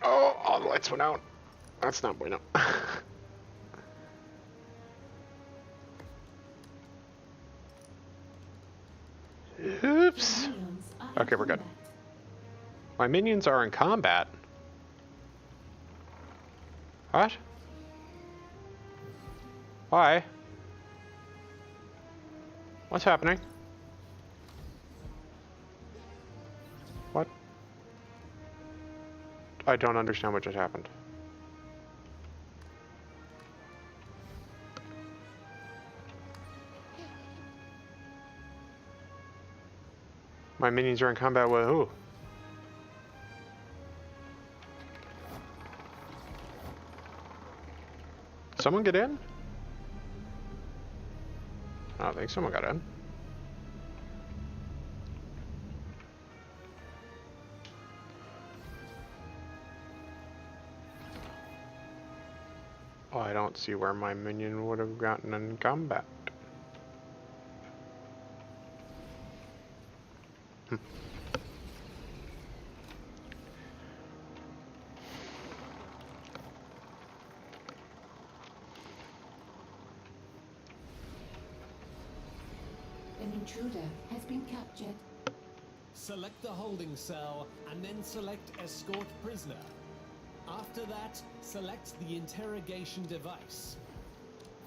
Oh, all the lights went out. That's not bueno. Oops. Okay, we're good. My minions are in combat. What? Why? What's happening? What? I don't understand what just happened. My minions are in combat with who? Someone get in? I don't think someone got in. Oh, I don't see where my minion would have gotten in combat. intruder has been captured. Select the holding cell and then select escort prisoner. After that, select the interrogation device.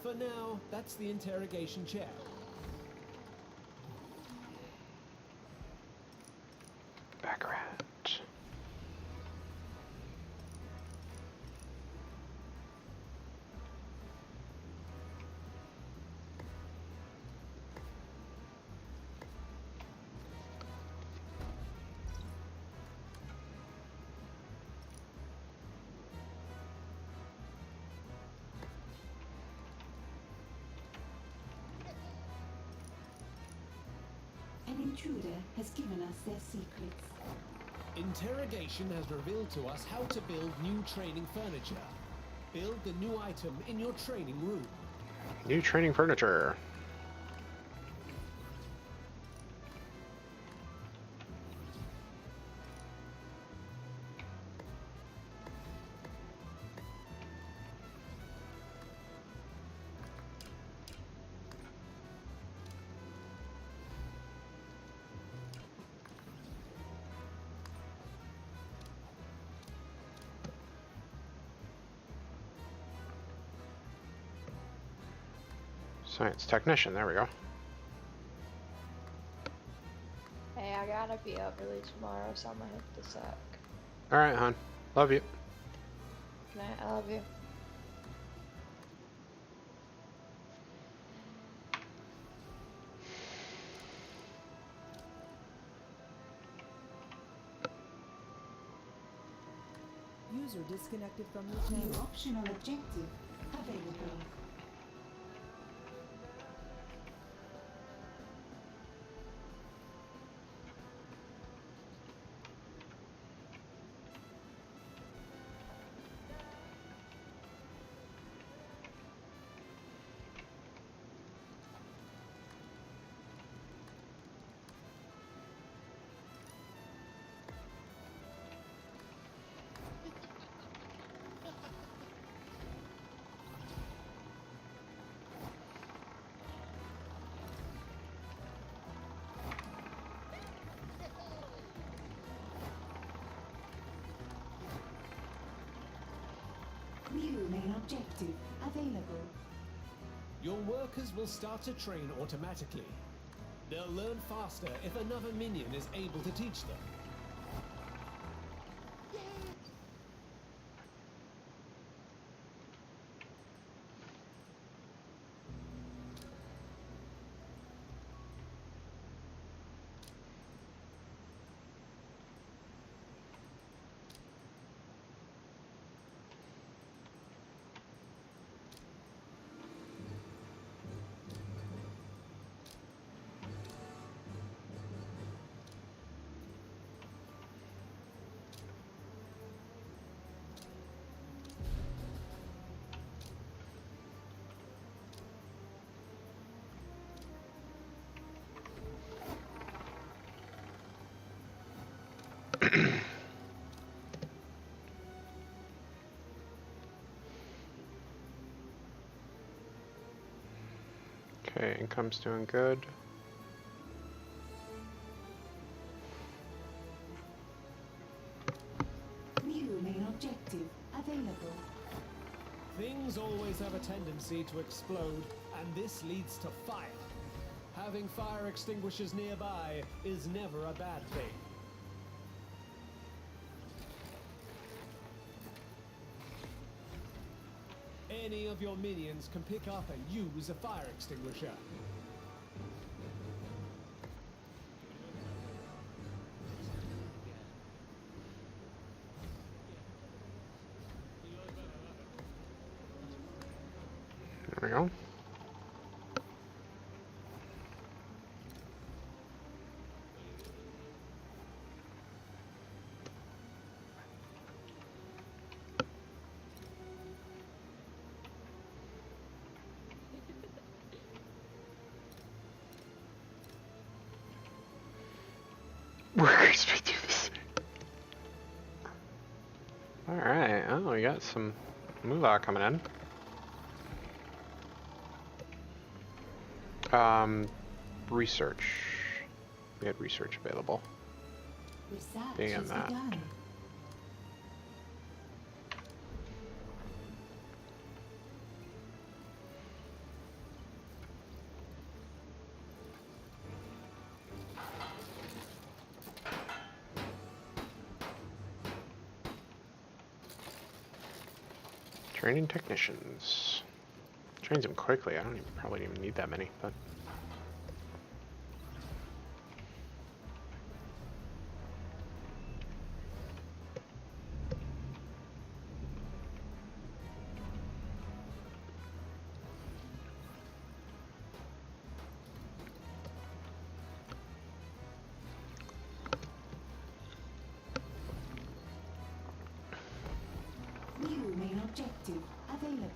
For now, that's the interrogation chair. Back around. An intruder has given us their secrets. Interrogation has revealed to us how to build new training furniture. Build the new item in your training room. New training furniture. Science technician, there we go. Hey, I gotta be up early tomorrow, so I'm gonna hit the sack. Alright, hon. Love you. Good night, I love you. User disconnected from the New channel. optional objective available. New main objective available. Your workers will start to train automatically. They'll learn faster if another minion is able to teach them. Okay, income's doing good. New main objective available. Things always have a tendency to explode, and this leads to fire. Having fire extinguishers nearby is never a bad thing. Any of your minions can pick up and use a fire extinguisher. There we go. Workers may do the same. Alright, oh, we got some moolah coming in. Research. We had research available. Research Being in has that. begun. Training technicians. Trains them quickly. I don't even probably even need that many, but. New main objective available.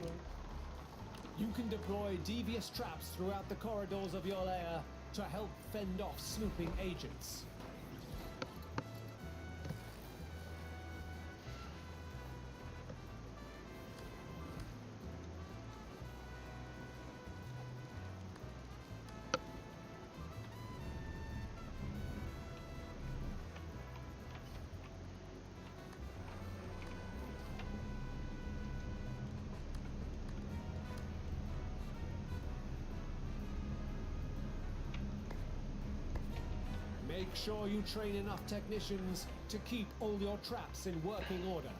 You can deploy devious traps throughout the corridors of your lair to help fend off snooping agents. Make sure you train enough technicians to keep all your traps in working order.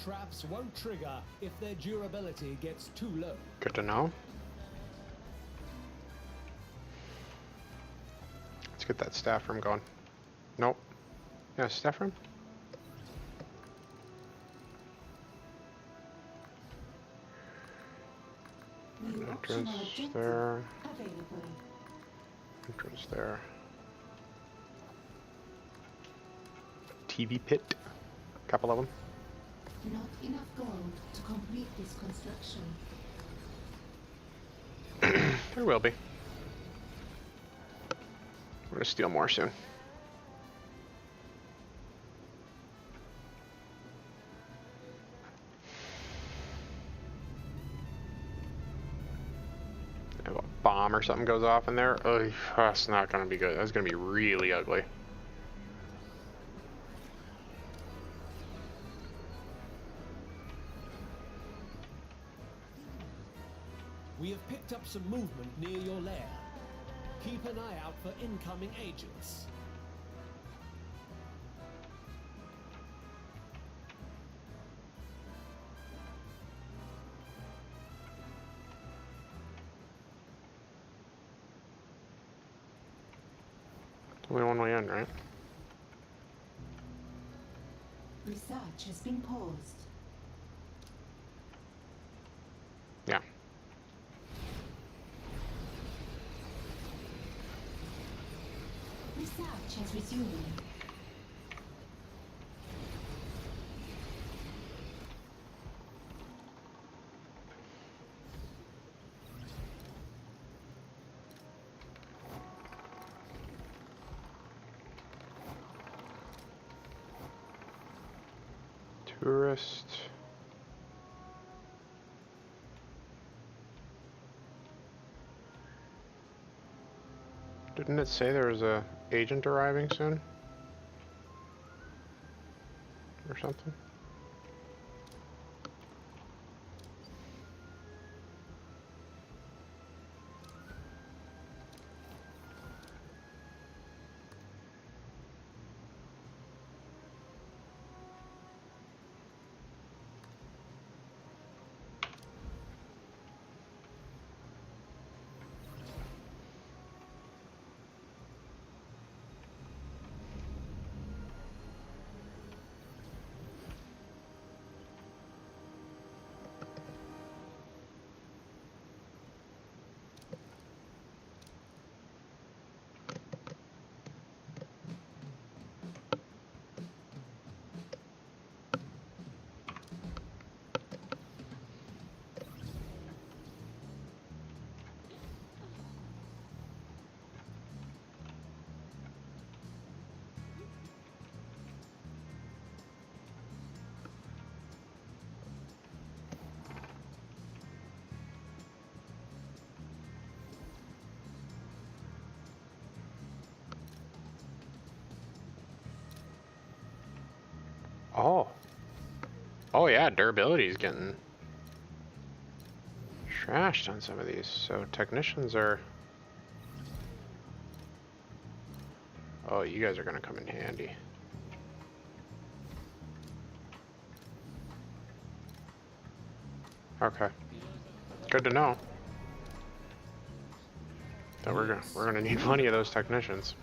Traps won't trigger if their durability gets too low. Good to know. Let's get that staff room going. Nope. Yeah, staff room? New Entrance optional objective there. available. Entrance there. TV pit. Couple of them. Not enough gold to complete this construction. There will be. We're gonna steal more soon. If a bomb or something goes off in there, ugh, that's not gonna be good. That's gonna be really ugly. We have picked up some movement near your lair. Keep an eye out for incoming agents. Only one way in, right? Research has been paused. Yeah. Research has resumed. Tourist. Didn't it say there was a agent arriving soon? Or something? Oh. Oh yeah, durability is getting trashed on some of these. So technicians are... Oh, you guys are gonna come in handy. Okay. Good to know. That we're gonna need plenty of those technicians.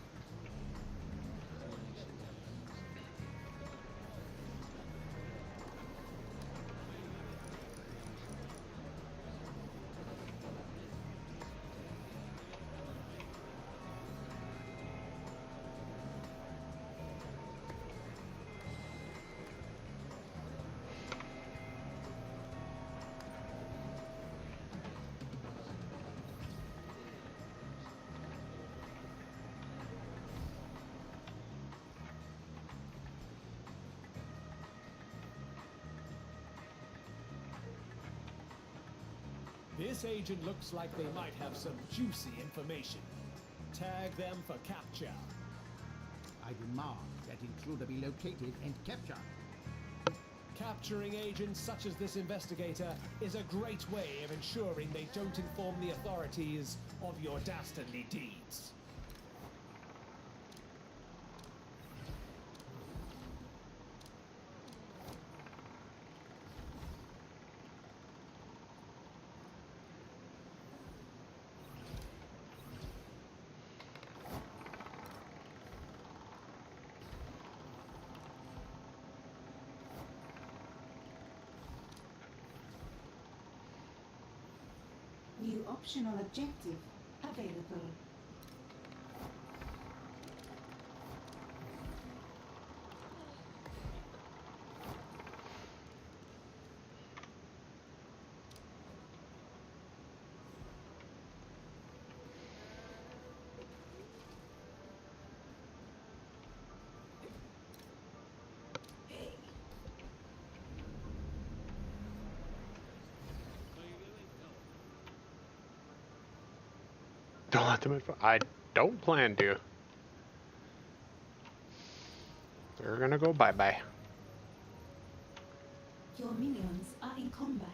This agent looks like they might have some juicy information. Tag them for capture. I demand that intruder be located and captured. Capturing agents such as this investigator is a great way of ensuring they don't inform the authorities of your dastardly deeds. New optional objective available. Don't let them I don't plan to. They're gonna go bye-bye. Your minions are in combat.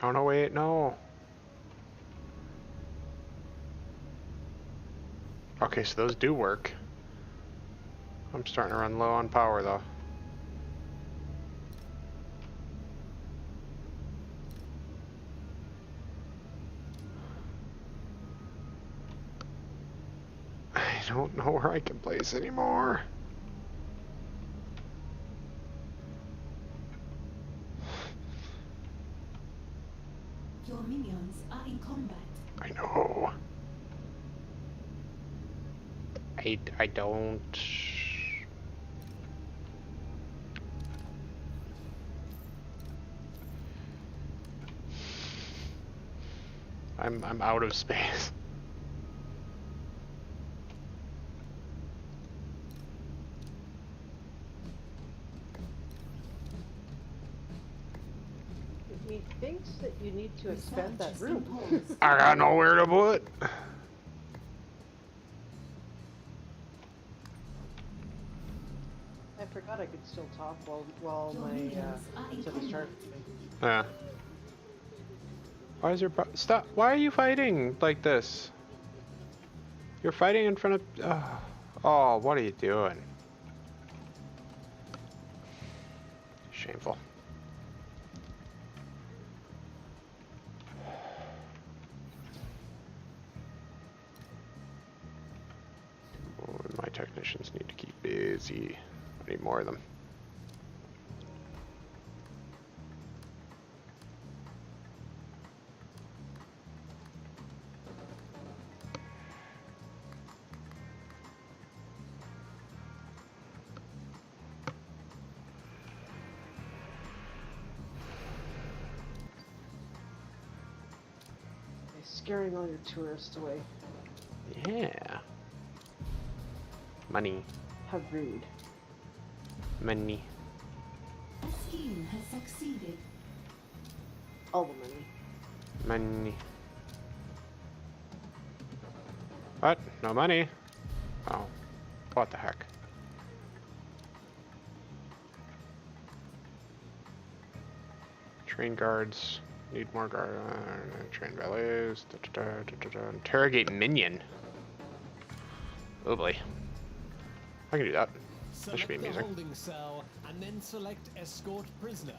Oh no, wait, no. Okay, so those do work. I'm starting to run low on power though. I don't know where I can place anymore. Your minions are in combat. I know. I don't. I'm out of space. He thinks that you need to expand that Research is room. imposed. I got nowhere to put. I forgot I could still talk while Your my minions are in studies combat. charged. Yeah. Why is your stop? Why are you fighting like this? You're fighting in front of. Oh, what are you doing? Shameful. Oh, my technicians need to keep busy. I need more of them. Scaring all your tourists away. Yeah. Money. How rude. Money. A scheme has succeeded. All the money. Money. What? No money? Oh. What the heck? Train guards. Need more guard. Train valets. Interrogate minion. Oh boy. I can do that. That should be Select the amusing. holding cell and then select escort prisoner.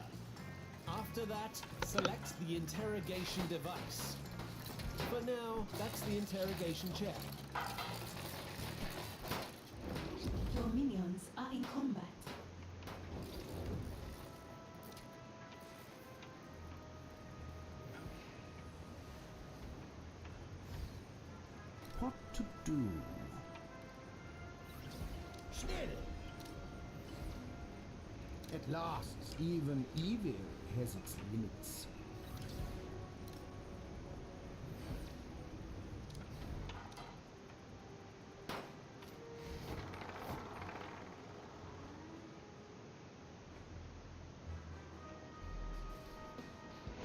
After that, select the interrogation device. For now, that's the interrogation chair. Your minions are in combat. What to do? At last, even evil has its limits.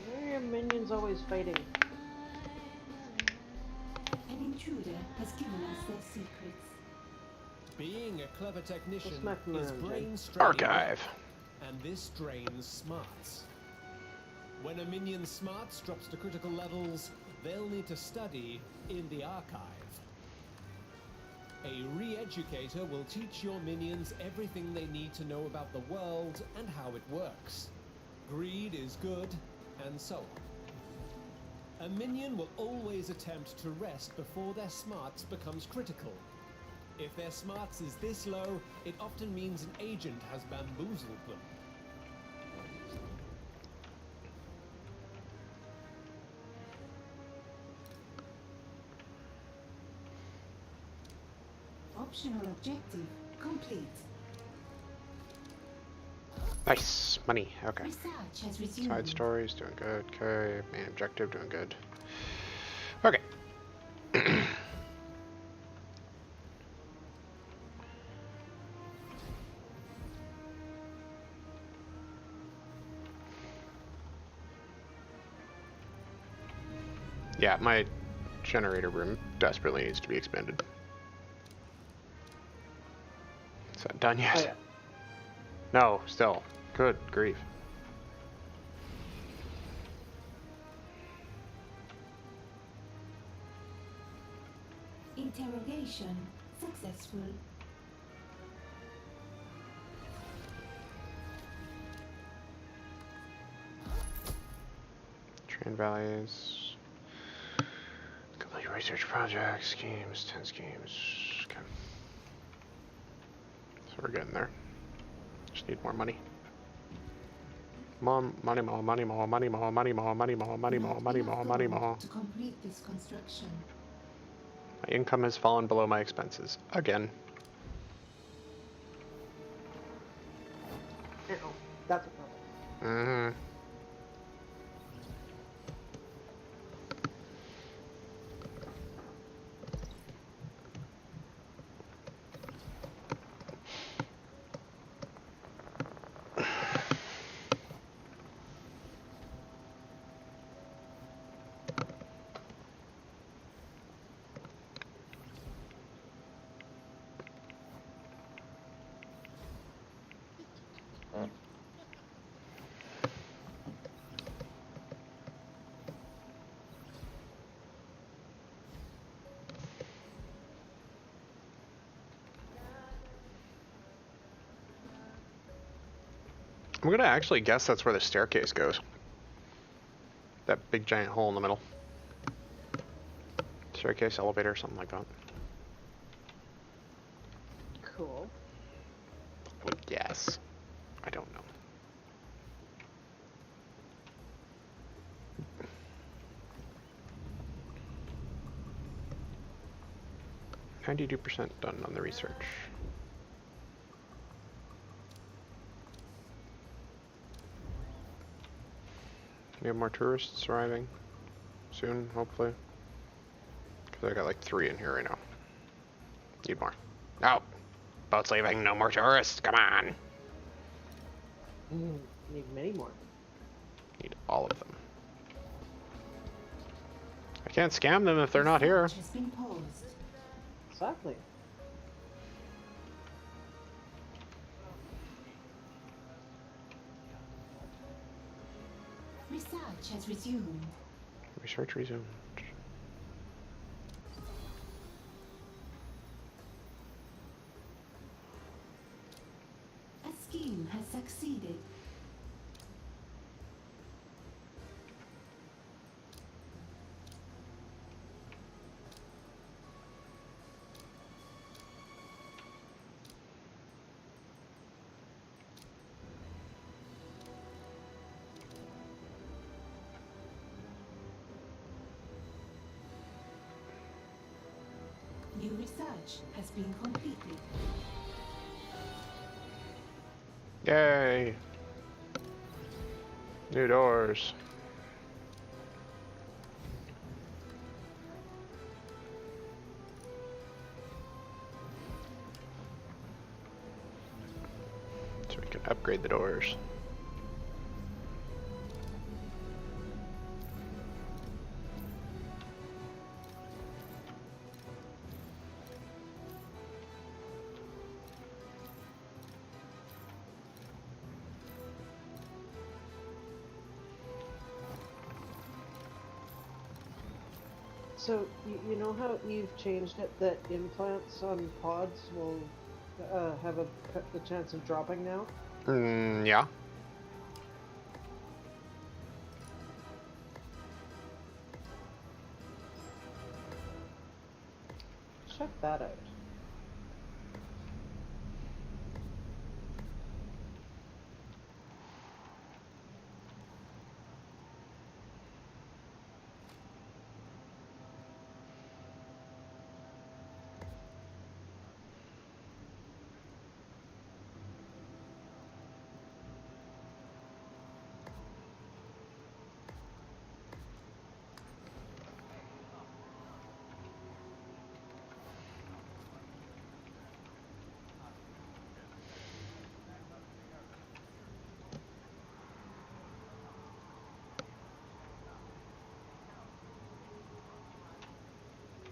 Why are your minions always fighting? An intruder has given us their secrets. Being a clever technician smack them is around, Jay. brain straining, Archive. and this drains smarts. When a minion's smarts drops to critical levels, they'll need to study in the archive. A re-educator will teach your minions everything they need to know about the world and how it works. Greed is good, and so on. A minion will always attempt to rest before their smarts becomes critical. If their smarts is this low, it often means an agent has bamboozled them. Optional objective complete. Nice. Money. Okay. Research has resumed. Side stories, doing good. Okay. Main objective, doing good. Okay. Yeah, my generator room desperately needs to be expanded. Is that done yet? Oh, yeah. No, still. Good grief. Interrogation successful. Train values. Complete research projects, schemes, 10 schemes. Okay. So we're getting there. Just need more money. More money, more money, more money, more money, more money, more money, more money, more money, more. To complete this construction. My income has fallen below my expenses again. Uh-oh. That's a problem. Mm-hmm. I'm gonna actually guess that's where the staircase goes. That big giant hole in the middle. Staircase, elevator, something like that. Cool. I would guess. I don't know. $92% done on the research. We have more tourists arriving soon, hopefully. Because I got like 3 in here right now. Need more. No! Boat's leaving, no more tourists, come on! Need many more. Need all of them. I can't scam them if they're not here. Research has been paused. Exactly. Research has resumed. Research resumed. A scheme has succeeded. New research has been completed. Yay! New doors. So we can upgrade the doors. So, you know how Eve changed it that implants on pods will have the chance of dropping now? Yeah. Check that out.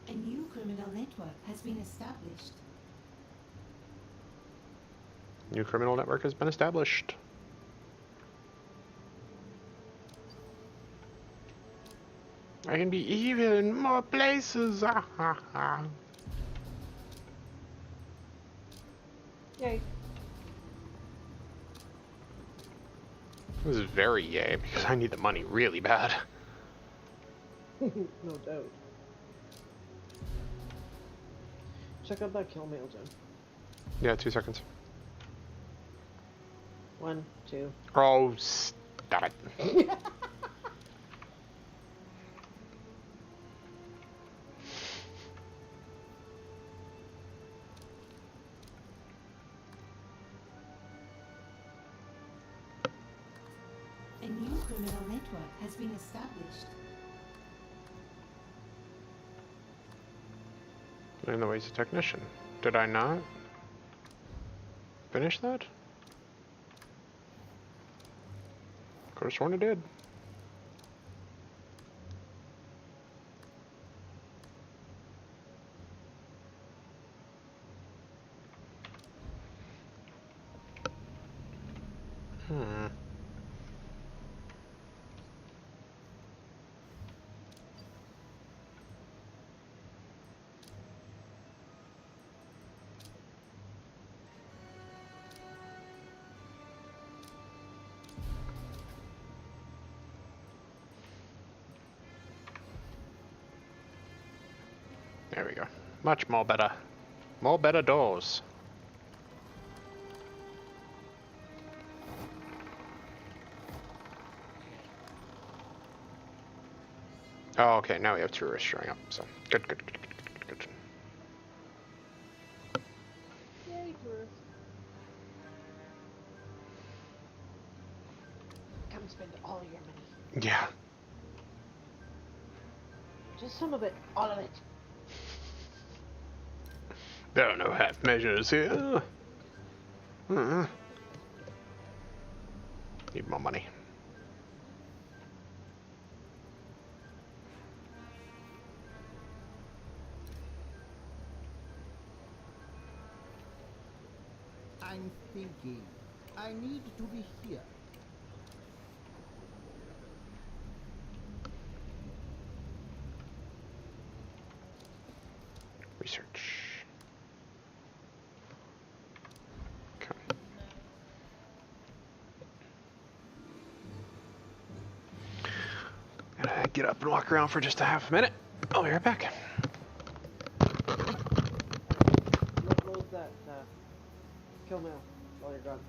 A new criminal network has been established. New criminal network has been established. I can be evil in more places. Yay. This is very yay because I need the money really bad. No doubt. Check out that kill mail, Jen. Yeah, 2 seconds. 1, 2. Oh, stop it. A new criminal network has been established. In the ways a technician. Did I not finish that? Could have sworn I did. There we go. Much more better. More better doors. Oh, okay, now we have tourists showing up, so good, good, good, good, good, good. Yay, tourists. Come spend all your money. Yeah. Just some of it. All of it. There are no half measures here. Need more money. I'm thinking. I need to be here. get up and walk around for just a half a minute. I'll be right back. Load that kill mail while you're gone.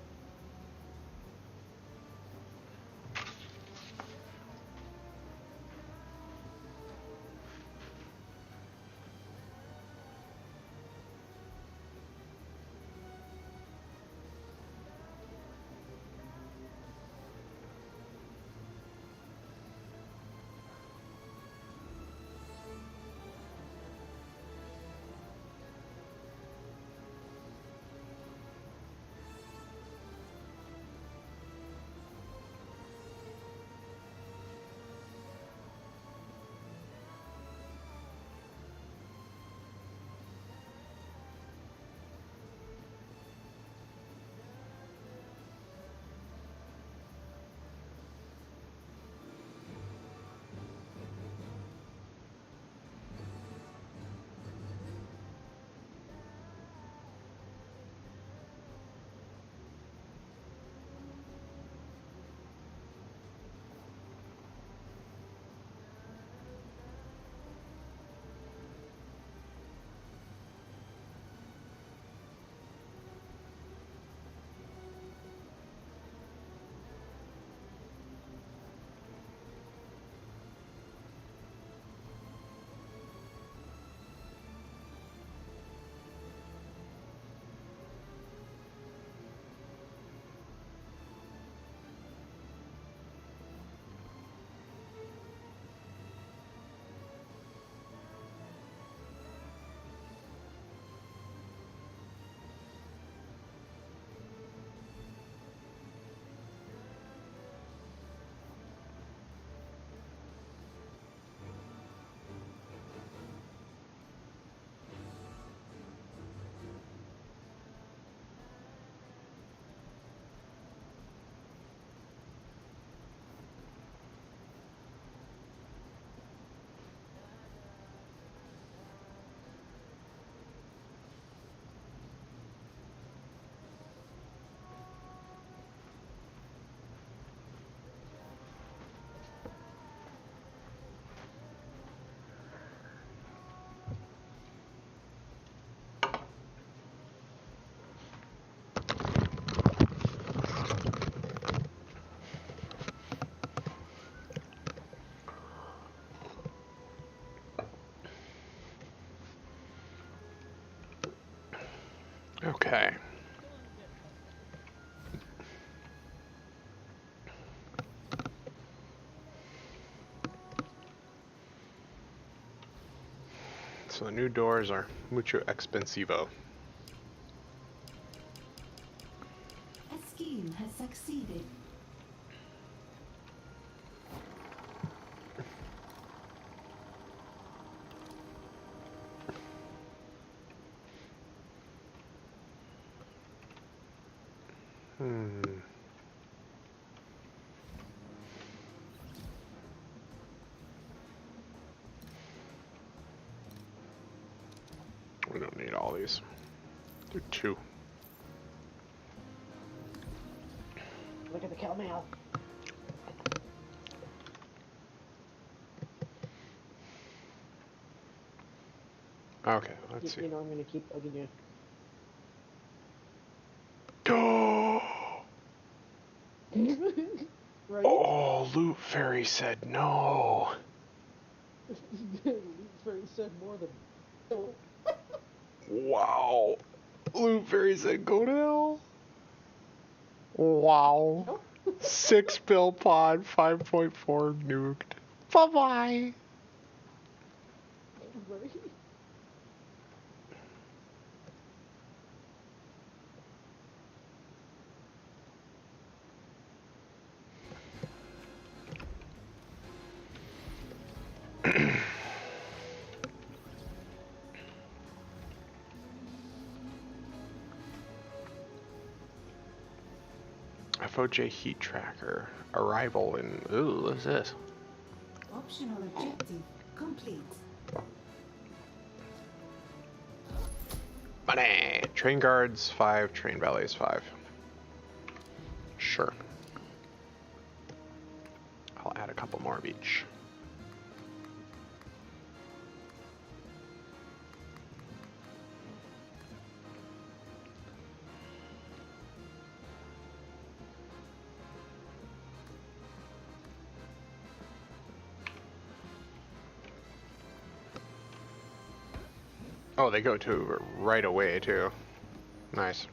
Okay. So the new doors are mucho expensivo. A scheme has succeeded. We don't need all these. Do 2. Look at the kill mail. Okay, let's see. You know I'm gonna keep bugging you. Right? Oh, Loot Fairy said no. Loot Fairy said more than no. Wow. Loot Fairy said go to hell. Wow. No? 6 bill pod, 5.4 nuked. Bye bye. Right? FOJ heat tracker. Arrival in. Ooh, what is this? Optional objective complete. Money! Train guards 5, train valets 5. Sure. I'll add a couple more of each. Oh, they go to right away too. Nice.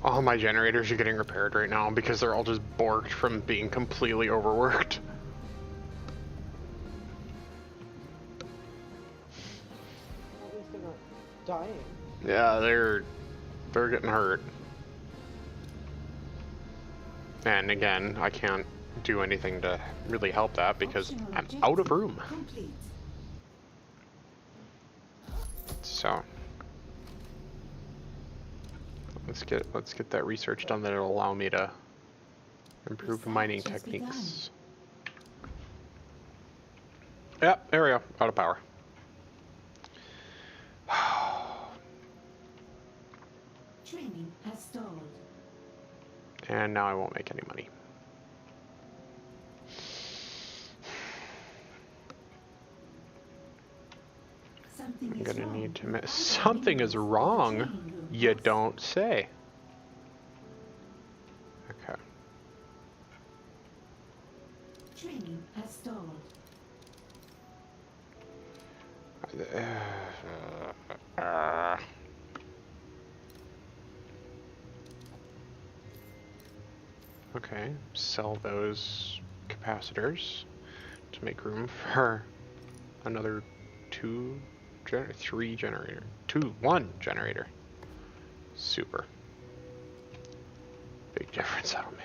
All my generators are getting repaired right now because they're all just borked from being completely overworked. At least they're not dying. Yeah, they're getting hurt. And again, I can't do anything to really help that because Optional I'm objective out of room. Complete. So let's get that research done that'll allow me to improve mining Research has techniques. Yep, there we go. Out of power. Training has stalled. And now I won't make any money. Something I'm is gonna wrong. need to miss. Vital Something is minerals in the wrong. training room, You boss. don't say. Okay. Training has stalled. Okay, sell those capacitors to make room for another one generator. Super. Big difference that'll make.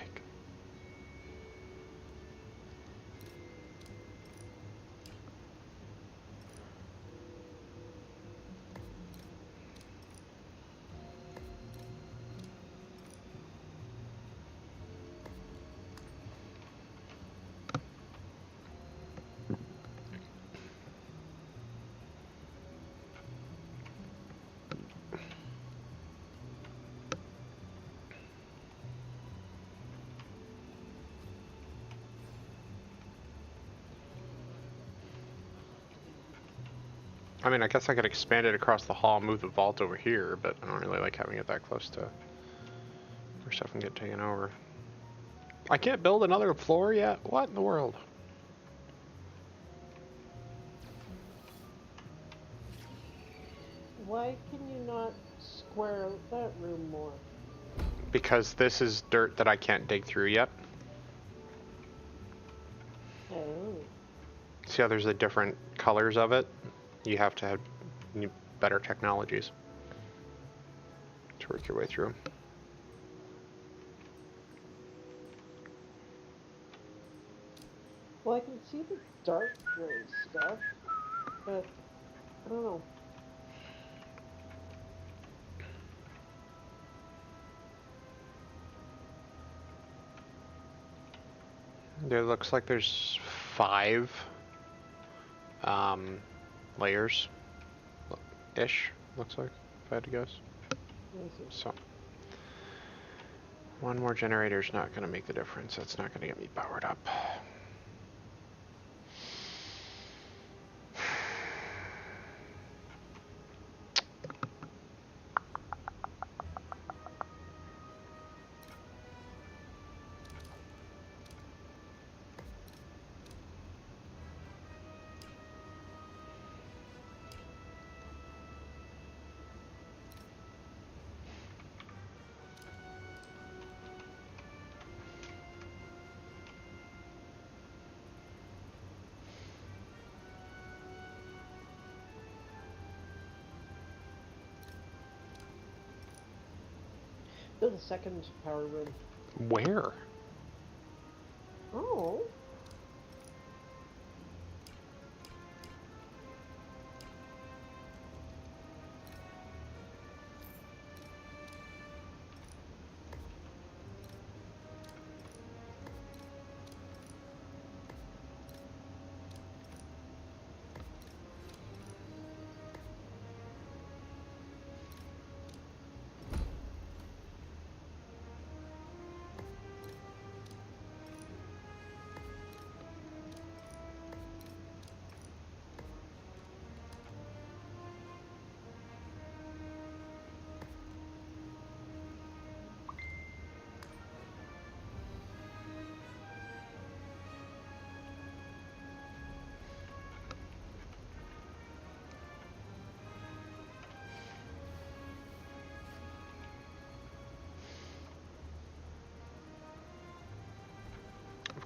I mean, I guess I could expand it across the hall, move the vault over here, but I don't really like having it that close to where stuff can get taken over. I can't build another floor yet? What in the world? Why can you not square out that room more? Because this is dirt that I can't dig through yet. Oh. See how there's the different colors of it? You have to have better technologies to work your way through them. Well, I can see the dark gray stuff, but I don't know. There looks like there's 5 layers ish, looks like, if I had to guess. So one more generator is not going to make the difference. That's not going to get me powered up. Build a second power room. Where? Oh.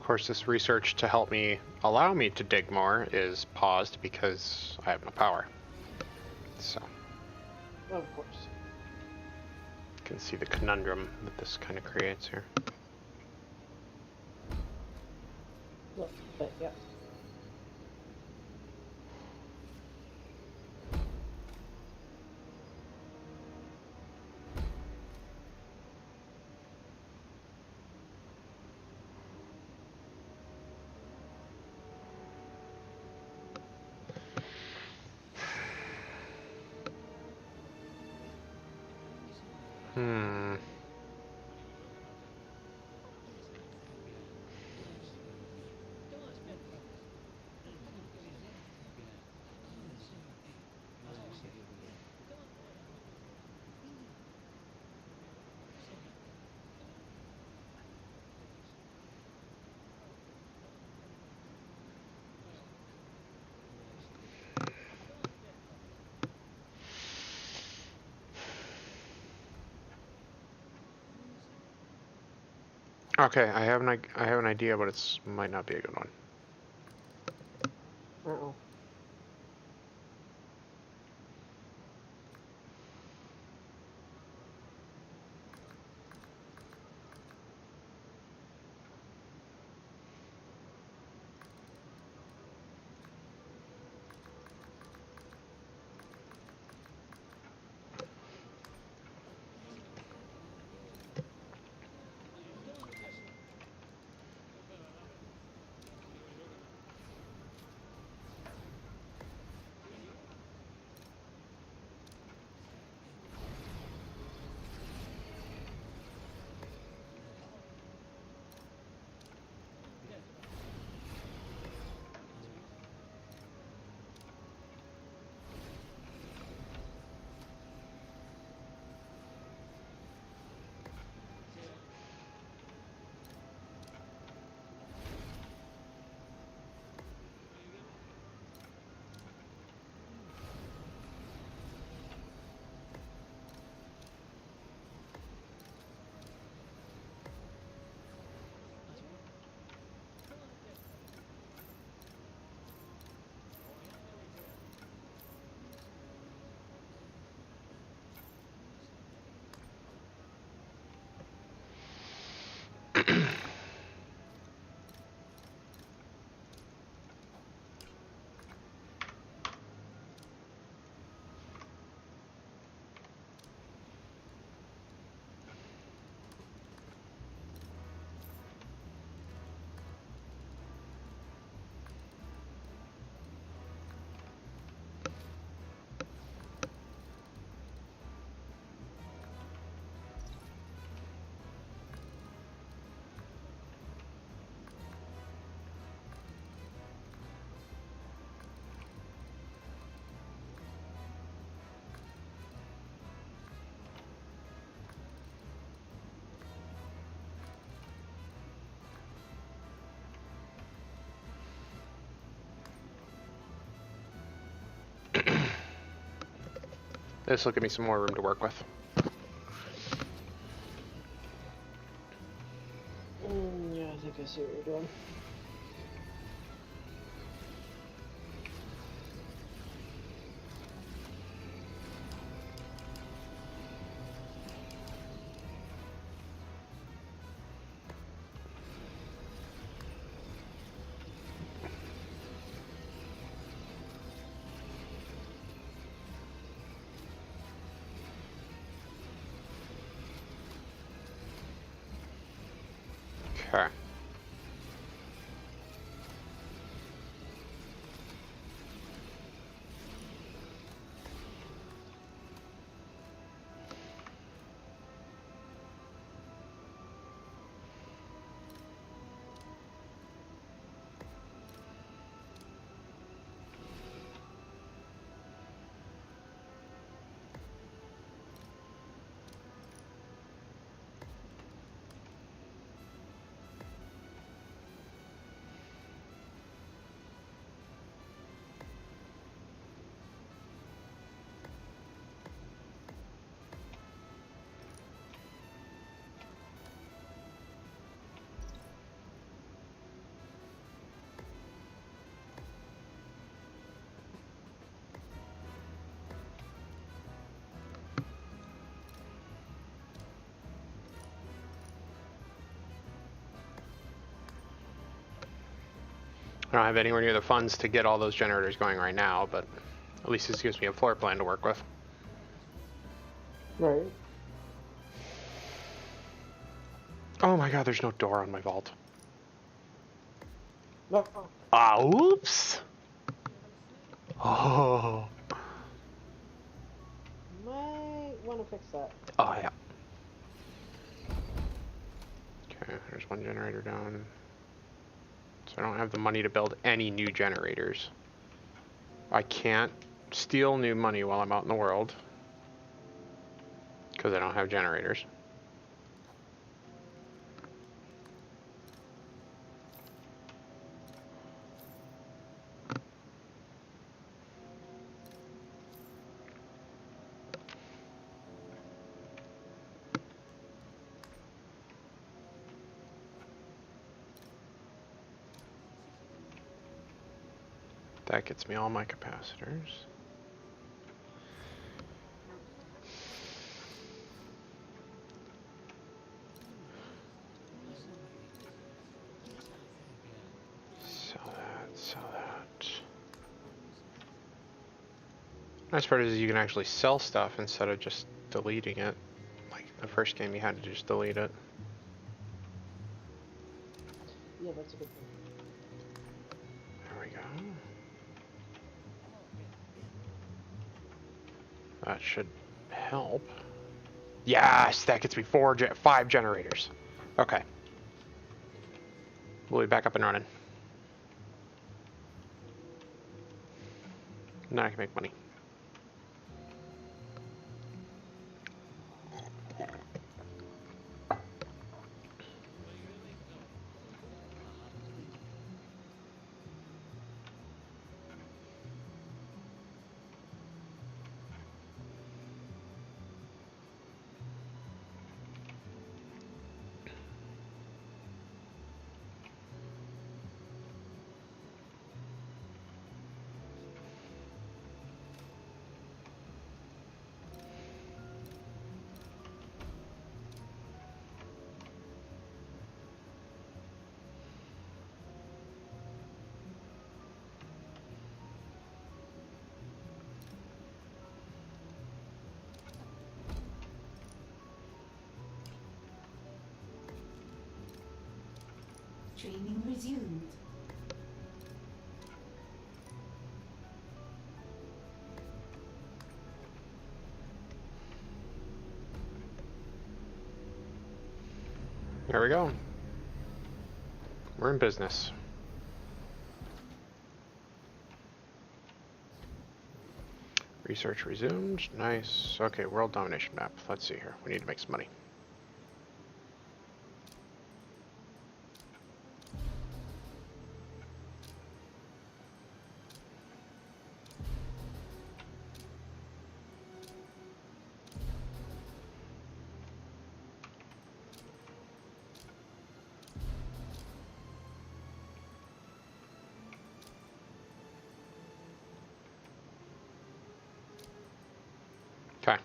course, this research to help me allow me to dig more is paused because I have no power. So, Of course. you can see the conundrum that this kind of creates here. Well, but yeah. Hmm. Okay, I have an idea, but it's might not be a good one. Uh-oh. This will give me some more room to work with. Yeah, I think I see what you're doing. Okay. I don't have anywhere near the funds to get all those generators going right now, but at least this gives me a floor plan to work with. Right. Oh my god, there's no door on my vault. No. Ah, oops! Oh. Might want to fix that. Oh, yeah. Okay, there's one generator down. So I don't have the money to build any new generators. I can't steal new money while I'm out in the world, because I don't have generators. That gets me all my capacitors. Sell that. Nice part is you can actually sell stuff instead of just deleting it. Like the first game you had to just delete it. Yeah, that's a good thing. There we go. That should help. Yes, that gets me 5 generators. Okay. We'll be back up and running. Now I can make money. Training resumed. There we go. We're in business. Research resumed. Nice. Okay, world domination map. Let's see here. We need to make some money. Okay.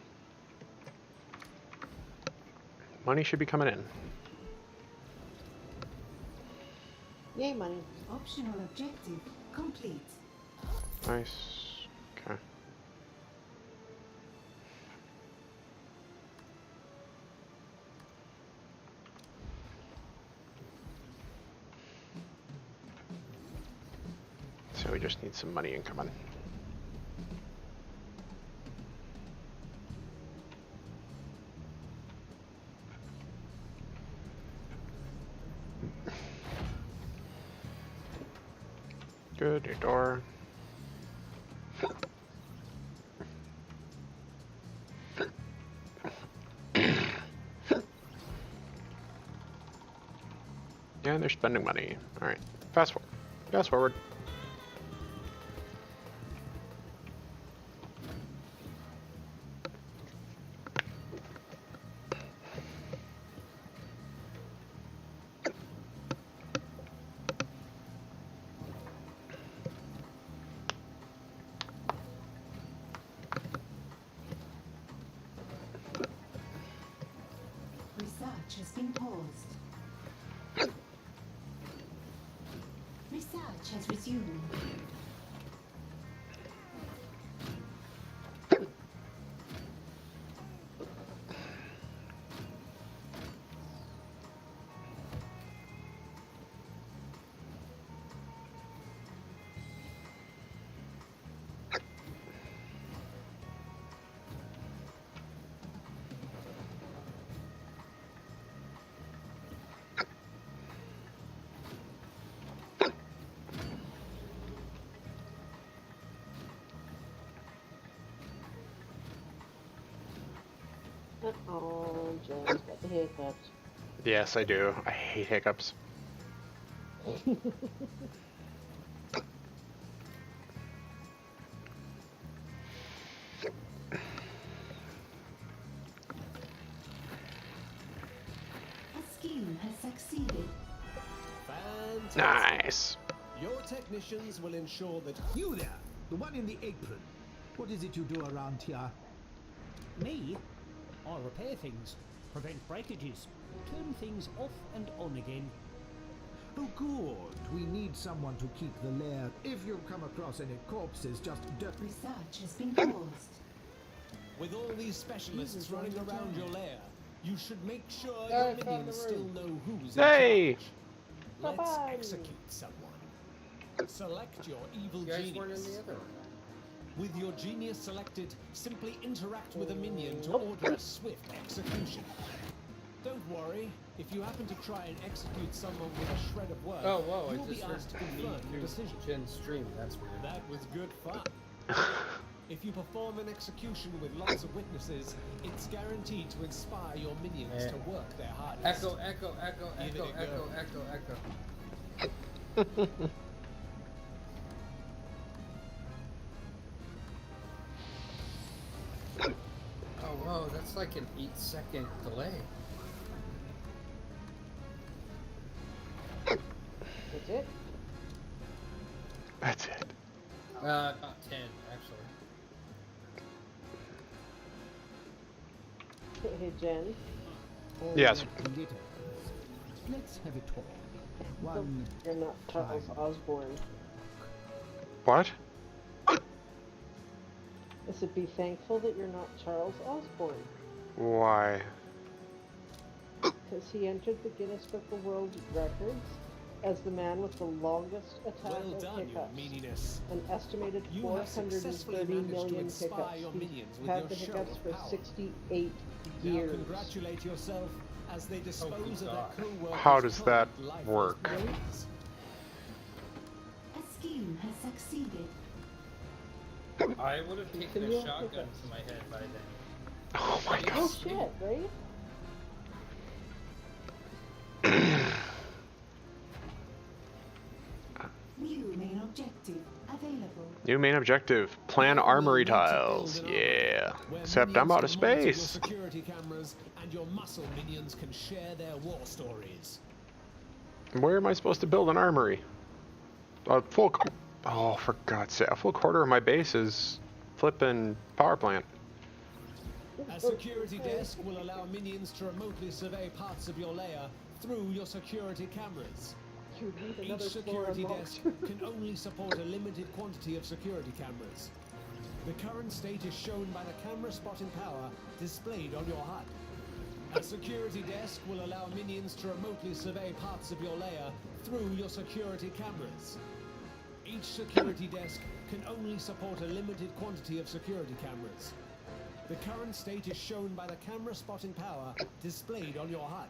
Money should be coming in. Yay, money. Optional objective complete. Nice. Okay. So we just need some money incoming. Good, your door. Yeah, they're spending money. Alright, fast forward. Fast forward. Research has been paused. Research Research has resumed. Oh, Jen's got the hiccups. Yes, I do. I hate hiccups. A scheme has succeeded. Fantastic. Nice. Your technicians will ensure that You there, the one in the apron. What is it you do around here? Me? I'll repair things, prevent breakages, turn things off and on again. Oh, good. We need someone to keep the lair. If you come across any corpses, just Research has been paused. with all these specialists Jesus, running what a around time. your lair, you should make sure I your found minions the still room. know who's Hey! in charge. Let's Bye-bye. execute someone. Select your evil You guys weren't in genius. the other one. With your genius selected, simply interact with a minion to Nope. order a swift execution. Don't worry, if you happen to try and execute someone with a shred of work, Oh, whoa, you'll I be just heard asked to me confirm your through decision. Jen's stream. That's weird. That was good fun. If you perform an execution with lots of witnesses, it's guaranteed to inspire your minions Eh. to work their hardest. Echo, echo, echo, Give echo, it a echo, go. echo, echo. Oh, whoa, that's like an 8-second delay. That's it? That's it. About 10, actually. Hey, Jen. all Yes. that glitters. Let's have a talk. One. You're not Charles Fine. Osborne. What? I said, be thankful that you're not Charles Osborne. Why? Because he entered the Guinness Book of World Records as the man with the longest attack Well of done, your hiccups. meaniness. An estimated You have successfully 430 managed to million inspire hiccups. your He's minions with had your the show hiccups of for power. 68 Now years. congratulate yourself as they dispose good of their God. co-workers' How does that cold, lifeless work? bodies. A scheme has succeeded. I would have taken Can a you shotgun focus? to my head by then. Oh my god. Oh shit, right? New main objective available. New main objective. Plan Now armory we'll need to build tiles. an armory Yeah. where Except I'm minions out of can monitor your space. security cameras and your muscle minions can share their war stories. Where am I supposed to build an armory? A full... Oh, for God's sake. A full quarter of my base is flipping power plant. A security desk will allow minions to remotely survey parts of your lair through your security cameras. You need Each another floor security unlocked. desk can only support a limited quantity of security cameras. The current state is shown by the camera spotting power displayed on your HUD. A security desk will allow minions to remotely survey parts of your lair through your security cameras. Each security desk can only support a limited quantity of security cameras. The current state is shown by the camera spotting power displayed on your HUD.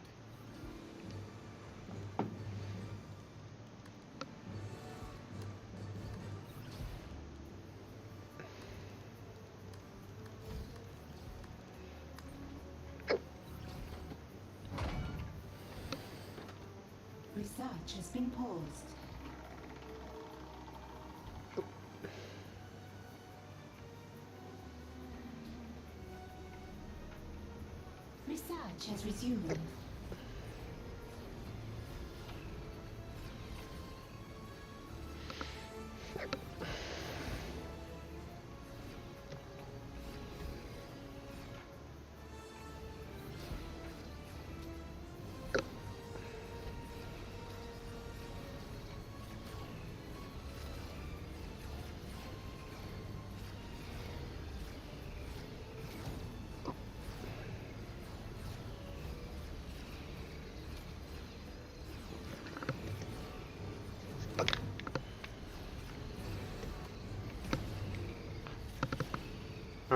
Research has been paused. Research has resumed.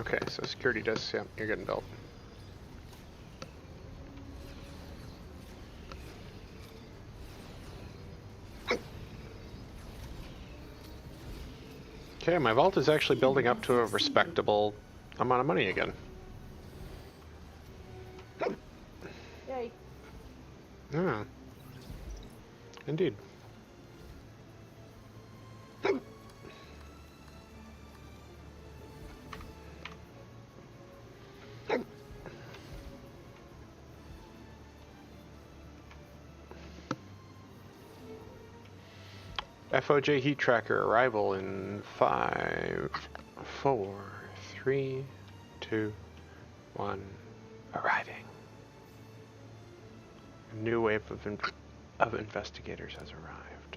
Okay, so security discs, yeah, you're getting built. Okay, my vault is actually building up to a respectable amount of money again. Yay. Yeah. Indeed. FOJ heat tracker arrival in 5, 4, 3, 2, 1. Arriving. A new wave of investigators has arrived.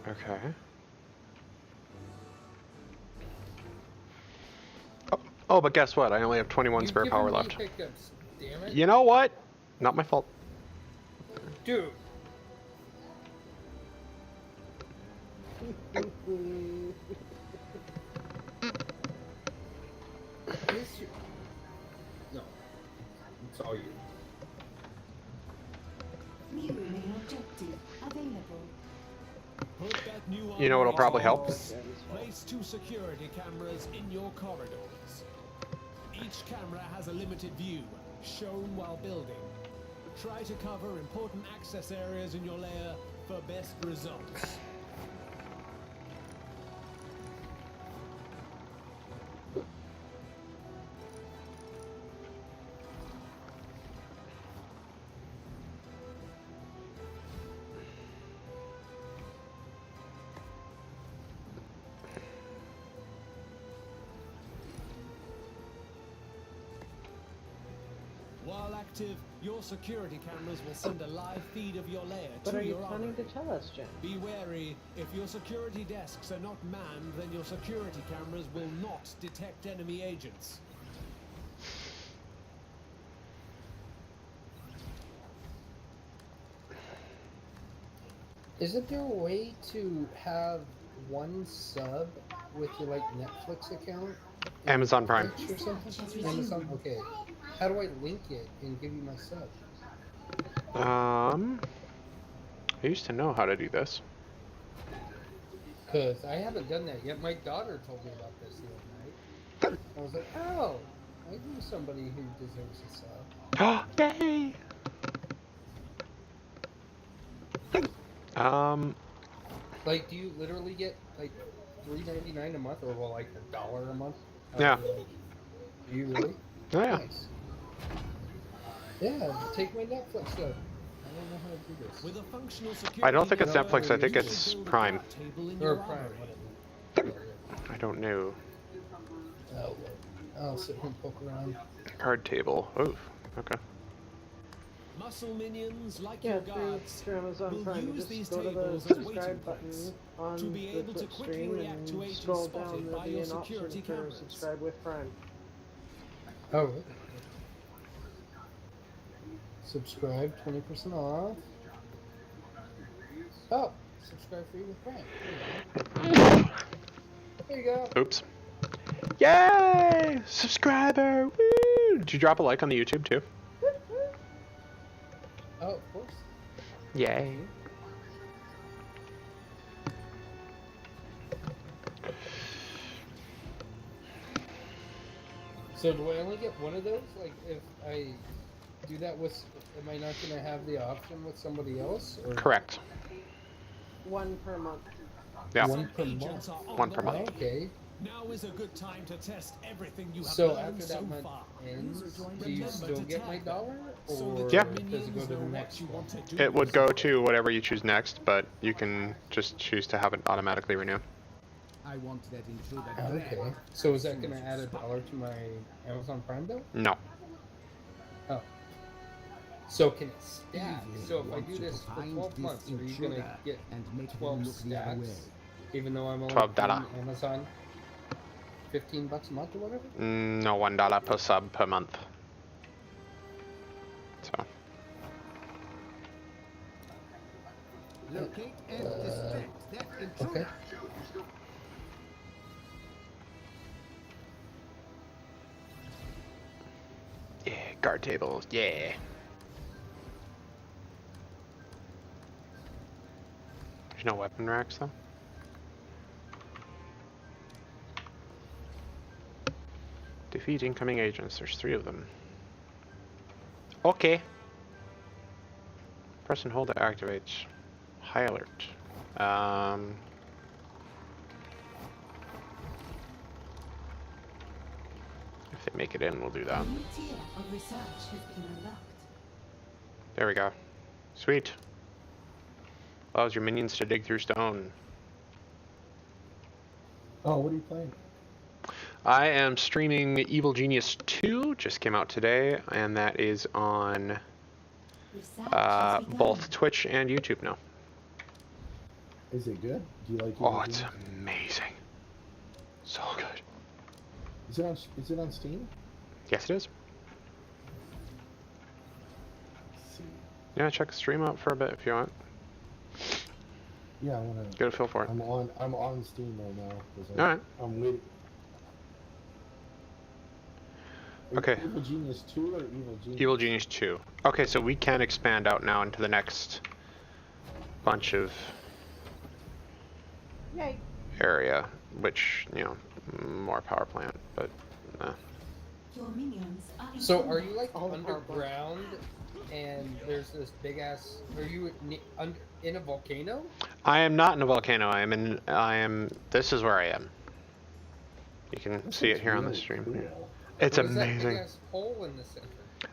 Okay. Oh, but guess what? I only have 21 spare power left. Hiccups, damn it. You know what? Not my fault. Dude. No. It's all you. New main objective available. Put that new You know what'll probably help? Place 2 security cameras in your corridors. Each camera has a limited view, shown while building. Try to cover important access areas in your layer for best results. While active, your security cameras will send a live feed of your lair What to are you your planning armory. to tell us, Jen? Be wary, if your security desks are not manned, then your security cameras will not detect enemy agents. Isn't there a way to have one sub with your like Netflix account? Amazon Prime. Twitch or something? Amazon. Okay. How do I link it and give you my sub? I used to know how to do this. Cause I haven't done that yet. My daughter told me about this the other night. I was like, oh, I knew somebody who deserves a sub. Yay! Like, do you literally get like $3.99 a month, or well, like $1 a month? Yeah. Do you really? Oh, yeah. Nice. Yeah, take my Netflix sub. I don't know how to do this. With a functional I don't think it's security Netflix, I think it's Prime. Or Prime, whatever. I don't know. Oh, well, I'll sit here and poke around. Card table. Oh, okay. Muscle minions like Yeah, your through guards Amazon will Prime, you use just these go to the tables as waiting subscribe points button on to be the able to Twitch quickly stream react to and agents scroll spotted down. There'll by be your an option security for cameras. subscribe with Prime. Oh, really? Subscribe, 20% off. Oh, subscribe free with Prime. There you go. Oops. Yay! Subscriber! Woo! Did you drop a like on the YouTube too? Oh, of course. Yay. So do I only get one of those? Like, if I do that with, am I not going to have the option with somebody else? Or? Correct. One per month. Yeah. One per Agents month. are on One the per month. way. Okay. Now is a good time to test everything you have So learned after so that month far. ends, Remember do you to still get my tag dollar? so Or that Yeah. your does it go minions to the know next what you one? want to do. It would go to whatever you choose next, but you can just choose to have it automatically renew. I want that intruder. Okay. So is that going to add $1 to my Amazon Prime bill? No. Oh. So can it stack? Easy. So if I Want do you this to for find 12 this months, are you going to intruder get and make them 12 look the other way. stacks? Even though I'm only $12. paying Amazon $15 a month or whatever? No, $1 per sub per month. So. Locate and distract that intruder. Okay. Guard table, yeah. There's no weapon racks though. Defeat incoming agents. There's 3 of them. Okay. Press and hold to activate. High alert. If they make it in, we'll do that. A new tier of research has been unlocked. There we go. Sweet. Allows your minions to dig through stone. Oh, what are you playing? I am streaming Evil Genius 2, just came out today, and that is on both Twitch and YouTube now. Is it good? Do you like it? Oh, it's amazing. So good. Is it on Steam? Yes, it is. Let's see. Yeah, check the stream out for a bit if you want. Yeah, I want to Get a feel for it. I'm on Steam right now. 'Cause Alright. I'm waiting. Okay. Evil Genius 2 or Evil Genius? Evil Genius 2. Okay, so we can expand out now into the next bunch of Yay. area, which, you know, more power plant, but Your minions are in So, are combat. you like All the power underground, and there's this big ass? Are you in a volcano? I am not in a volcano. This is where I am. You can This see looks it here on the really stream. cool. It's What is that amazing. big ass hole in the center?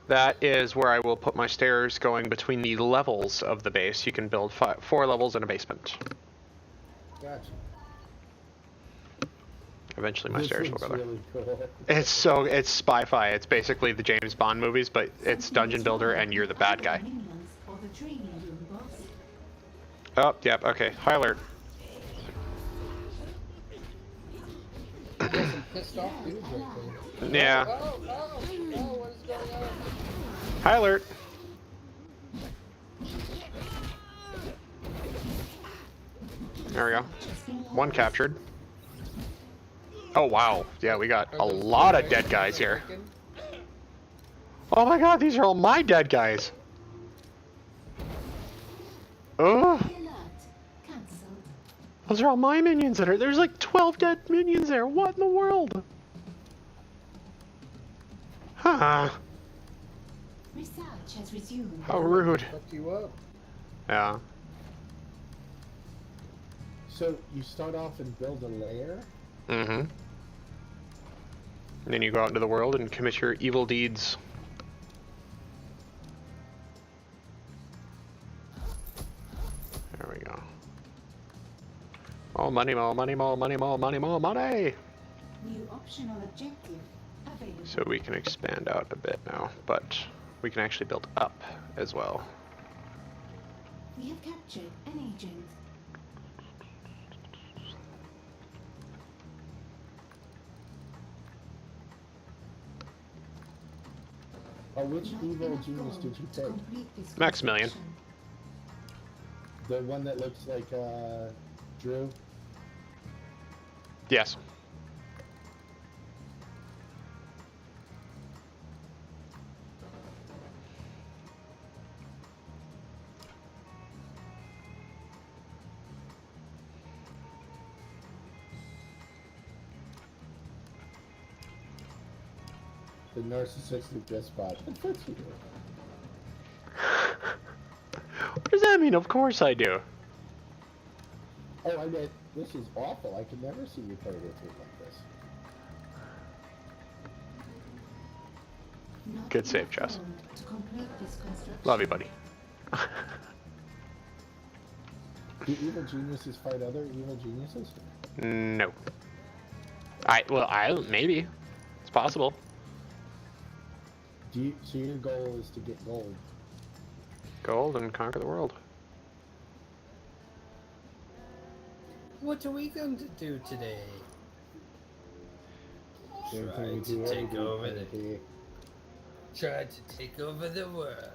That is where I will put my stairs going between the levels of the base. You can build 4 levels in a basement. Gotcha. Eventually my This stairs will looks go there. really cool. It's Spy-Fi. It's basically the James Bond movies, but it's Dungeon Builder and you're the bad guy. Minions or the training room, boss. Oh, yep, okay. High alert. There's some pissed off dudes right there. Yeah. Oh, what is going on? High alert. There we go. One captured. Oh wow. Yeah, we got a lot of dead guys here. Oh my god, these are all my dead guys. Oh, Alert. Cancelled. those are all my minions that are. There's like 12 dead minions there. What in the world? Huh. Research has resumed. How rude. Fucked you up. Yeah. So you start off and build a lair. Mm-hmm. And then you go out into the world and commit your evil deeds. There we go. More money, more money, more money, more money, more money! New optional objective available. So we can expand out a bit now, but we can actually build up as well. We have captured an agent. Which Not Evil enough Genius gold did you to take? complete this Maximilian. construction. The one that looks like Drew? Yes. The narcissistic despot. Of course you do. What does that mean? Of course I do. Oh, I meant, this is awful. I could never see you play with it like this. Not Good save, enough Jess. gold to complete this construction. Love you, buddy. Do evil geniuses fight other evil geniuses? No. Maybe. It's possible. So your goal is to get gold? Gold and conquer the world. What are we going to do today? Same Try thing we to do take every over day. the. Try to take over the world.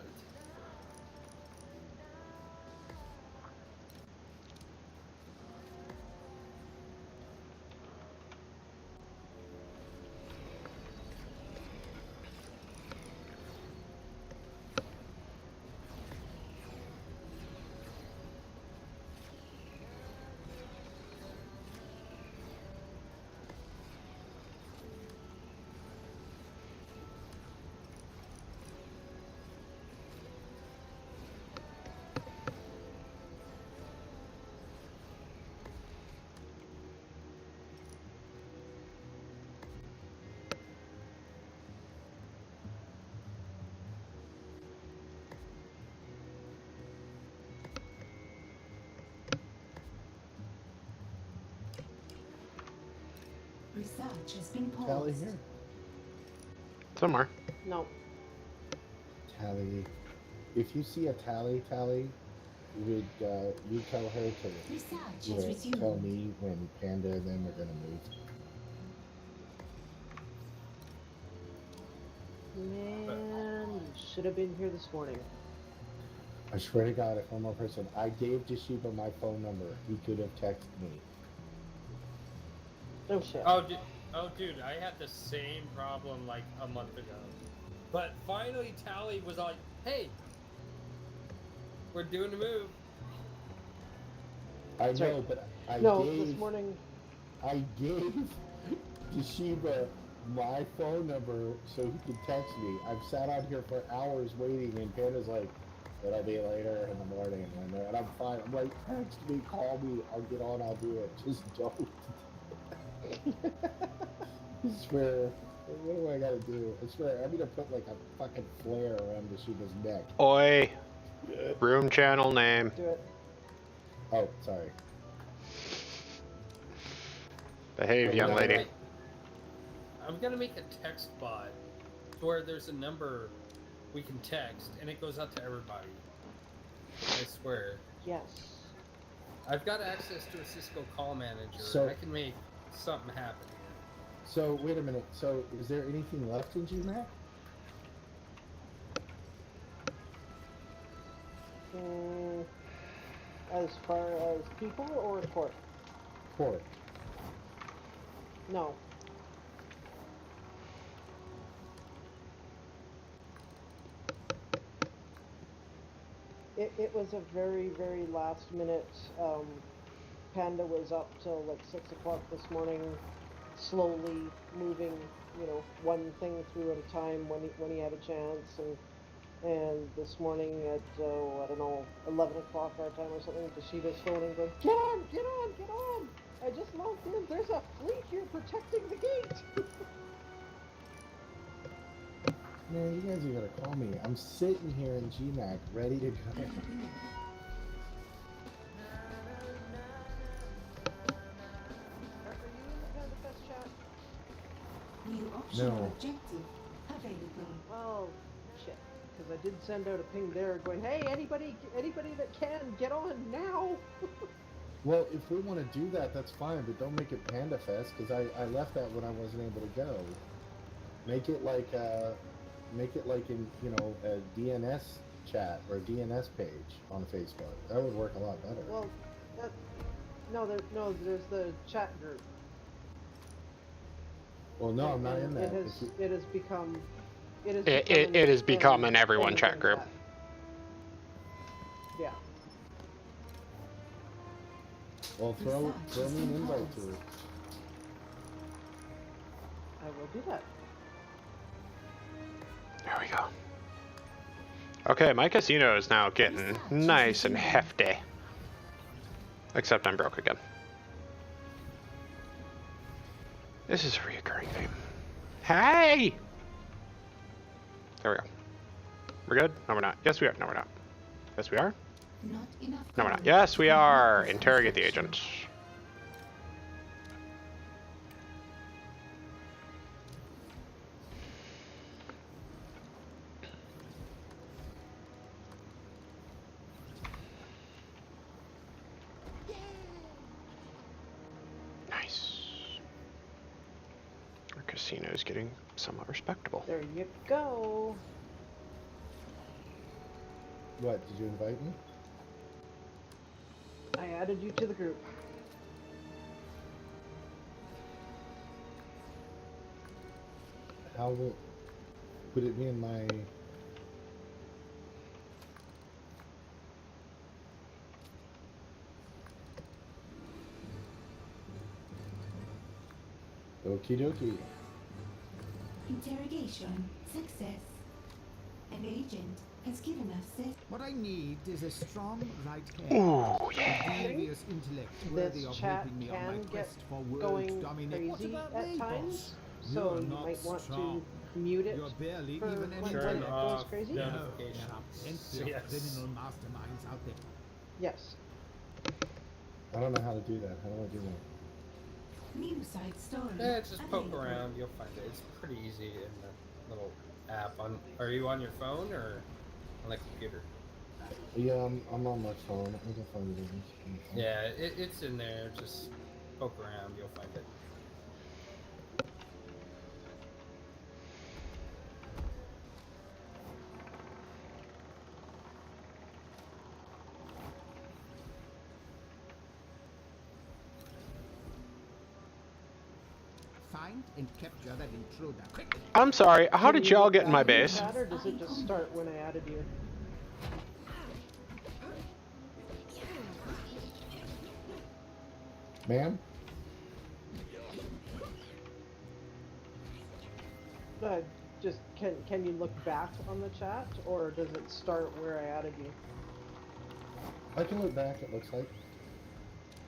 Research has been Tally paused. here. Somewhere. No. Tally. If you see a Tally, would you tell her to Research has resumed. tell me when Panda and them are gonna move? Man, you should have been here this morning. I swear to God, if one more person, I gave Jashiba my phone number. He could have texted me. No shit. Oh, dude, I had the same problem like a month ago. But finally, Tally was like, "Hey, we're doing a move." I That's know, right. but I No, gave this morning. I gave Jashiba my phone number so he could text me. I've sat out here for hours waiting, and Panda's like, "It'll be later in the morning," and I'm fine. I'm like, "Text me, call me, I'll get on, I'll do it. Just don't." I swear. What do I gotta do? I swear, I'm gonna put like a fucking flare around Jashiba's neck. Oi. Room channel name. Do it. Oh, sorry. Behave, young lady. I'm gonna make a text bot where there's a number we can text and it goes out to everybody. I swear. Yes. I've got access to a Cisco call manager. So- and I can make something happen. So, wait a minute. So, is there anything left in GMAC? As far as people or port? Port. No. It was a very, very last minute. Panda was up till like 6 o'clock this morning, slowly moving, one thing through at a time when he had a chance, and this morning at I don't know, 11 o'clock our time or something, Jashiba's phoning going, "Get on, get on, get on! I just logged in. There's a fleet here protecting the gate." Man, you guys are gonna call me. I'm sitting here in GMAC, ready to go. New optional No. objective available. Oh, shit. Because I did send out a ping there going, "Hey, anybody that can, get on now!" Well, if we want to do that, that's fine, but don't make it Panda Fest, because I left that when I wasn't able to go. Make it like in, a DNS chat or a DNS page on Facebook. That would work a lot better. Well, there's the chat group. Well, no, I'm not in that. It has become. It has become an everyone chat group. Yeah. Well, throw me an invite to it. I will do that. There we go. Okay, my casino is now getting nice and hefty. Except I'm broke again. This is a reoccurring theme. Hey! There we go. We're good? No, we're not. Yes, we are. No, we're not. Yes, we are. Not enough. No, we're not. Yes, we are. Interrogate the agent. Nice. Our casino is getting somewhat respectable. There you go. What, did you invite me? I added you to the group. How would it be in my... Okie dokie. Interrogation success. An agent has given us this. What I need is a strong right hand, Ooh, yeah. a devious intellect worthy This of chat helping me on my can get quest for world going domination. crazy What about at me, times, boss? so You're you not might want strong. to mute it You're barely for even when any it Turn goes off crazy. No, notifications. there are plenty of Yes. criminal masterminds out there. Yes. I don't know how to do that. How do I do that? New side story. Yeah, just poke available. around. You'll find it. It's pretty easy in the little app. Are you on your phone or on the computer? Yeah, I'm on my phone. I can find it. Yeah, it's in there. Just poke around. You'll find it. Find and capture that intruder quickly. I'm sorry, how Can did you y'all look get in my back at the base? chat, or does it just start when I added you? Ma'am? Just can you look back on the chat, or does it start where I added you? I can look back, it looks like.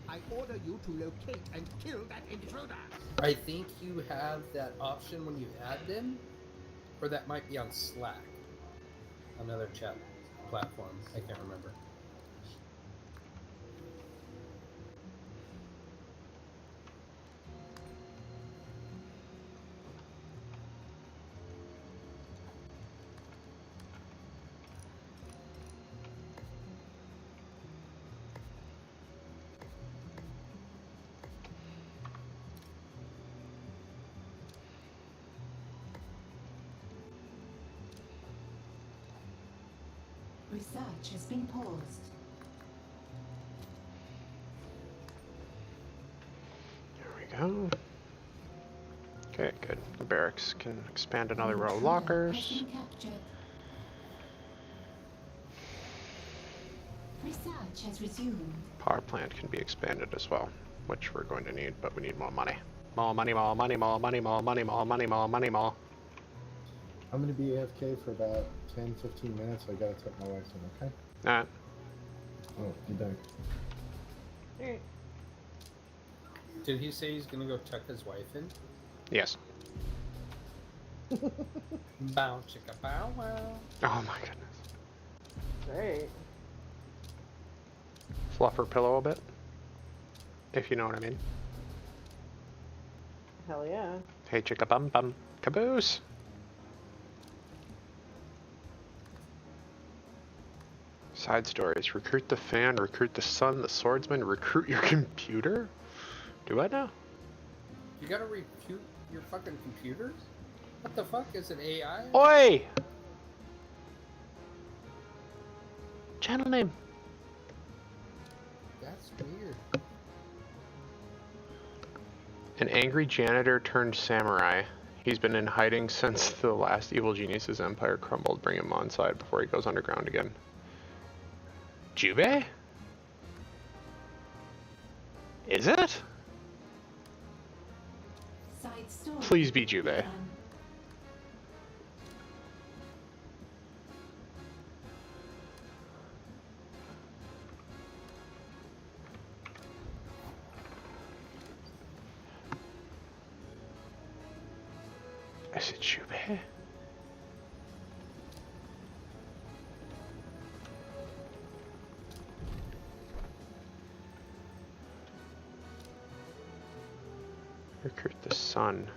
I order you to locate and kill that intruder. I think you have that option when you add them, or that might be on Slack, another chat platform. I can't remember. Research has been paused. There we go. Okay, good. The barracks can expand another row of lockers. Has been captured. Research has resumed. Power plant can be expanded as well, which we're going to need, but we need more money. More money, more money, more money, more money, more money, more money, more. I'm gonna be AFK for about 10-15 minutes. I gotta tuck my wife in, okay? Alright. Oh, you back. Alright. Did he say he's gonna go tuck his wife in? Yes. Bow chicka bow wow. Oh my goodness. Great. Fluff her pillow a bit. If you know what I mean. Hell yeah. Hey chicka bum bum. Caboose! Side stories. Recruit the fan, recruit the sun, the swordsman, recruit your computer? Do I know? You gotta recruit your fucking computers? What the fuck? Is it AI? Oi! Channel name. That's weird. An angry janitor turned samurai. He's been in hiding since the last evil genius's empire crumbled. Bring him on side before he goes underground again. Jubei? Is it? Side story. Please be Jubei. begun. Is it Jubei? Recruit the sun.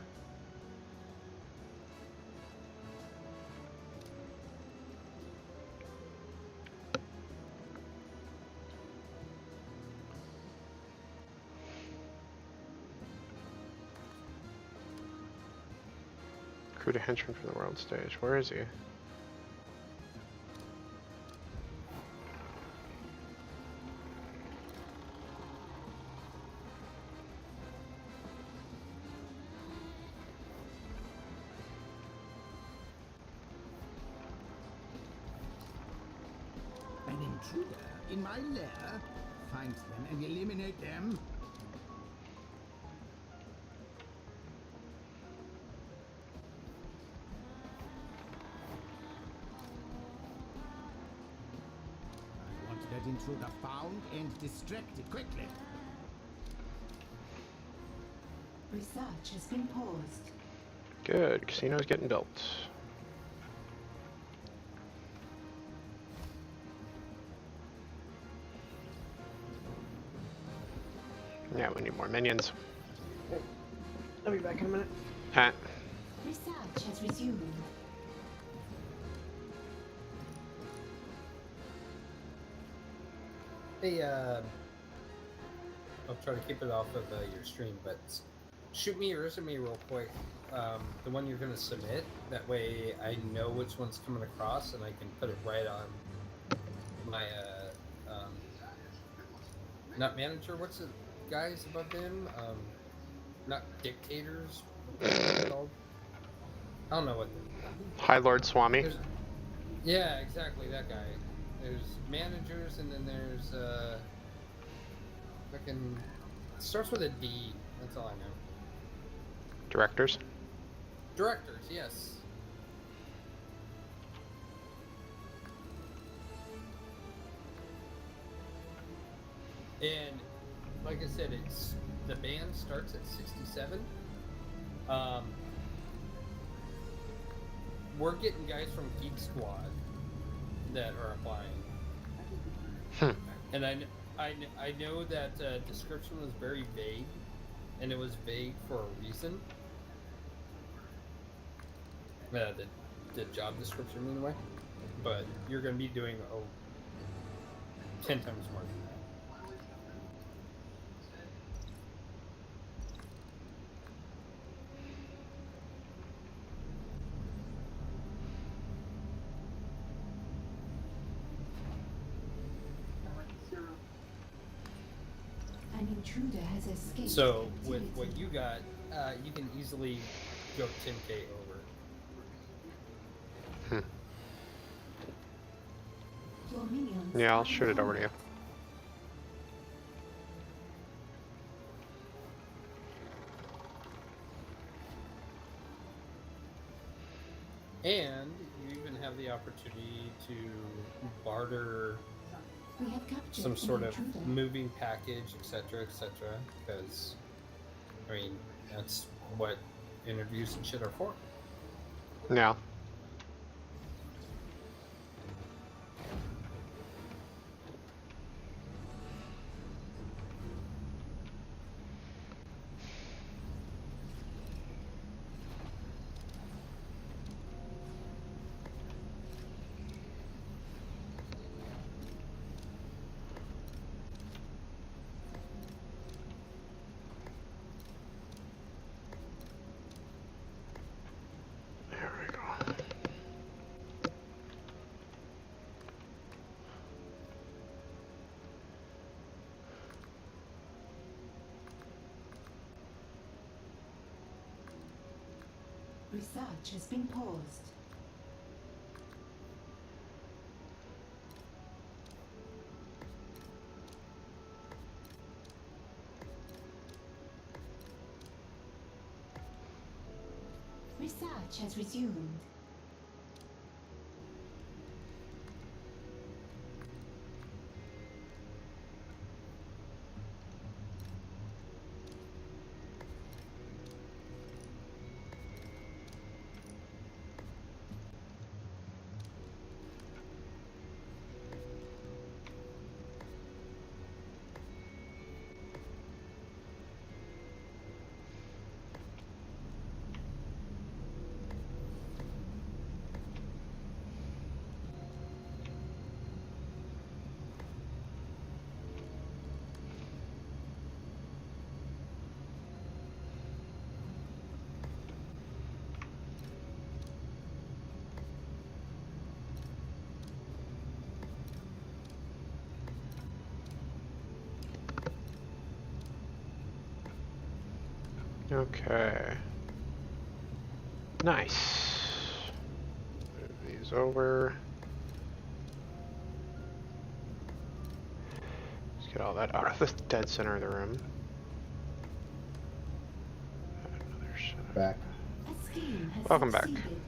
Recruit a henchman for the world stage. Where is he? An intruder in my lair? Find them and eliminate them. I want that intruder found and distracted quickly. Research has been paused. Good. Casino's getting built. Yeah, we need more minions. I'll be back in a minute. Research has resumed. Hey, I'll try to keep it off of your stream, but shoot me your resume real quick. The one you're going to submit. That way I know which one's coming across and I can put it right on my, not manager, what's the guys above him? Not dictators. What's it called? I don't know what. High Lord Swami. Yeah, exactly, that guy. There's managers, and then there's fucking starts with a D. That's all I know. Directors. Directors, yes. And like I said, it's the band starts at 67. We're getting guys from Geek Squad that are applying. And I know that description was very vague, and it was vague for a reason. The job description anyway. But you're going to be doing 10 times more than that. An intruder has escaped. So with what you got, you can easily go 10K over. Your minions Yeah, I'll shoot it over to you. And you even have the opportunity to barter we have captured some sort an of intruder. moving package, etc., because, I mean, that's what interviews and shit are for. Yeah. Research has been paused. Research has resumed. Okay. Nice. Move these over. Let's get all that out of the dead center of the room. Another shot. Back. A scheme has Welcome back. succeeded.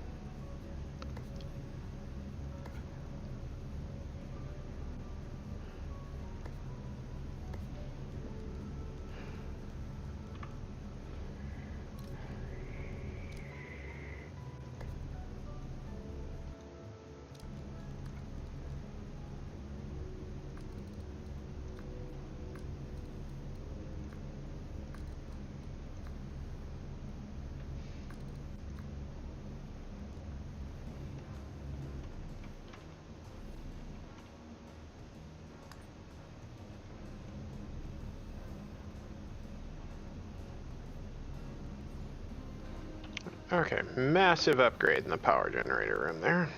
Okay, massive upgrade in the power generator room there.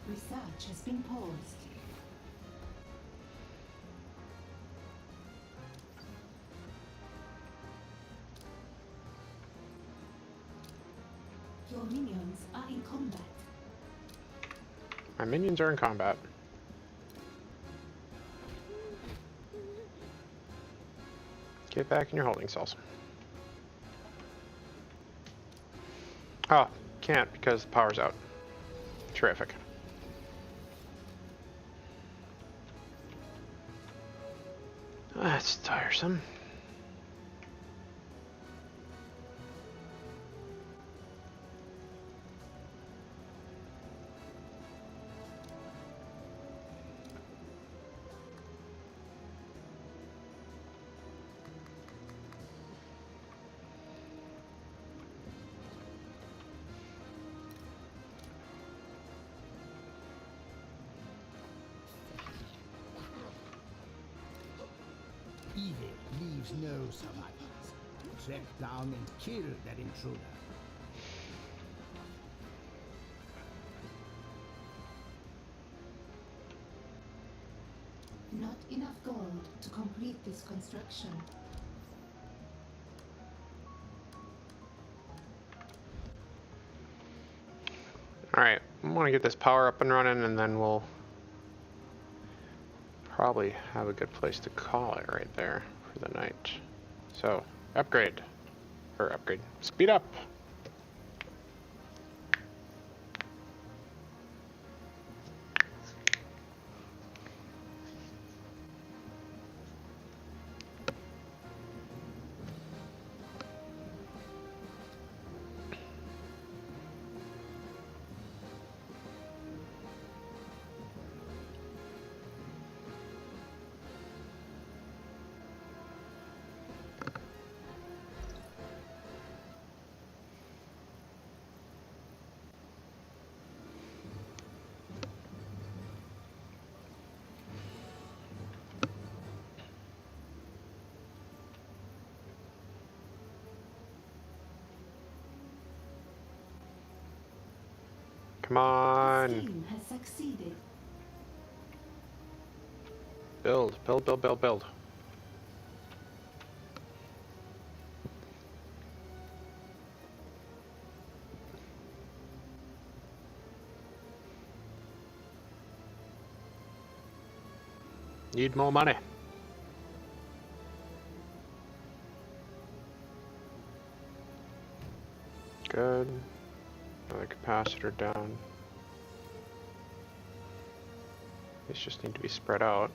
Research has been paused. Your minions are in combat. My minions are in combat. Get back in your holding cells. Oh, can't because the power's out. Terrific. That's tiresome. Evil leaves no survivors. Track down and kill that intruder. Not enough gold to complete this construction. Alright, I want to get this power up and running, and then we'll probably have a good place to call it right there for the night. So, upgrade. Or upgrade. Speed up! Come on. Scheme has succeeded. Build, build, build, build, build. Need more money. Good. Another capacitor down. These just need to be spread out.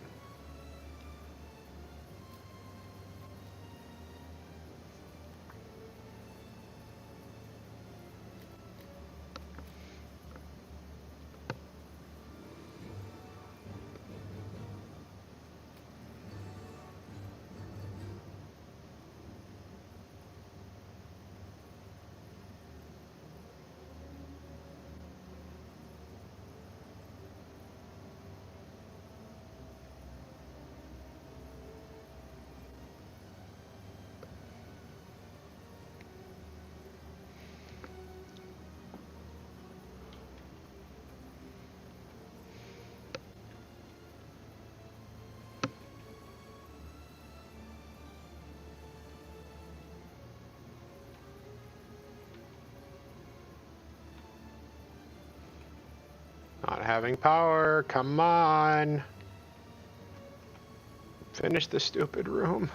Not having power, come on. Finish the stupid room.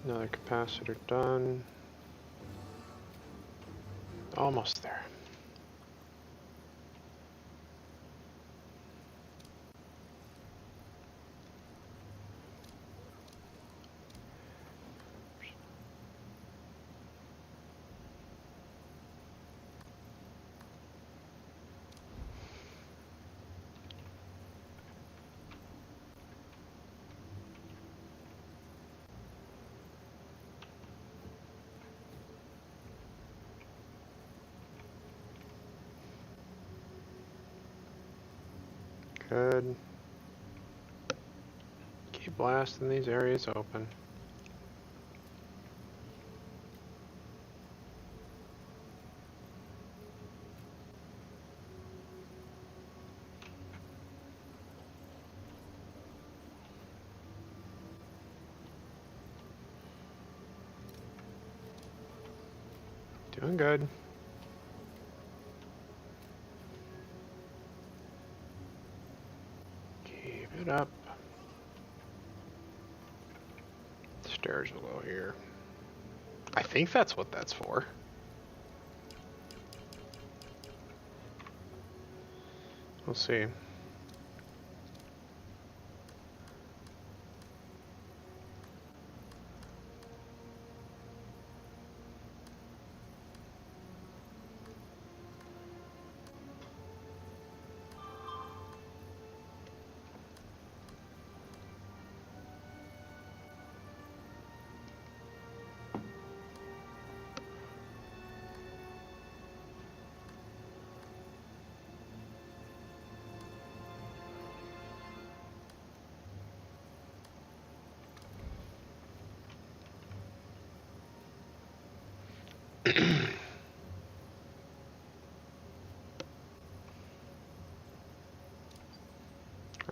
Another capacitor done. Almost there. good. Keep blasting these areas open. Doing good. Keep it up. Stairs are low here. I think that's what that's for. We'll see.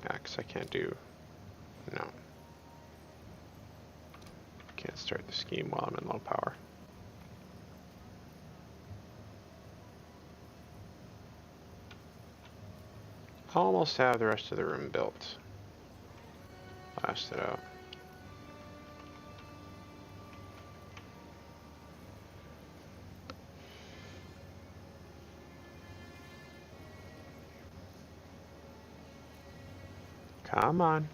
Yeah, 'cause I can't do... No. Can't start the scheme while I'm in low power. Almost have the rest of the room built. Blast it out. Come on.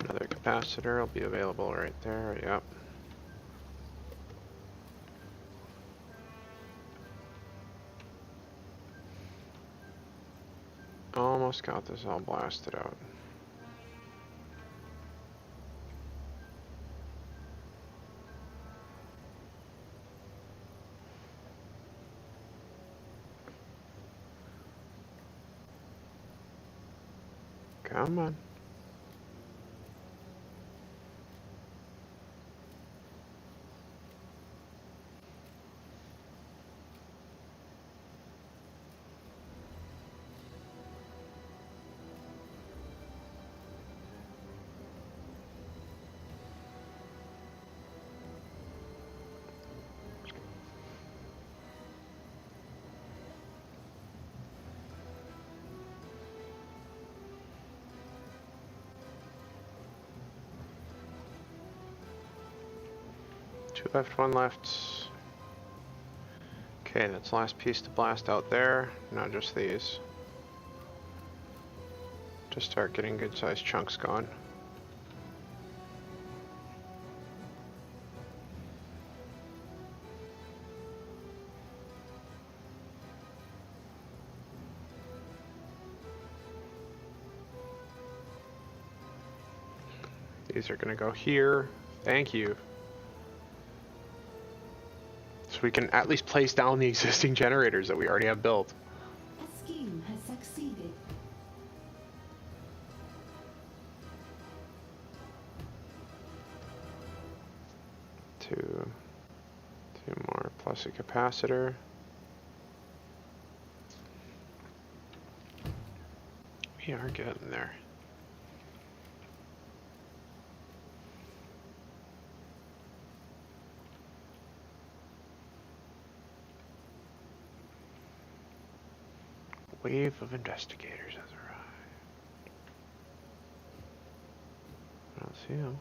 Another capacitor will be available right there. Yep. Almost got this all blasted out. Come on. Two left, one left. Okay, that's the last piece to blast out there. Not just these. Just start getting good sized chunks going. These are gonna go here. Thank you. So we can at least place down the existing generators that we already have built. A scheme has succeeded. Two more plus a capacitor. We are getting there. Wave of investigators has arrived. I don't see them.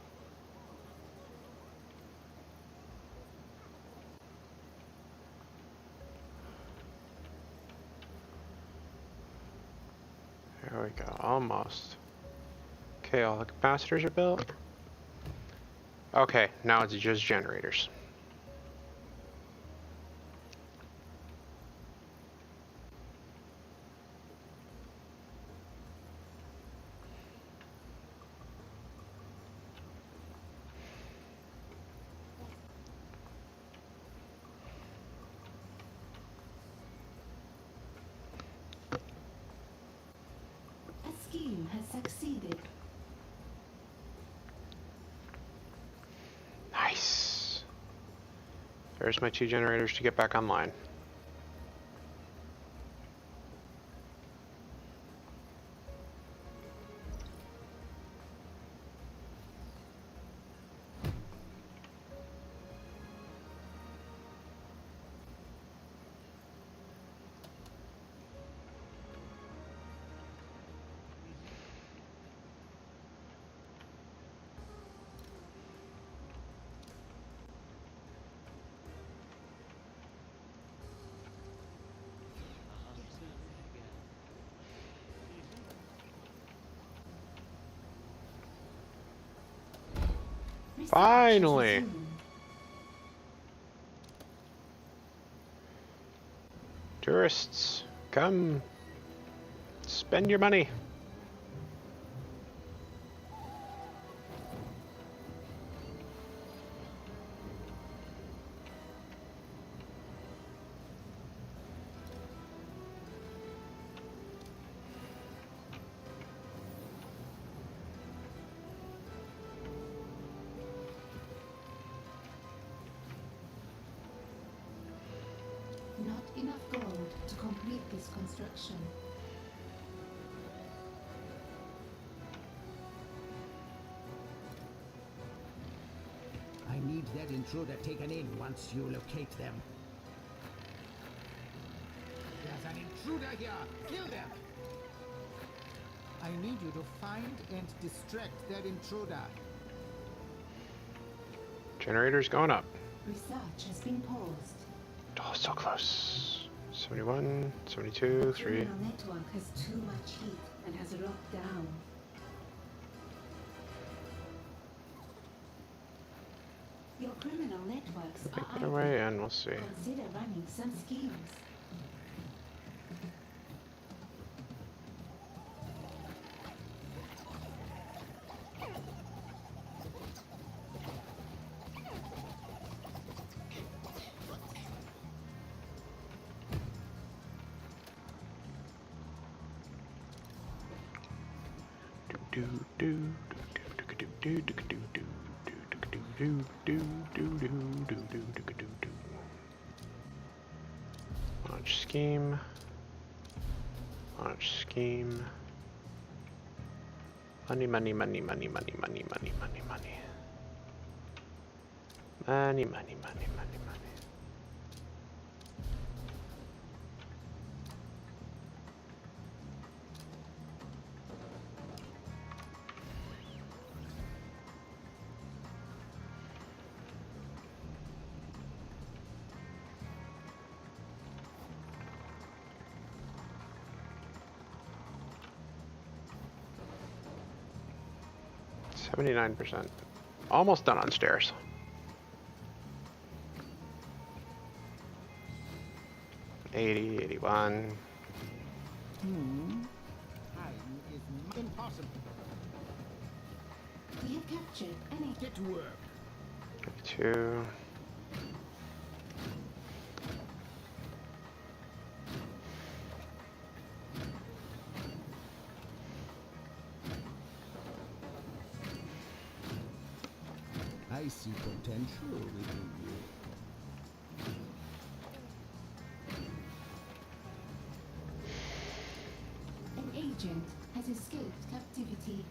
There we go, almost. Okay, all the capacitors are built. Okay, now it's just generators. A scheme has succeeded. Nice. There's my 2 generators to get back online. Finally! Tourists, come spend your money. Not enough gold to complete this construction. I need that intruder taken in once you locate them. There's an intruder here! Kill them! I need you to find and distract that intruder. Generators going up. Research has been paused. Oh, so close. 71, 72, 3. Criminal network has too much heat and has locked down. Your criminal networks Take are it idle. away and we'll see. Consider running some schemes. Do do do do do do do do do do do do do. Launch scheme. Launch scheme. Money, money, money, money, money, money, money, money, money. Money, money, money, money, money. %. Almost done on stairs. $80, $81. Hiding is impossible. We have captured any. Get to work. 2. I see potential within you. An agent has escaped captivity.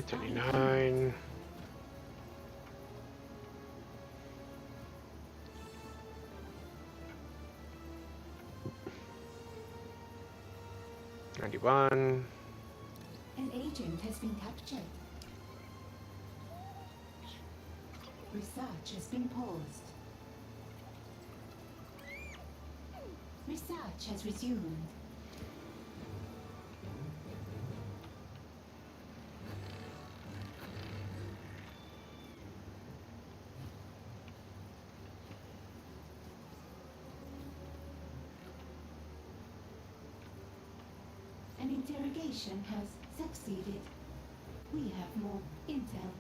Yes, 89. $91. An agent has been captured. Research has been paused. Research has resumed. An interrogation has succeeded. We have more intel.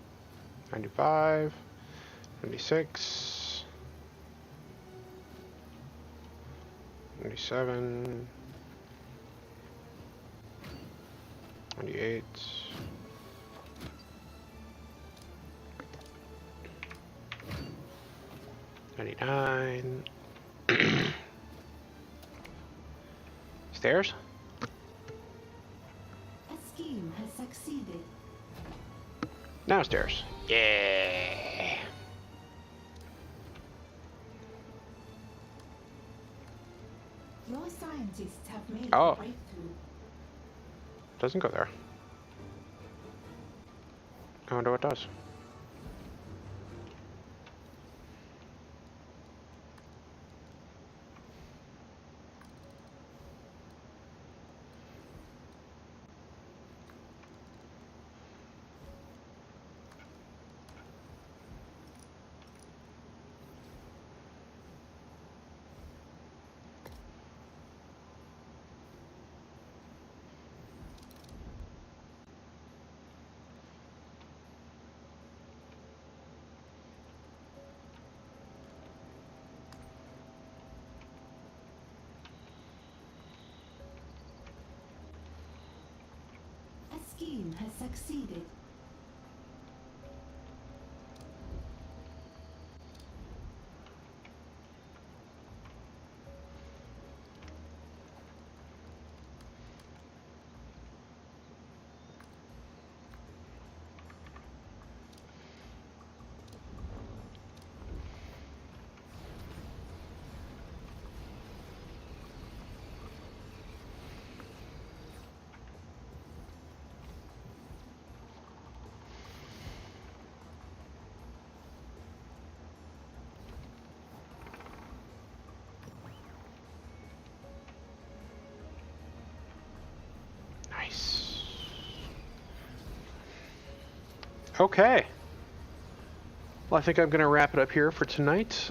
95. 96. 97. 98. 99. Stairs? A scheme has succeeded. Now stairs. Yeah. Your scientists have made Oh. a breakthrough. Doesn't go there. I wonder what does. A scheme has succeeded. Nice. Okay. Well, I think I'm going to wrap it up here for tonight.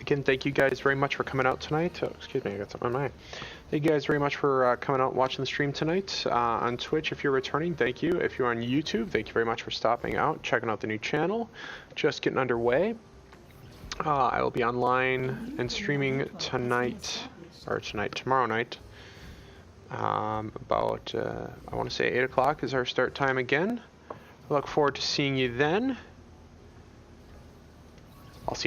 Again, thank you guys very much for coming out tonight. Oh, excuse me, I got something in my eye. Thank you guys very much for coming out and watching the stream tonight. On Twitch, if you're returning, thank you. If you're on YouTube, thank you very much for stopping out, checking out the new channel. Just getting underway. I will be online and streaming tonight, or tomorrow night. About, I want to say 8 o'clock is our start time again. I look forward to seeing you then. I'll see you next